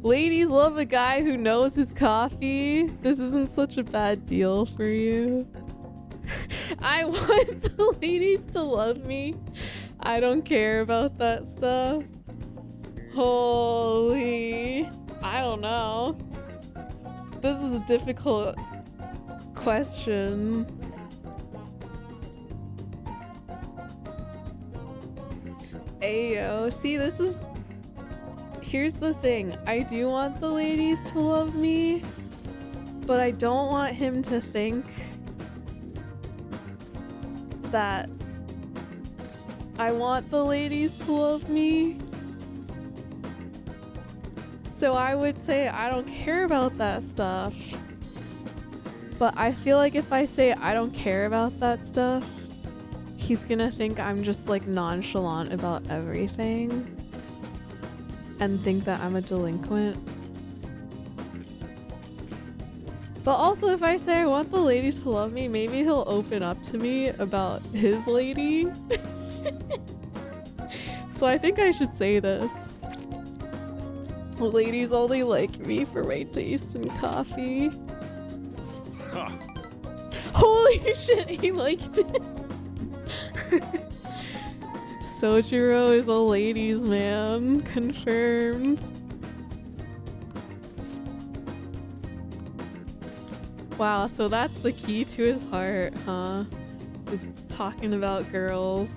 Ladies love a guy who knows his coffee. This isn't such a bad deal for you. I want the ladies to love me. I don't care about that stuff. Holy... I don't know. This is a difficult question. Ayo. See, this is... Here's the thing. I do want the ladies to love me, but I don't want him to think that I want the ladies to love me. So I would say I don't care about that stuff. But I feel like if I say I don't care about that stuff, he's gonna think I'm just like nonchalant about everything and think that I'm a delinquent. But also if I say I want the ladies to love me, maybe he'll open up to me about his lady. So I think I should say this. Ladies only like me for my taste in coffee. Huh. Holy shit, he liked it. Sojiro is a ladies man. Confirmed. Wow, so that's the key to his heart, huh? Is talking about girls.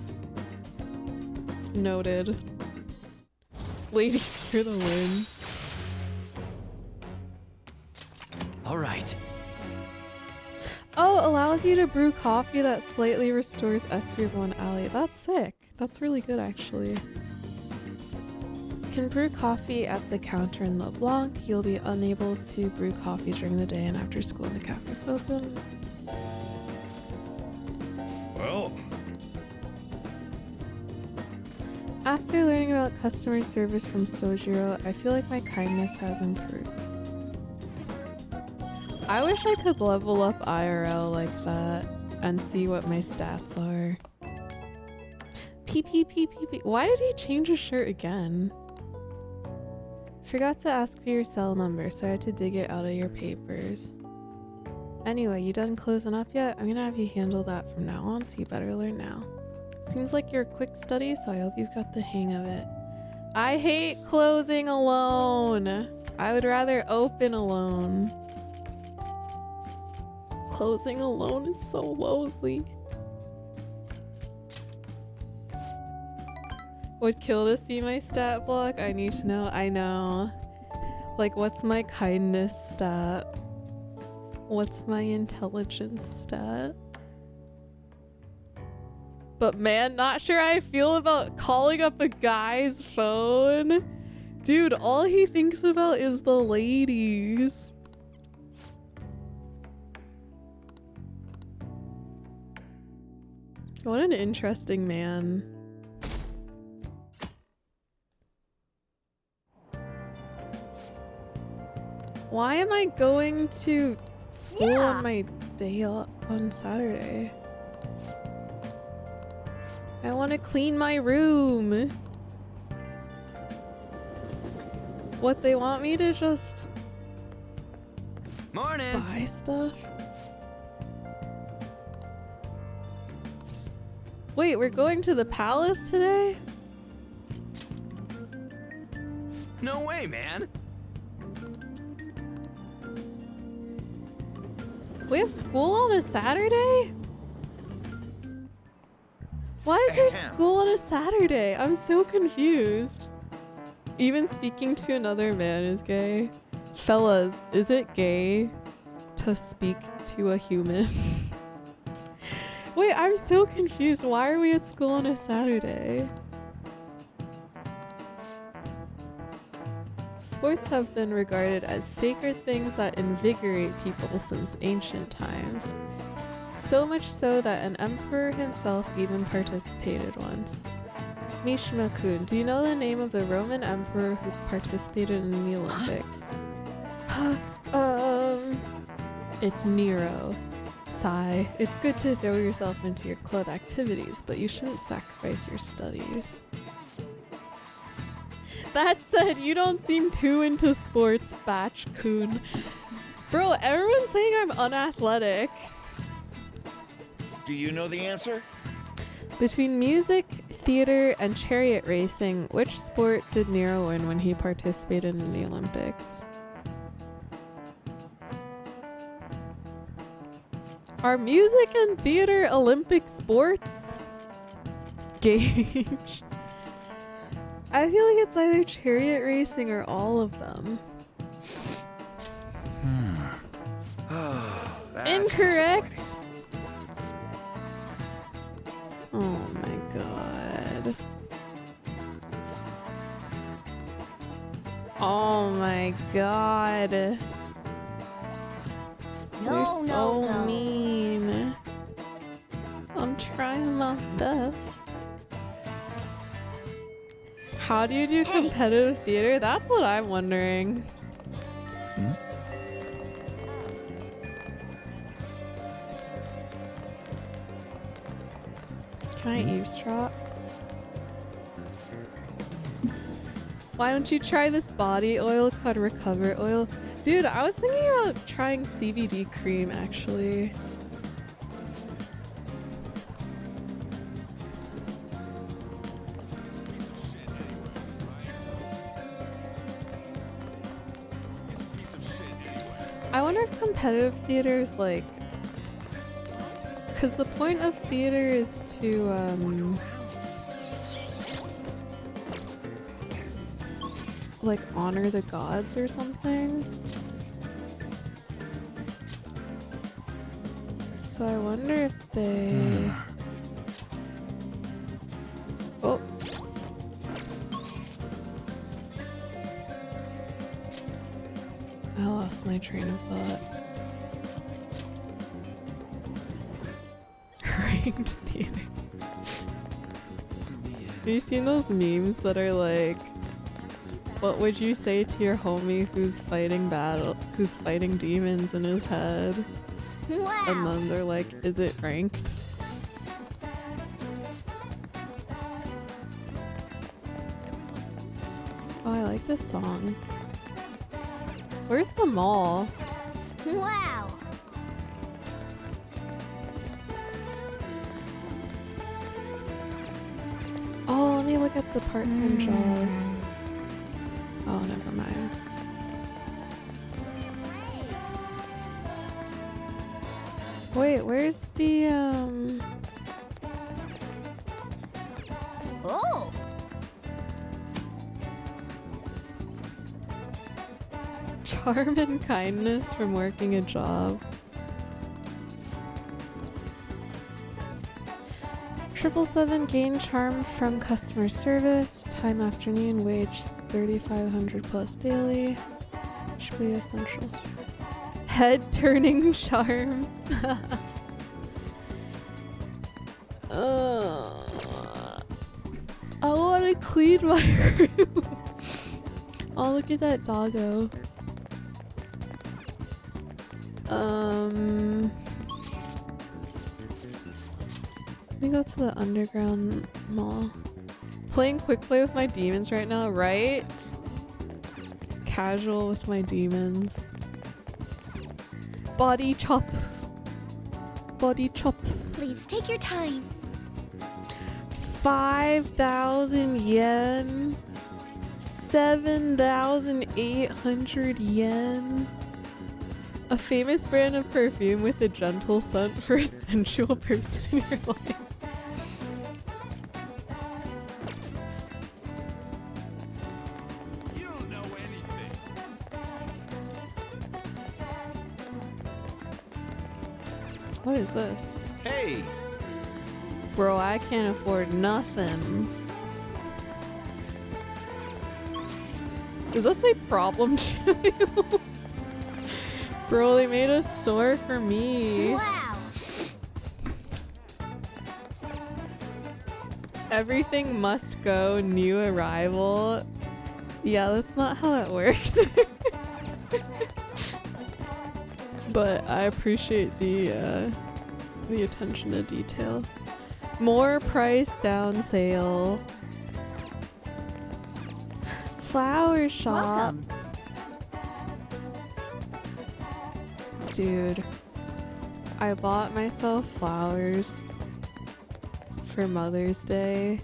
Noted. Ladies for the win. All right. Oh, allows you to brew coffee that slightly restores SP of one ally. That's sick. That's really good, actually. Can brew coffee at the counter in LeBlanc. You'll be unable to brew coffee during the day and after school when the cafe is open. Well. After learning about customer service from Sojiro, I feel like my kindness has improved. I wish I could level up IRL like that and see what my stats are. PPPPP. Why did he change his shirt again? Forgot to ask for your cell number, so I had to dig it out of your papers. Anyway, you done closing up yet? I'm gonna have you handle that from now on, so you better learn now. Seems like you're a quick study, so I hope you've got the hang of it. I hate closing alone. I would rather open alone. Closing alone is so lonely. Would kill to see my stat block. I need to know. I know. Like, what's my kindness stat? What's my intelligence stat? But man, not sure how I feel about calling up a guy's phone. Dude, all he thinks about is the ladies. What an interesting man. Why am I going to school on my day off on Saturday? I want to clean my room. What, they want me to just buy stuff? Wait, we're going to the palace today? No way, man. We have school on a Saturday? Why is there school on a Saturday? I'm so confused. Even speaking to another man is gay. Fellas, is it gay to speak to a human? Wait, I'm so confused. Why are we at school on a Saturday? Sports have been regarded as sacred things that invigorate people since ancient times. So much so that an emperor himself even participated once. Mishima-kun, do you know the name of the Roman emperor who participated in the Olympics? It's Nero. Sigh. It's good to throw yourself into your club activities, but you shouldn't sacrifice your studies. That said, you don't seem too into sports, Batch-kun. Bro, everyone's saying I'm unathletic. Do you know the answer? Between music, theater, and chariot racing, which sport did Nero win when he participated in the Olympics? Are music and theater Olympic sports? Gage. I feel like it's either chariot racing or all of them. Incorrect. Oh my god. Oh my god. They're so mean. I'm trying my best. How do you do competitive theater? That's what I'm wondering. Can I eavesdrop? Why don't you try this body oil called Recover Oil? Dude, I was thinking about trying CBD cream actually. I wonder if competitive theater is like, because the point of theater is to like honor the gods or something. So I wonder if they oh, I lost my train of thought. Ranked theater. Have you seen those memes that are like, what would you say to your homie who's fighting demons in his head? Wow. And then they're like, is it ranked? Oh, I like this song. Where's the mall? Wow. Oh, let me look at the part-time jobs. Oh, never mind. Wait, where's the Oh. charm and kindness from working a job? 777 gain charm from customer service. Time afternoon, wage 3,500 plus daily. Should be essential. Head turning charm. I want to clean my room. Oh, look at that doggo. Let me go to the underground mall. Playing quick play with my demons right now, right? Casual with my demons. Body chop. Body chop. Please take your time. 5,000 yen. 7,800 yen. A famous brand of perfume with a gentle scent for a sensual person in your life. You don't know anything. What is this? Hey! Bro, I can't afford nothing. Does that say problem child? Bro, they made a store for me. Wow. Everything must go, new arrival. Yeah, that's not how that works. But I appreciate the attention to detail. More price down sale. Flower shop. Welcome. Dude, I bought myself flowers for Mother's Day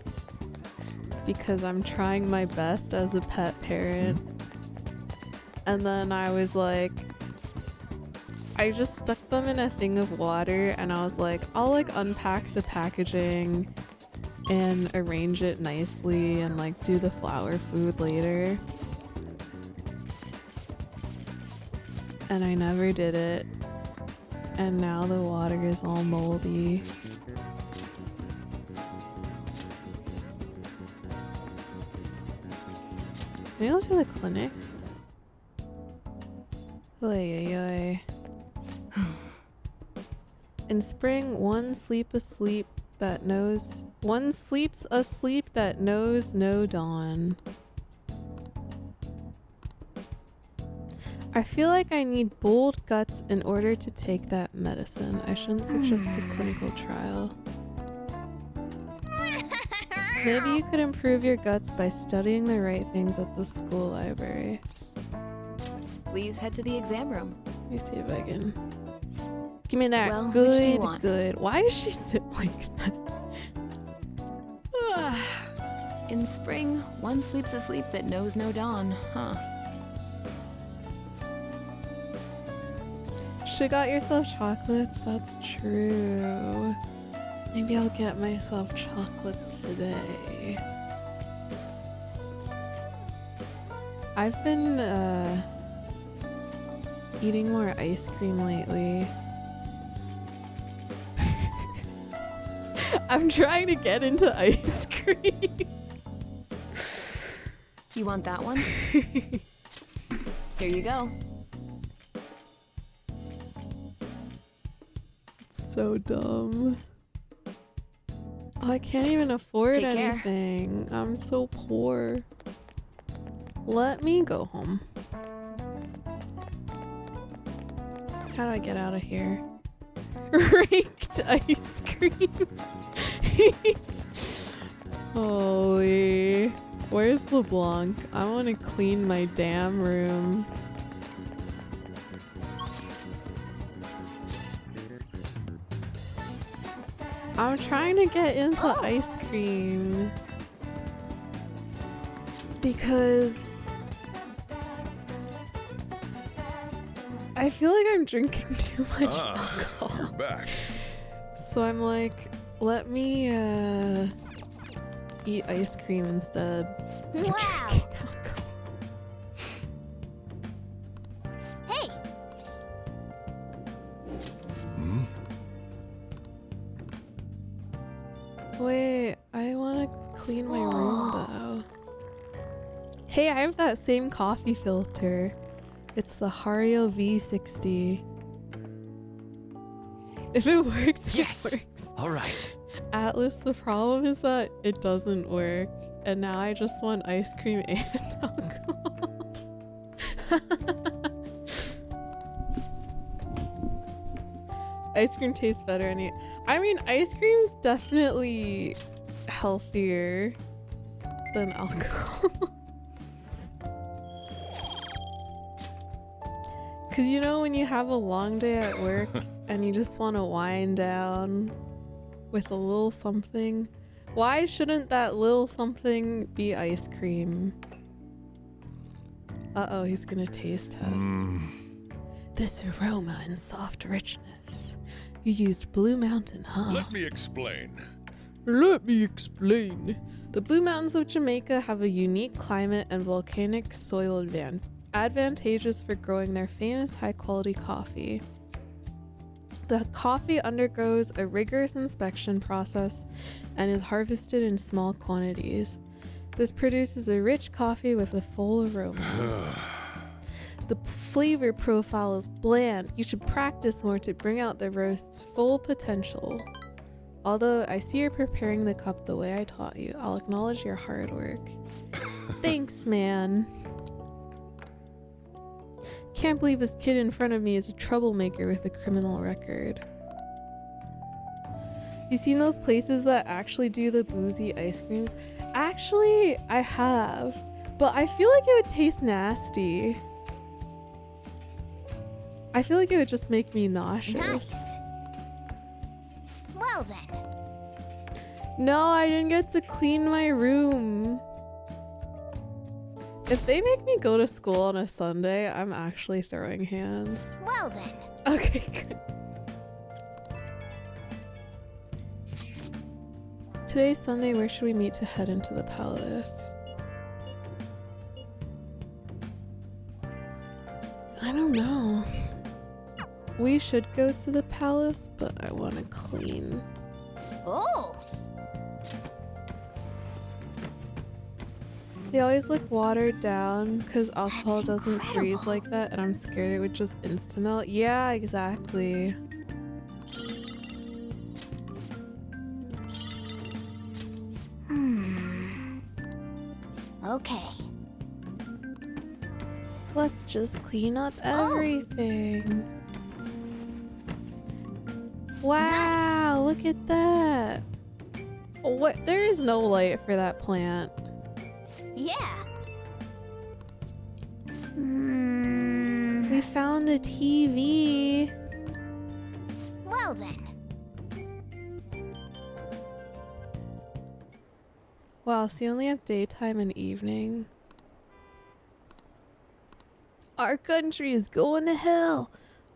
because I'm trying my best as a pet parent. And then I was like, I just stuck them in a thing of water and I was like, I'll like unpack the packaging and arrange it nicely and like do the flower food later. And I never did it. And now the water is all moldy. Can I go to the clinic? Oy, oy, oy. In spring, one sleeps asleep that knows no dawn. I feel like I need bold guts in order to take that medicine. I shouldn't suggest a clinical trial. Maybe you could improve your guts by studying the right things at the school library. Please head to the exam room. Let me see if I can... Give me that. Well, which do you good, want? good. Why does she sit like that? In spring, one sleeps a sleep that knows no dawn, huh? She got yourself chocolates? That's true. Maybe I'll get myself chocolates today. I've been eating more ice cream lately. I'm trying to get into ice cream. You want that one? Here you go. It's so dumb. Oh, I can't even afford Take care. anything. I'm so poor. Let me go home. How do I get out of here? Raked ice cream. Holy. Where's LeBlanc? I want to clean my damn room. I'm trying to get into ice cream because I feel like I'm drinking too much alcohol. You're back. So I'm like, let me eat ice cream instead. of Wow. drinking alcohol. Hey. Wait, I want to clean my room though. Hey, I have that same coffee filter. It's the Hario V60. If it works, Yes! it works. Alright. Atlas, the problem is that it doesn't work. And now I just want ice cream and alcohol. Ice cream tastes better I mean, ice cream's definitely healthier than alcohol. Cause you know when you have a long day at work and you just want to wind down with a little something, why shouldn't that little something be ice cream? Uh-oh, he's gonna taste test. This aroma and soft richness. You used Blue Mountain, huh? Let me explain. Let me explain. The Blue Mountains of Jamaica have a unique climate and volcanic soil advantageous for growing their famous high-quality coffee. The coffee undergoes a rigorous inspection process and is harvested in small quantities. This produces a rich coffee with a full aroma. The flavor profile is bland. You should practice more to bring out the roast's full potential. Although I see you're preparing the cup the way I taught you, I'll acknowledge your hard work. Thanks, man. Can't believe this kid in front of me is a troublemaker with a criminal record. You seen those places that actually do the boozy ice creams? Actually, I have, but I feel like it would taste nasty. I feel like it would just make me nauseous. Nice. Well then. No, I didn't get to clean my room. If they make me go to school on a Sunday, I'm actually throwing hands. Well then. Okay, good. Today's Sunday, where should we meet to head into the palace? I don't know. We should go to the palace, but I want to clean. Oh! They always look watered down because alcohol doesn't freeze like that, and I'm scared it would just insta-melt. Yeah, exactly. Okay. Let's just clean up everything. Wow, look at that. What? There is no light for that plant. Yeah. We found a TV. Well then. Wow, so you only have daytime and evening. Our country is going to hell.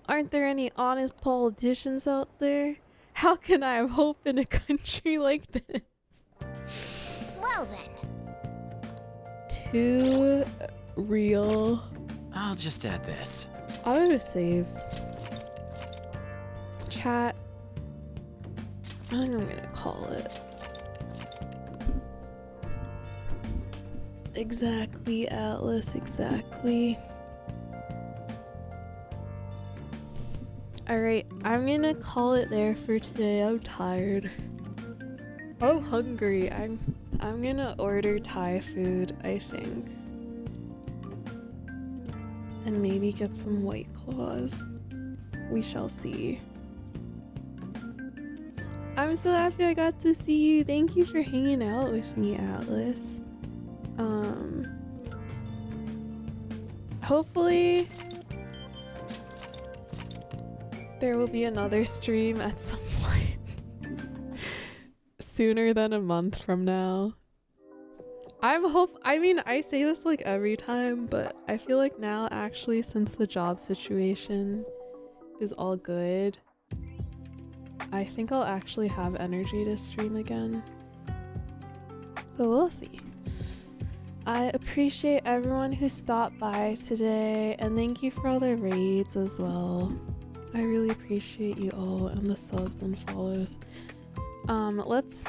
Aren't there any honest politicians out there? How can I have hope in a country like this? Well then. Too real. I'll just add this. I'm gonna save. Chat. I think I'm gonna call it. Exactly, Atlas, exactly. Alright, I'm gonna call it there for today. I'm tired. I'm hungry. I'm gonna order Thai food, I think. And maybe get some White Claws. We shall see. I'm so happy I got to see you. Thank you for hanging out with me, Atlas. Hopefully there will be another stream at some point sooner than a month from now. I mean, I say this like every time, but I feel like now actually, since the job situation is all good, I think I'll actually have energy to stream again. But we'll see. I appreciate everyone who stopped by today, and thank you for all the raids as well. I really appreciate you all and the subs and follows. Let's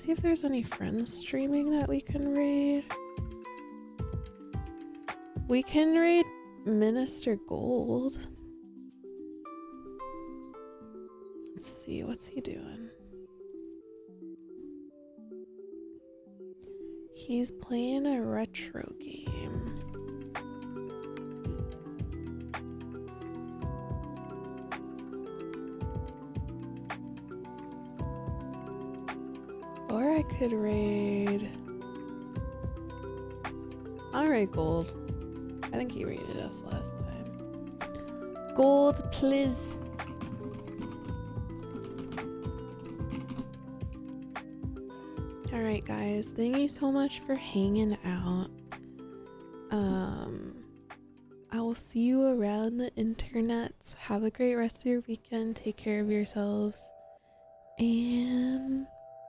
see if there's any friends streaming that we can raid. We can raid Minister Gold. Let's see, what's he doing? He's playing a retro game. Or I could raid... I'll raid Gold. I think he raided us last time. Gold, please. Alright guys, thank you so much for hanging out. I will see you around the internet. Have a great rest of your weekend. Take care of yourselves. And